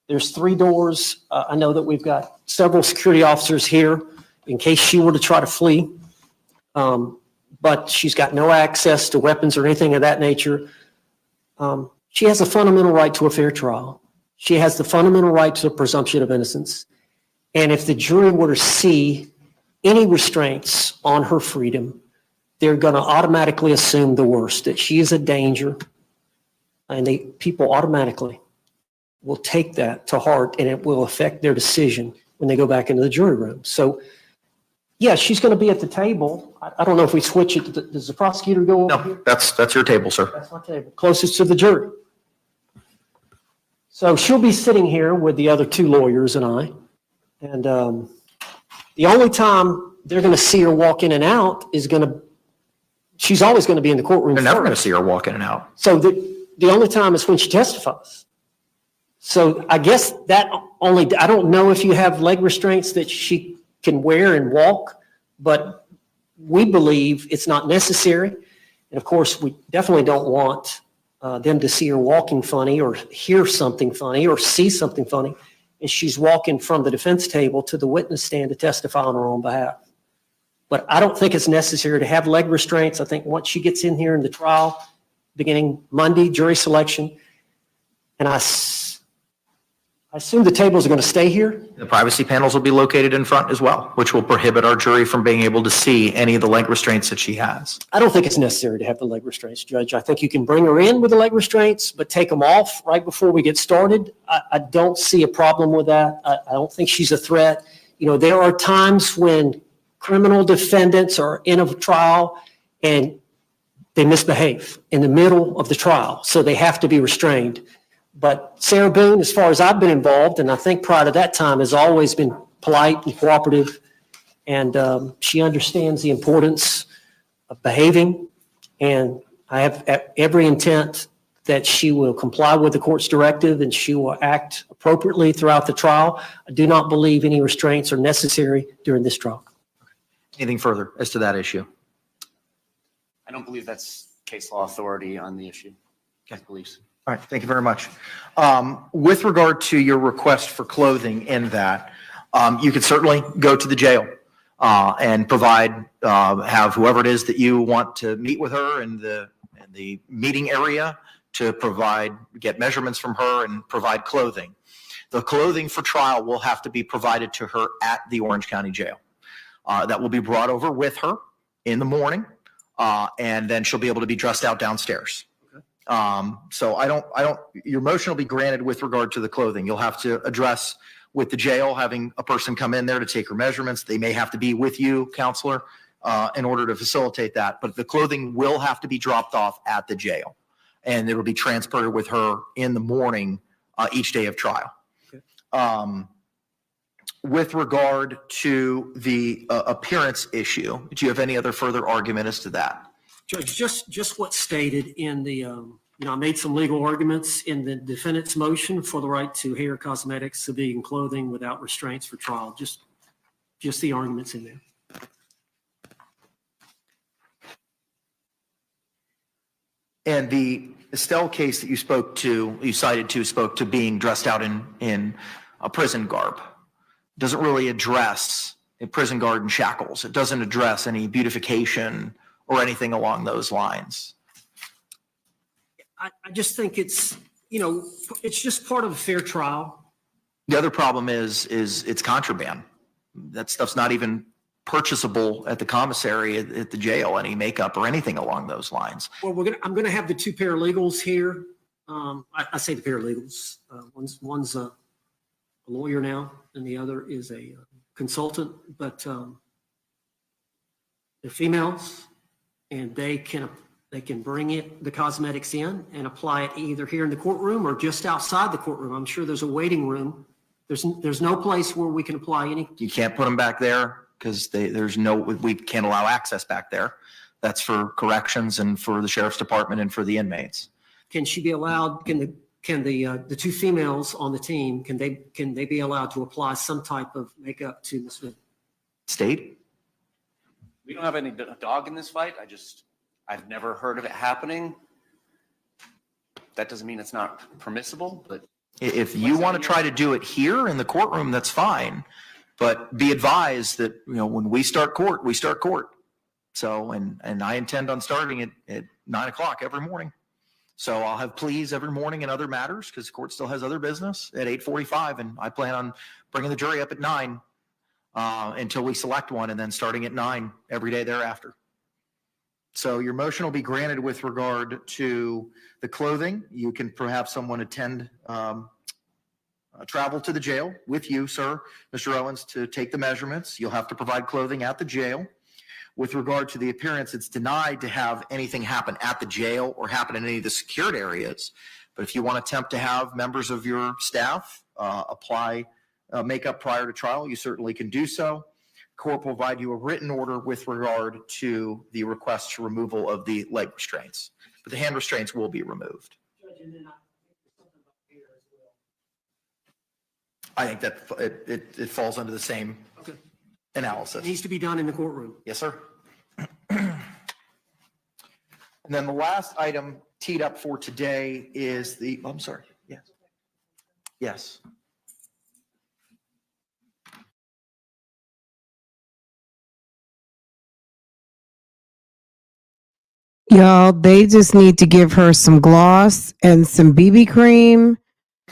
There's 3 doors. I know that we've got several security officers here in case she were to try to flee. But she's got no access to weapons or anything of that nature. She has a fundamental right to a fair trial. She has the fundamental right to the presumption of innocence. And if the jury were to see any restraints on her freedom, they're going to automatically assume the worst, that she is a danger. And people automatically will take that to heart, and it will affect their decision when they go back into the jury room. So, yeah, she's going to be at the table. I don't know if we switch it. Does the prosecutor go over here?
No, that's your table, sir.
That's my table, closest to the jury. So she'll be sitting here with the other 2 lawyers and I. And the only time they're going to see her walk in and out is she's always going to be in the courtroom.
They're never going to see her walk in and out.
So the only time is when she testifies. So I guess I don't know if you have leg restraints that she can wear and walk, but we believe it's not necessary. And of course, we definitely don't want them to see her walking funny or hear something funny or see something funny. And she's walking from the defense table to the witness stand to testify on her own behalf. But I don't think it's necessary to have leg restraints. I think once she gets in here in the trial, beginning Monday, jury selection, and I assume the tables are going to stay here.
The privacy panels will be located in front as well, which will prohibit our jury from being able to see any of the leg restraints that she has.
I don't think it's necessary to have the leg restraints, Judge. I think you can bring her in with the leg restraints, but take them off right before we get started. I don't see a problem with that. I don't think she's a threat. There are times when criminal defendants are in a trial and they misbehave in the middle of the trial, so they have to be restrained. But Sarah Boone, as far as I've been involved, and I think prior to that time, has always been polite and cooperative, and she understands the importance of behaving, and I have every intent that she will comply with the court's directive and she will act appropriately throughout the trial. I do not believe any restraints are necessary during this trial.
Anything further as to that issue?
I don't believe that's case law authority on the issue.
Okay.
Police.
All right, thank you very much. With regard to your request for clothing in that, you could certainly go to the jail and provide, have whoever it is that you want to meet with her in the meeting area to get measurements from her and provide clothing. The clothing for trial will have to be provided to her at the Orange County Jail. That will be brought over with her in the morning, and then she'll be able to be dressed out downstairs. So your motion will be granted with regard to the clothing. You'll have to address with the jail, having a person come in there to take her measurements. They may have to be with you, counselor, in order to facilitate that. But the clothing will have to be dropped off at the jail, and it will be transported with her in the morning each day of trial. Okay. With regard to the appearance issue, do you have any other further argument as to that?
Judge, just what's stated in the I made some legal arguments in the defendant's motion for the right to hair, cosmetics, civilian clothing without restraints for trial. Just the arguments in there.
And the Estelle case that you cited to, spoke to being dressed out in a prison garb. Doesn't really address a prison guard in shackles. It doesn't address any beautification or anything along those lines.
I just think it's just part of a fair trial.
The other problem is it's contraband. That stuff's not even purchasable at the commissary at the jail, any makeup or anything along those lines.
Well, I'm going to have the two paralegals here. I say the paralegals. One's a lawyer now, and the other is a consultant. But they're females, and they can bring the cosmetics in and apply it either here in the courtroom or just outside the courtroom. I'm sure there's a waiting room. There's no place where we can apply any.
You can't put them back there because we can't allow access back there. That's for corrections and for the sheriff's department and for the inmates.
Can she be allowed? Can the two females on the team, can they be allowed to apply some type of makeup to Ms. Smith?
State?
We don't have any dog in this fight. I've never heard of it happening. That doesn't mean it's not permissible, but.
If you want to try to do it here in the courtroom, that's fine. But be advised that, when we start court, we start court. So, and I intend on starting it at 9 o'clock every morning. So I'll have pleas every morning in other matters because the court still has other business at 8:45. And I plan on bringing the jury up at 9 until we select one, and then starting at 9 every day thereafter. So your motion will be granted with regard to the clothing. You can perhaps someone attend, travel to the jail with you, sir, Mr. Owens, to take the measurements. You'll have to provide clothing at the jail. With regard to the appearance, it's denied to have anything happen at the jail or happen in any of the secured areas. But if you want to attempt to have members of your staff apply makeup prior to trial, you certainly can do so. Court will provide you a written order with regard to the request for removal of the leg restraints, but the hand restraints will be removed. I think that it falls under the same analysis.
It needs to be done in the courtroom.
Yes, sir. And then the last item teed up for today is I'm sorry. Yes. Yes.
Y'all, they just need to give her some gloss and some BB cream.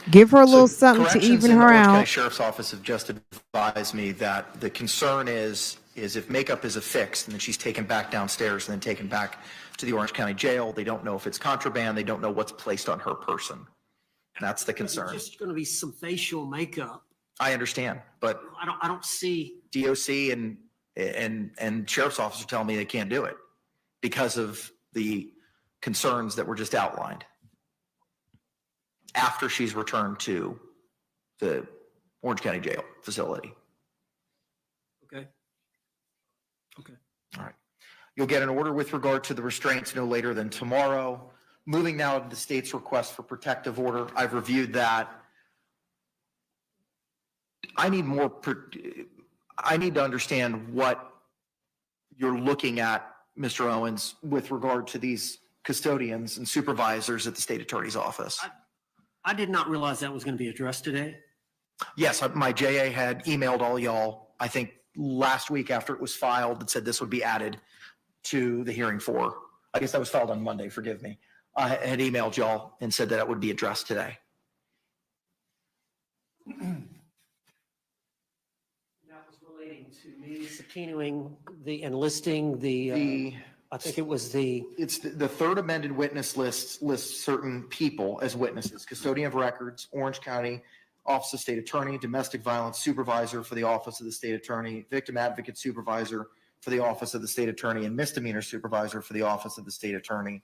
Give her a little something to even her
Orange County
out.
Sheriff's Office have just advised me that the concern is if makeup is affixed and then she's taken back downstairs and then taken back to the Orange County Jail, they don't know if it's contraband. They don't know what's placed on her person. That's the concern.
It's just going to be some facial makeup.
I understand, but
I don't see
DOC and Sheriff's Office are telling me they can't do it because of the concerns that were just outlined after she's returned to the Orange County Jail facility.
Okay.
All right. You'll get an order with regard to the restraints no later than tomorrow. Moving now to the state's request for protective order. I've reviewed that. I need to understand what you're looking at, Mr. Owens, with regard to these custodians and supervisors at the state attorney's office.
I did not realize that was going to be addressed today.
Yes, my JA had emailed all y'all, I think last week after it was filed, that said this would be added to the hearing for, I guess that was filed on Monday, forgive me. I had emailed y'all and said that it would be addressed today.
That was relating to me subpoenaing and listing I think it was
It's the third amended witness list lists certain people as witnesses: custodian of records, Orange County Office of State Attorney, domestic violence supervisor for the Office of the State Attorney, victim advocate supervisor for the Office of the State Attorney, and misdemeanor supervisor for the Office of the State Attorney.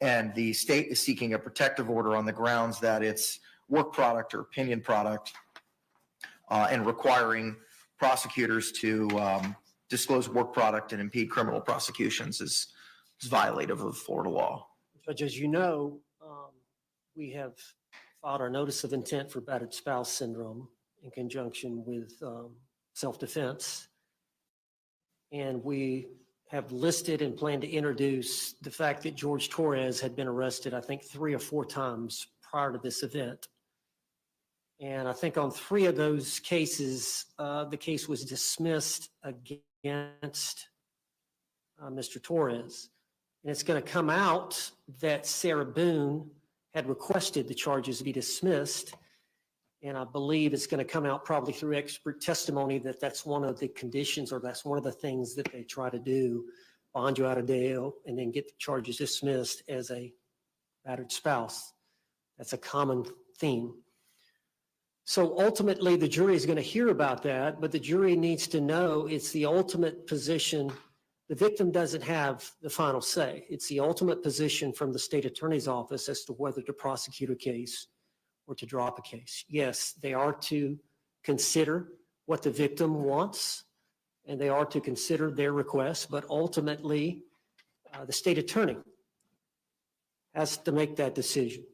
And the state is seeking a protective order on the grounds that it's work product or opinion product, and requiring prosecutors to disclose work product and impede criminal prosecutions is violative of Florida law.
Judge, as you know, we have filed our notice of intent for battered spouse syndrome in conjunction with self-defense. And we have listed and plan to introduce the fact that George Torres had been arrested, I think 3 or 4 times prior to this event. And I think on 3 of those cases, the case was dismissed against Mr. Torres. And it's going to come out that Sarah Boone had requested the charges be dismissed. And I believe it's going to come out probably through expert testimony that that's one of the conditions, or that's one of the things that they try to do, bond you out of bail and then get the charges dismissed as a battered spouse. That's a common theme. So ultimately, the jury is going to hear about that, but the jury needs to know it's the ultimate position. The victim doesn't have the final say. It's the ultimate position from the state attorney's office as to whether to prosecute a case or to drop a case. Yes, they are to consider what the victim wants, and they are to consider their requests, but ultimately, the state attorney has to make that decision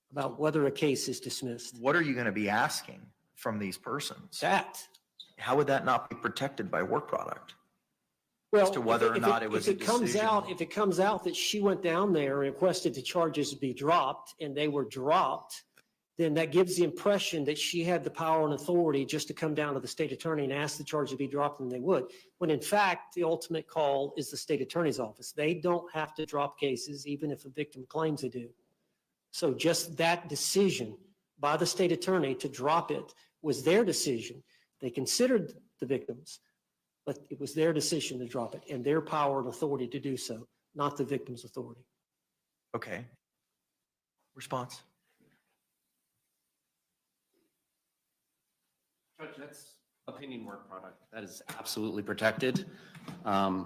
about whether a case is dismissed.
What are you going to be asking from these persons?
That.
How would that not be protected by work product?
Well,
As to whether or not it was a decision.
If it comes out that she went down there and requested the charges be dropped and they were dropped, then that gives the impression that she had the power and authority just to come down to the state attorney and ask the charge to be dropped, and they would. When in fact, the ultimate call is the state attorney's office. They don't have to drop cases, even if a victim claims they do. So just that decision by the state attorney to drop it was their decision. They considered the victims, but it was their decision to drop it and their power and authority to do so, not the victim's authority.
Okay. Response?
Judge, that's opinion work product. That is absolutely protected. I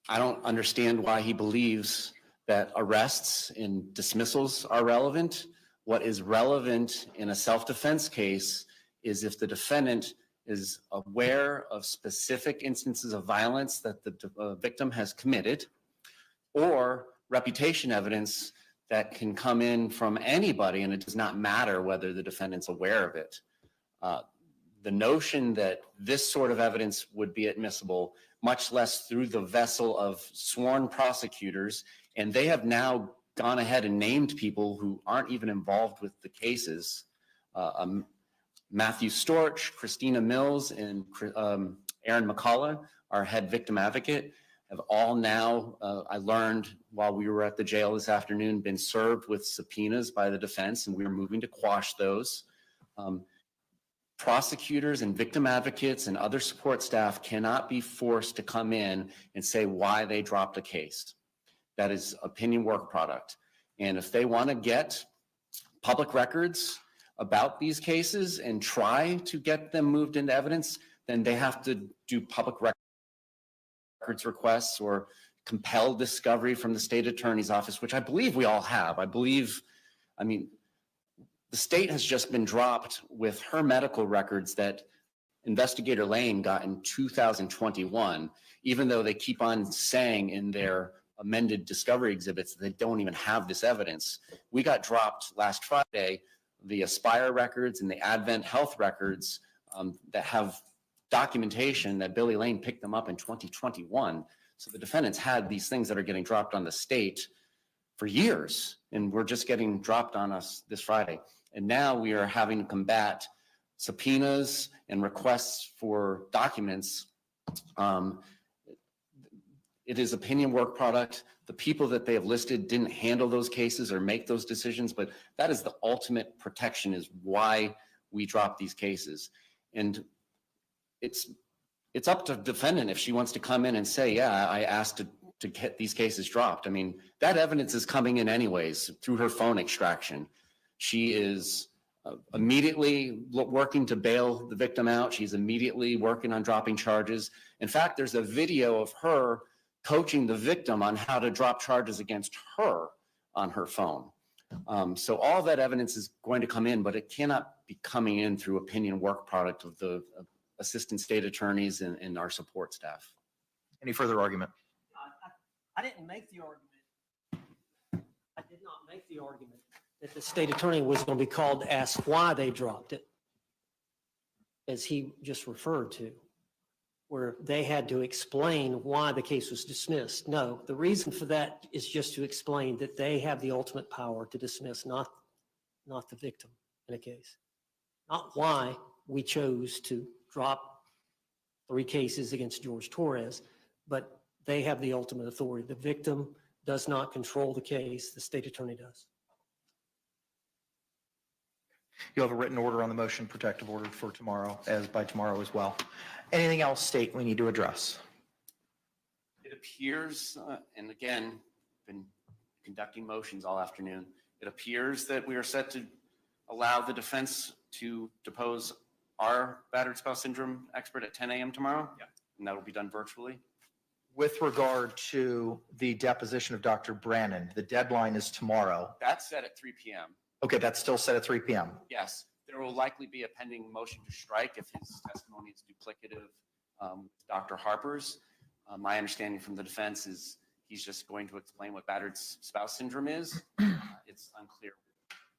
don't understand why he believes that arrests and dismissals are relevant. What is relevant in a self-defense case is if the defendant is aware of specific instances of violence that the victim has committed, or reputation evidence that can come in from anybody, and it does not matter whether the defendant's aware of it. The notion that this sort of evidence would be admissible, much less through the vessel of sworn prosecutors, and they have now gone ahead and named people who aren't even involved with the cases. Matthew Storch, Christina Mills, and Aaron McCullough, our head victim advocate, have all now, I learned while we were at the jail this afternoon, been served with subpoenas by the defense, and we are moving to quash those. Prosecutors and victim advocates and other support staff cannot be forced to come in and say why they dropped a case. That is opinion work product. And if they want to get public records about these cases and try to get them moved into evidence, then they have to do public records requests or compel discovery from the state attorney's office, which I believe we all have. The state has just been dropped with her medical records that Investigator Lane got in 2021, even though they keep on saying in their amended discovery exhibits that they don't even have this evidence. We got dropped last Friday, the Aspire records and the Advent Health records that have documentation that Billy Lane picked them up in 2021. So the defendants had these things that are getting dropped on the state for years, and we're just getting dropped on us this Friday. And now we are having to combat subpoenas and requests for documents. It is opinion work product. The people that they have listed didn't handle those cases or make those decisions, but that is the ultimate protection, is why we drop these cases. And it's up to the defendant if she wants to come in and say, yeah, I asked to get these cases dropped. I mean, that evidence is coming in anyways through her phone extraction. She is immediately working to bail the victim out. She's immediately working on dropping charges. In fact, there's a video of her coaching the victim on how to drop charges against her on her phone. So all that evidence is going to come in, but it cannot be coming in through opinion work product of the assistant state attorneys and our support staff.
Any further argument?
I didn't make the argument. I did not make the argument that the state attorney was going to be called to ask why they dropped it, as he just referred to, where they had to explain why the case was dismissed. No, the reason for that is just to explain that they have the ultimate power to dismiss, not the victim in a case. Not why we chose to drop 3 cases against George Torres, but they have the ultimate authority. The victim does not control the case, the state attorney does.
You'll have a written order on the motion, protective order for tomorrow, by tomorrow as well. Anything else, state, we need to address?
It appears, and again, been conducting motions all afternoon, it appears that we are set to allow the defense to depose our battered spouse syndrome expert at 10 a.m. tomorrow. Yeah. And that will be done virtually.
With regard to the deposition of Dr. Brannon, the deadline is tomorrow.
That's set at 3 p.m.
Okay, that's still set at 3 p.m.
Yes, there will likely be a pending motion to strike if his testimony is duplicative with Dr. Harper's. My understanding from the defense is he's just going to explain what battered spouse syndrome is. It's unclear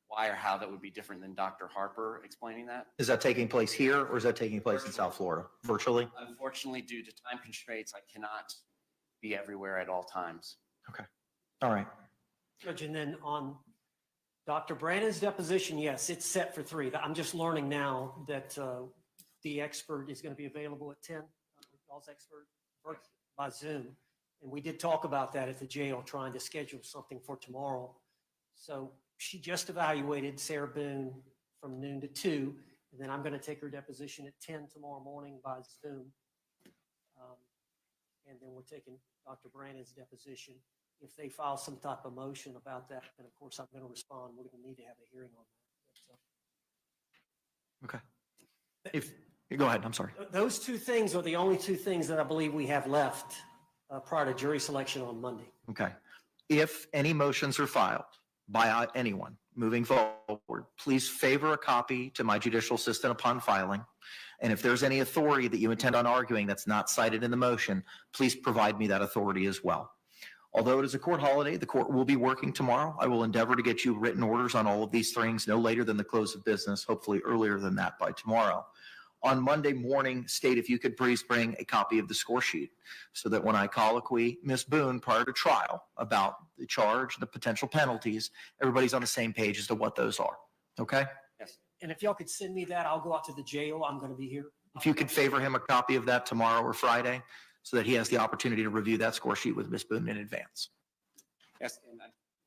why or how that would be different than Dr. Harper explaining that.
Is that taking place here or is that taking place in South Florida? Virtually?
Unfortunately, due to time constraints, I cannot be everywhere at all times.
Okay. All right.
Judge, and then on Dr. Brannon's deposition, yes, it's set for 3. I'm just learning now that the expert is going to be available at 10, y'all's expert, by Zoom. And we did talk about that at the jail, trying to schedule something for tomorrow. So she just evaluated Sarah Boone from noon to 2, and then I'm going to take her deposition at 10 tomorrow morning by Zoom. And then we're taking Dr. Brannon's deposition. If they file some type of motion about that, then of course I'm going to respond. We're going to need to have a hearing on that.
Okay. Go ahead. I'm sorry.
Those 2 things are the only 2 things that I believe we have left prior to jury selection on Monday.
Okay. If any motions are filed by anyone moving forward, please favor a copy to my judicial assistant upon filing. And if there's any authority that you intend on arguing that's not cited in the motion, please provide me that authority as well. Although it is a court holiday, the court will be working tomorrow. I will endeavor to get you written orders on all of these things no later than the close of business, hopefully earlier than that by tomorrow. On Monday morning, state if you could please bring a copy of the score sheet so that when I colloquy Ms. Boone prior to trial about the charge, the potential penalties, everybody's on the same page as to what those are. Okay?
Yes. And if y'all could send me that, I'll go out to the jail. I'm going to be here.
If you could favor him a copy of that tomorrow or Friday so that he has the opportunity to review that score sheet with Ms. Boone in advance.
Yes, and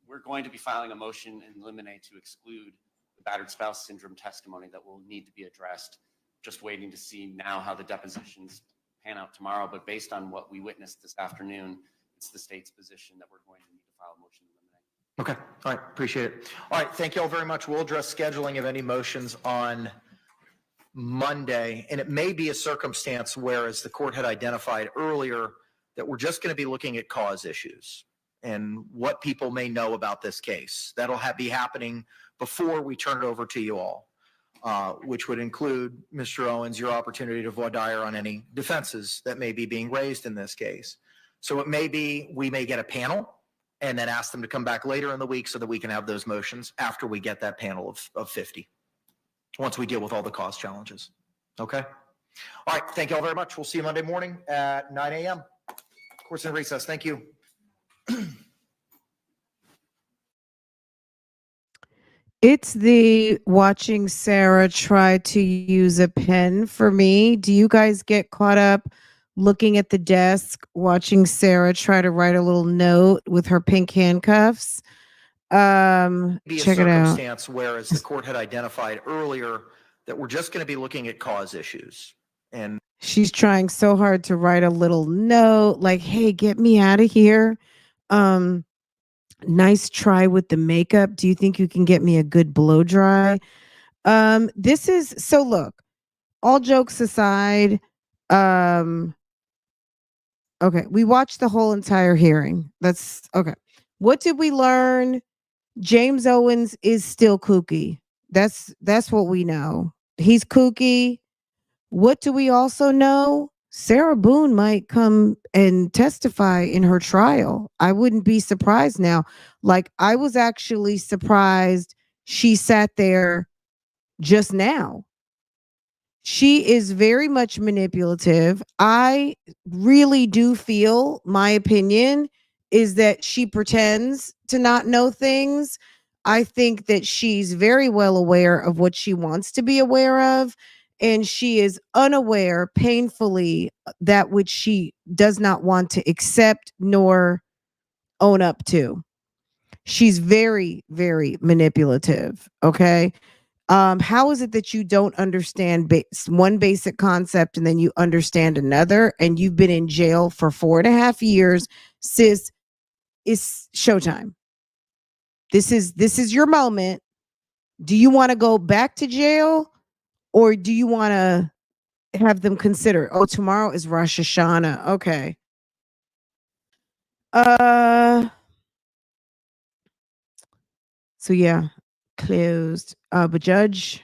we're going to be filing a motion in limine to exclude the battered spouse syndrome testimony that will need to be addressed. Just waiting to see now how the depositions pan out tomorrow, but based on what we witnessed this afternoon, it's the state's position that we're going to need to file a motion in limine.
Okay. All right. Appreciate it. All right. Thank you all very much. We'll address scheduling of any motions on Monday. And it may be a circumstance where, as the court had identified earlier, that we're just going to be looking at cause issues and what people may know about this case. That'll be happening before we turn it over to you all. Which would include, Mr. Owens, your opportunity to voir dire on any defenses that may be being raised in this case. So it may be we may get a panel and then ask them to come back later in the week so that we can have those motions after we get that panel of 50, once we deal with all the cause challenges. Okay? All right. Thank you all very much. We'll see you Monday morning at 9 a.m. Court's in recess. Thank you.
It's the watching Sarah try to use a pen for me. Do you guys get caught up looking at the desk, watching Sarah try to write a little note with her pink handcuffs?
Be a
Check it out.
circumstance where, as the court had identified earlier, that we're just going to be looking at cause issues. And
She's trying so hard to write a little note like, hey, get me out of here. Nice try with the makeup. Do you think you can get me a good blow dry? This is so look, all jokes aside, okay, we watched the whole entire hearing. That's okay. What did we learn? James Owens is still kooky. That's what we know. He's kooky. What do we also know? Sarah Boone might come and testify in her trial. I wouldn't be surprised now. Like, I was actually surprised she sat there just now. She is very much manipulative. I really do feel, my opinion is that she pretends to not know things. I think that she's very well aware of what she wants to be aware of, and she is unaware painfully that which she does not want to accept nor own up to. She's very, very manipulative. Okay. How is it that you don't understand one basic concept and then you understand another, and you've been in jail for 4.5 years? Sis, it's showtime. This is your moment. Do you want to go back to jail, or do you want to have them consider, oh, tomorrow is Rosh Hashanah? Okay. So yeah, closed. But judge,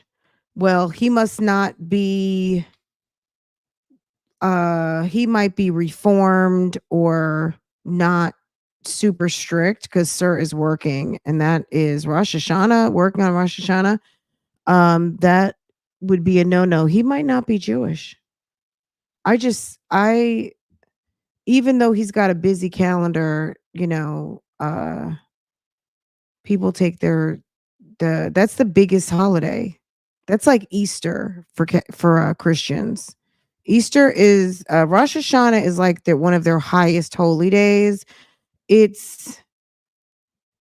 well, he must not be he might be reformed or not super strict, because sir is working, and that is Rosh Hashanah, working on Rosh Hashanah. That would be a no-no. He might not be Jewish. I even though he's got a busy calendar, people take that's the biggest holiday. That's like Easter for Christians. Easter is Rosh Hashanah is like one of their highest holy days. It's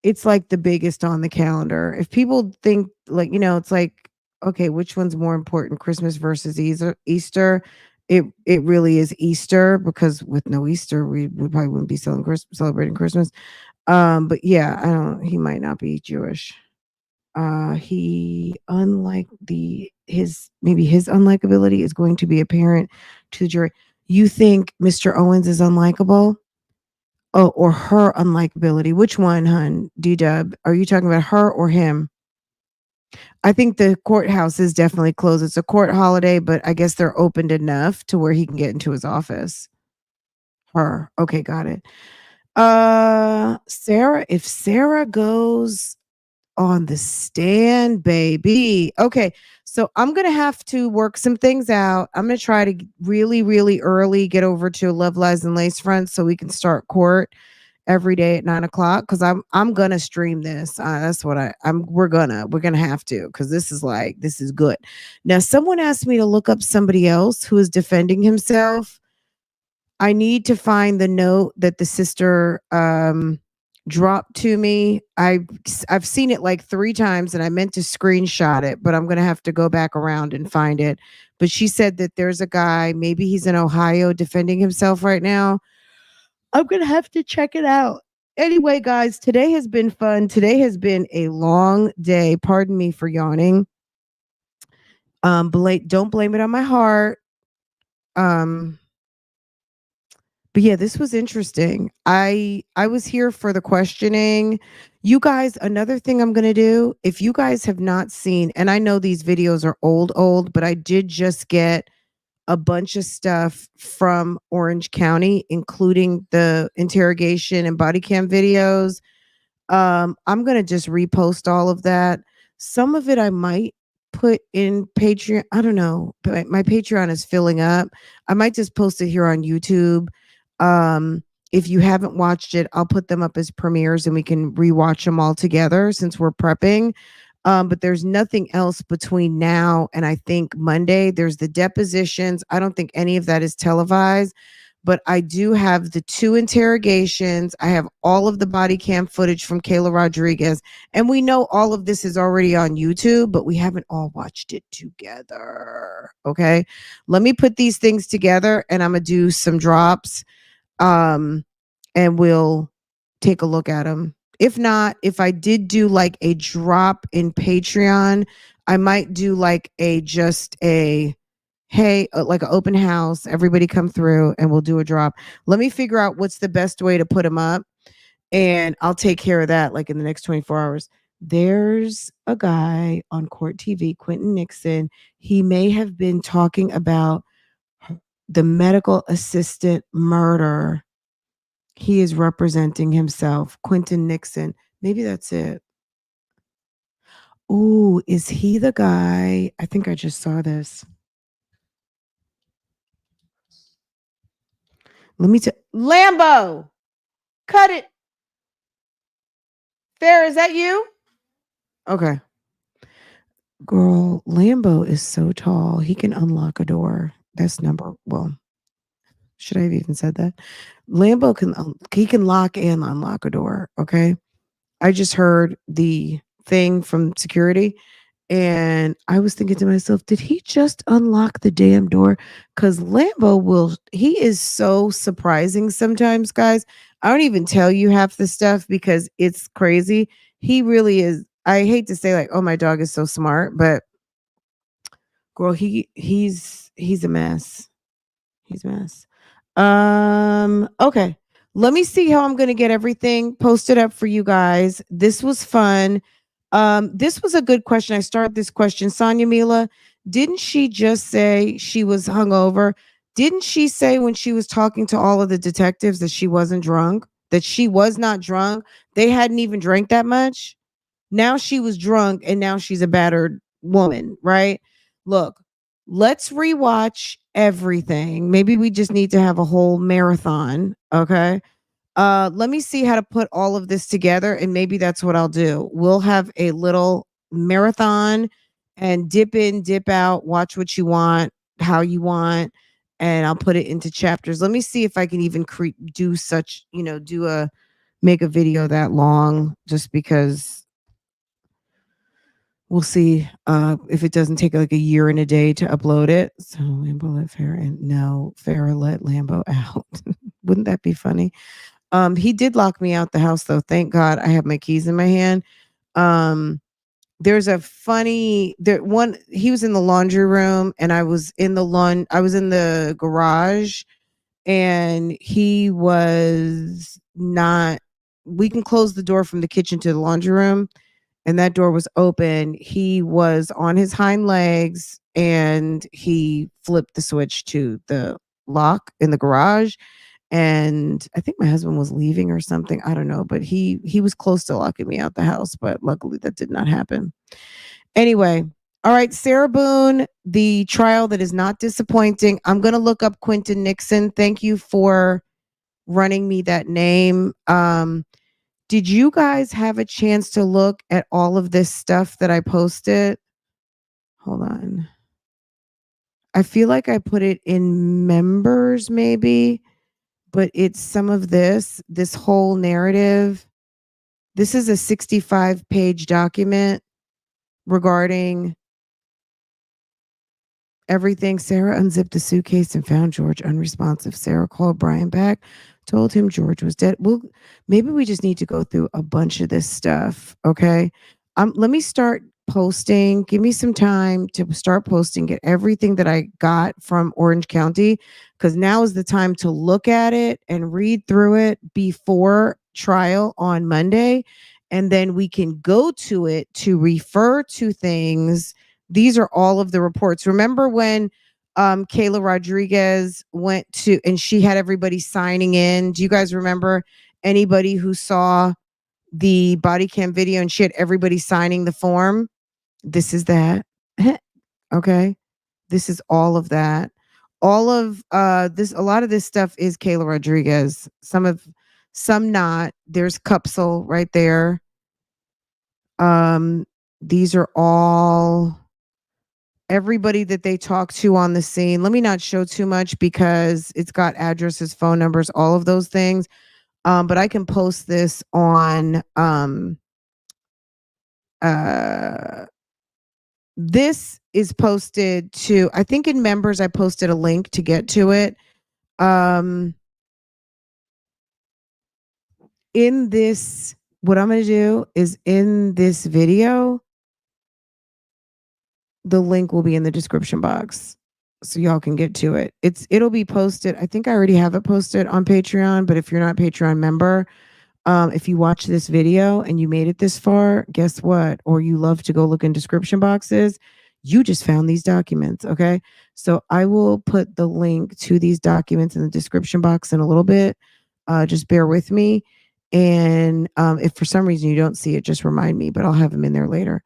it's like the biggest on the calendar. If people think, like, it's like, okay, which one's more important, Christmas versus Easter? It really is Easter, because with no Easter, we probably wouldn't be celebrating Christmas. But yeah, I don't. He might not be Jewish. He unlike maybe his unlikability is going to be apparent to the jury. You think Mr. Owens is unlikable? Oh, or her unlikability? Which one, hun? D-Dub, are you talking about her or him? I think the courthouse is definitely closed. It's a court holiday, but I guess they're opened enough to where he can get into his office. Her. Okay, got it. Sarah, if Sarah goes on the stand, baby. Okay, so I'm gonna have to work some things out. I'm gonna try to really, really early get over to Love Lies and Lace Front so we can start court every day at 9 o'clock, because I'm gonna stream this. That's what we're gonna have to, because this is good. Now, someone asked me to look up somebody else who is defending himself. I need to find the note that the sister dropped to me. I've seen it like 3 times, and I meant to screenshot it, but I'm going to have to go back around and find it. But she said that there's a guy, maybe he's in Ohio, defending himself right now. I'm going to have to check it out. Anyway, guys, today has been fun. Today has been a long day. Pardon me for yawning. Don't blame it on my heart. But yeah, this was interesting. I was here for the questioning. You guys, another thing I'm going to do, if you guys have not seen, and I know these videos are old, but I did just get a bunch of stuff from Orange County, including the interrogation and body cam videos. I'm going to just repost all of that. Some of it I might put in Patreon. I don't know, but my Patreon is filling up. I might just post it here on YouTube. If you haven't watched it, I'll put them up as premieres and we can rewatch them all together since we're prepping. But there's nothing else between now and I think Monday. There's the depositions. I don't think any of that is televised, but I do have the 2 interrogations. I have all of the body cam footage from Kayla Rodriguez. And we know all of this is already on YouTube, but we haven't all watched it together. Okay. Let me put these things together and I'm going to do some drops. And we'll take a look at them. If not, if I did do like a drop in Patreon, I might do like hey, like an open house, everybody come through and we'll do a drop. Let me figure out what's the best way to put them up, and I'll take care of that like in the next 24 hours. There's a guy on Court TV, Quentin Nixon. He may have been talking about the medical assistant murder. He is representing himself. Quentin Nixon. Maybe that's it. Oh, is he the guy? I think I just saw this. Let me tell Lambo. Cut it. Farrah, is that you? Okay. Girl, Lambo is so tall. He can unlock a door. That's well, should I have even said that? Lambo he can lock and unlock a door. Okay. I just heard the thing from security and I was thinking to myself, did he just unlock the damn door? Because he is so surprising sometimes, guys. I don't even tell you half the stuff because it's crazy. He really is. I hate to say like, oh, my dog is so smart, but girl, he's a mess. He's a mess. Okay. Let me see how I'm gonna get everything posted up for you guys. This was fun. This was a good question. I started this question. Sonia Mila, didn't she just say she was hungover? Didn't she say when she was talking to all of the detectives that she wasn't drunk? That she was not drunk? They hadn't even drank that much. Now she was drunk and now she's a battered woman, right? Look, let's rewatch everything. Maybe we just need to have a whole marathon, okay? Let me see how to put all of this together and maybe that's what I'll do. We'll have a little marathon and dip in, dip out, watch what you want, how you want, and I'll put it into chapters. Let me see if I can even do such, make a video that long just because we'll see if it doesn't take like a year and a day to upload it. So Lambo let Farrah in. No, Farrah let Lambo out. Wouldn't that be funny? He did lock me out the house though. Thank God I have my keys in my hand. There's a funny he was in the laundry room and I was in the garage and he was not. We can close the door from the kitchen to the laundry room and that door was open. He was on his hind legs and he flipped the switch to the lock in the garage. And I think my husband was leaving or something. I don't know, but he was close to locking me out the house, but luckily that did not happen. Anyway, all right, Sarah Boone, the trial that is not disappointing. I'm going to look up Quentin Nixon. Thank you for running me that name. Did you guys have a chance to look at all of this stuff that I posted? Hold on. I feel like I put it in members maybe, but it's some of this whole narrative. This is a 65-page document regarding everything. Sarah unzipped the suitcase and found George unresponsive. Sarah called Brian back, told him George was dead. Well, maybe we just need to go through a bunch of this stuff. Okay. Let me start posting. Give me some time to start posting, get everything that I got from Orange County, because now is the time to look at it and read through it before trial on Monday. And then we can go to it to refer to things. These are all of the reports. Remember when Kayla Rodriguez went to and she had everybody signing in? Do you guys remember anybody who saw the body cam video and she had everybody signing the form? This is that. Okay. This is all of that. All of this, a lot of this stuff is Kayla Rodriguez. Some not. There's Cupsel right there. These are all everybody that they talk to on the scene. Let me not show too much because it's got addresses, phone numbers, all of those things. But I can post this on this is posted to, I think in members, I posted a link to get to it. In this, what I'm going to do is in this video, the link will be in the description box so y'all can get to it. It'll be posted. I think I already have it posted on Patreon, but if you're not Patreon member, if you watch this video and you made it this far, guess what? Or you love to go look in description boxes, You just found these documents. Okay. So I will put the link to these documents in the description box in a little bit. Just bear with me. And if for some reason you don't see it, just remind me, but I'll have them in there later.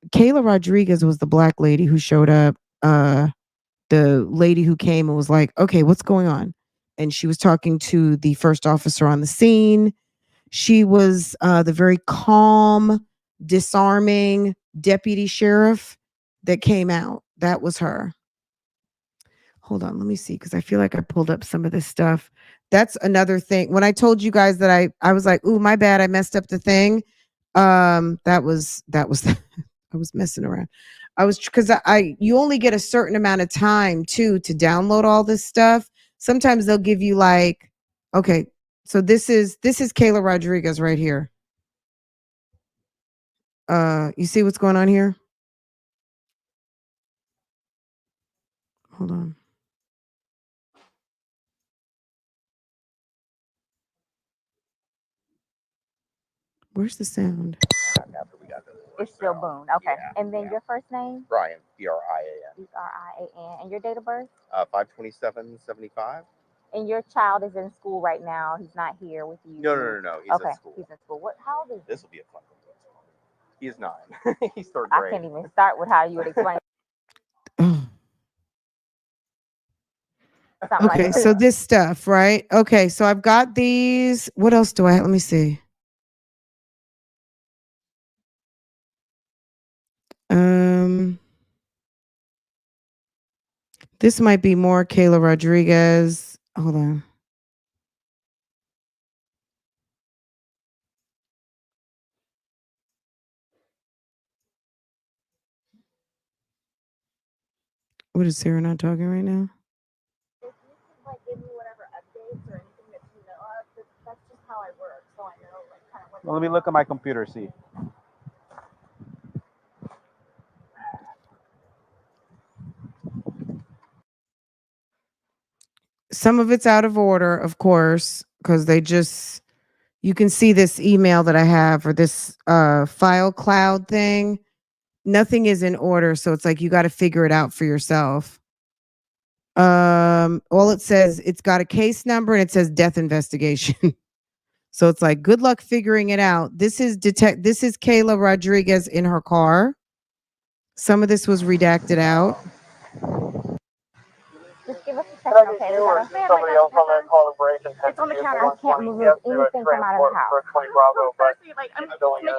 Kayla Rodriguez was the black lady who showed up. The lady who came and was like, okay, what's going on? And she was talking to the first officer on the scene. She was the very calm, disarming deputy sheriff that came out. That was her. Hold on, let me see, because I feel like I pulled up some of this stuff. That's another thing. When I told you guys that I was like, ooh, my bad, I messed up the thing. That was I was messing around. I was because I you only get a certain amount of time too to download all this stuff. Sometimes they'll give you like, okay, so this is Kayla Rodriguez right here. You see what's going on here? Hold on. Where's the sound?
It's still Boone. Okay. And then your first name?
Brian, Brian.
Brian. And your date of birth?
5/27/75.
And your child is in school right now. He's not here with you.
No. He's
Okay.
at school.
He's in school. How old is he?
This will be a fun one. He's 9. He's third grade.
I can't even start with how you would explain. Something
Okay,
like
so this stuff, right? Okay, so I've got these. What else do I have? Let me see. This might be more Kayla Rodriguez. Hold on. What is Sarah not talking right now?
If you can like give me whatever updates or anything that you know of, that's just how I work. So I know like kind of what.
Well, let me look at my computer, see.
Some of it's out of order, of course, because you can see this email that I have or this file cloud thing. Nothing is in order, so it's like you got to figure it out for yourself. All it says, it's got a case number and it says death investigation. So it's like, good luck figuring it out. This is Kayla Rodriguez in her car. Some of this was redacted out.
Just give us a second, okay? Somebody else on that call operation. It's on the counter. I can't move anything from out of the house.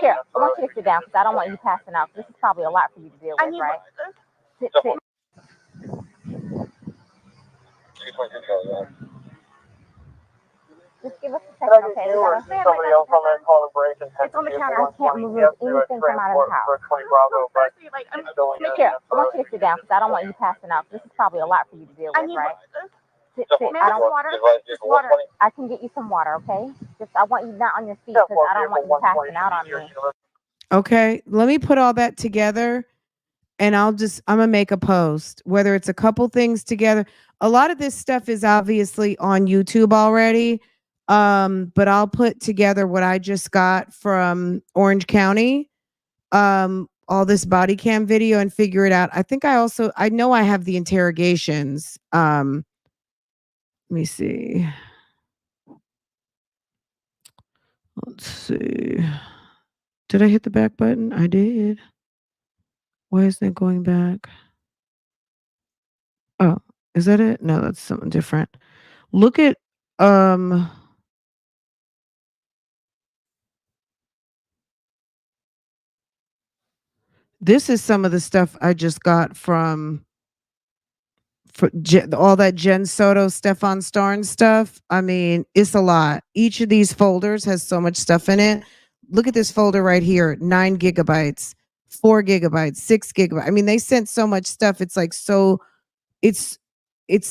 Here, I want you to sit down because I don't want you passing out. This is probably a lot for you to deal with, right? Sit. Just give us a second, okay? Somebody else on that call operation. It's on the counter. I can't move anything from out of the house. Here, I want you to sit down because I don't want you passing out. This is probably a lot for you to deal with, right? Sit. I don't water. I can get you some water, okay? Just I want you not on your feet because I don't want you passing out on me.
Okay, let me put all that together and I'm gonna make a post, whether it's a couple things together. A lot of this stuff is obviously on YouTube already. But I'll put together what I just got from Orange County, all this body cam video and figure it out. I know I have the interrogations. Let me see. Let's see. Did I hit the back button? I did. Why isn't it going back? Oh, is that it? No, that's something different. Look at this is some of the stuff I just got from all that Jen Soto, Stefan Starn stuff. I mean, it's a lot. Each of these folders has so much stuff in it. Look at this folder right here, 9 gigabytes, 4 gigabytes, 6 gigabytes. I mean, they sent so much stuff. It's like it's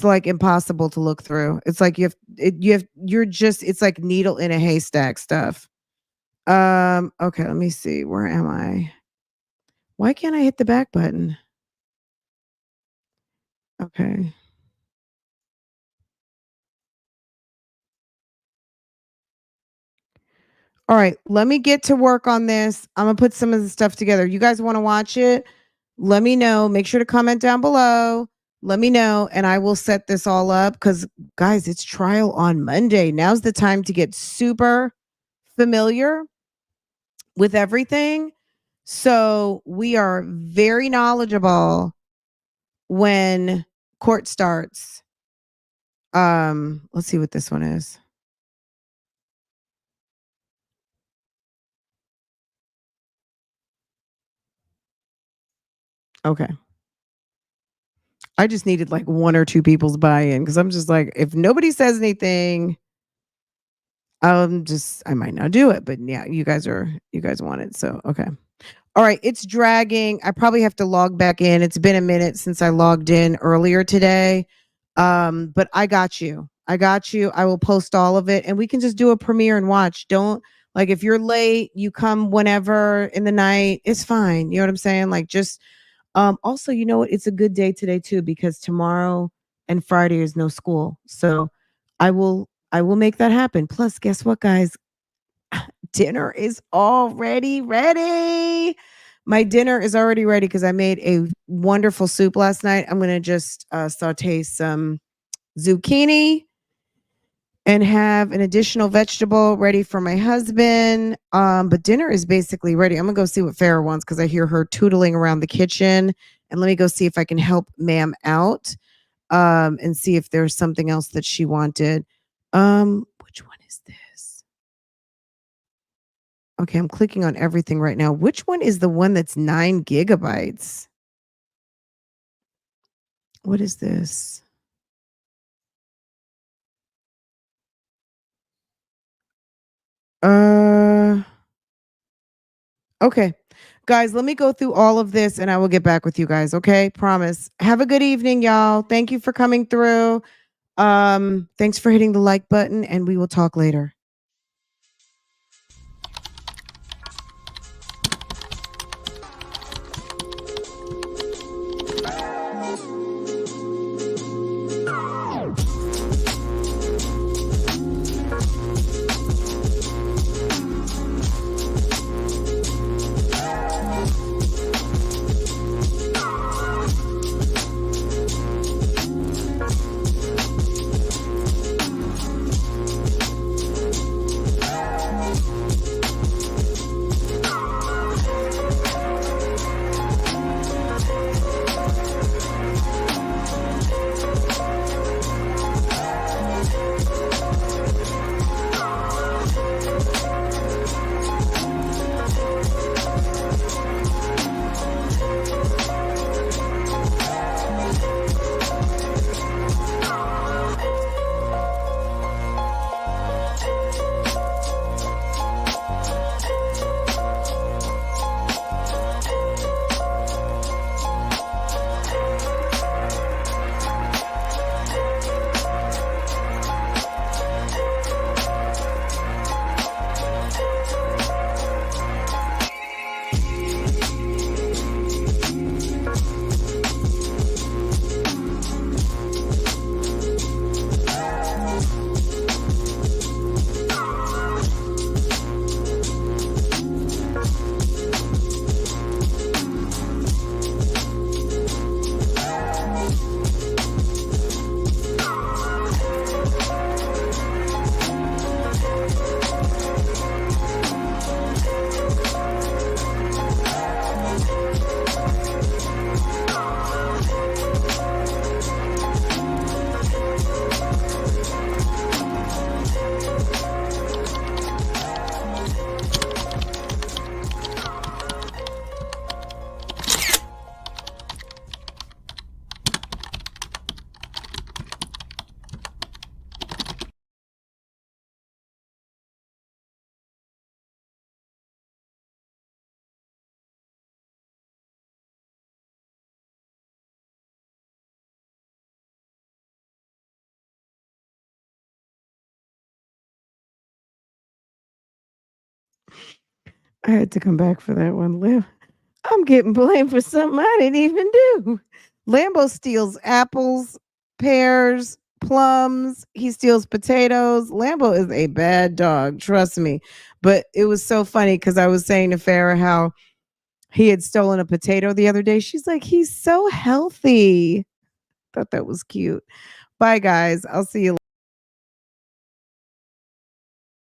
like impossible to look through. It's like it's like needle in a haystack stuff. Okay, let me see. Where am I? Why can't I hit the back button? Okay. All right, let me get to work on this. I'm gonna put some of the stuff together. You guys want to watch it?
let me know. Make sure to comment down below. Let me know, and I will set this all up because, guys, it's trial on Monday. Now's the time to get super familiar with everything. So we are very knowledgeable when court starts. Let's see what this one is. Okay. I just needed like one or two people's buy-in because I'm just like, if nobody says anything, I might not do it. But yeah, you guys want it. So okay. All right, it's dragging. I probably have to log back in. It's been a minute since I logged in earlier today. But I got you. I got you. I will post all of it and we can just do a premiere and watch. Don't like if you're late, you come whenever in the night. It's fine. You know what I'm saying? Like just also, you know what? It's a good day today too because tomorrow and Friday is no school. So I will make that happen. Plus, guess what, guys? Dinner is already ready. My dinner is already ready because I made a wonderful soup last night. I'm going to just saute some zucchini and have an additional vegetable ready for my husband. But dinner is basically ready. I'm going to go see what Farrah wants because I hear her tootling around the kitchen. And let me go see if I can help ma'am out and see if there's something else that she wanted. Which one is this? Okay, I'm clicking on everything right now. Which one is the one that's 9 gigabytes? What is this? Okay. Guys, let me go through all of this and I will get back with you guys, okay? Promise. Have a good evening, y'all. Thank you for coming through. Thanks for hitting the like button and we will talk later. I had to come back for that one. I'm getting blamed for something I didn't even do. Lambo steals apples, pears, plums. He steals potatoes. Lambo is a bad dog, trust me. But it was so funny because I was saying to Farrah how
He had stolen a potato the other day. She's like, he's so healthy. Thought that was cute. Bye, guys. I'll see you later.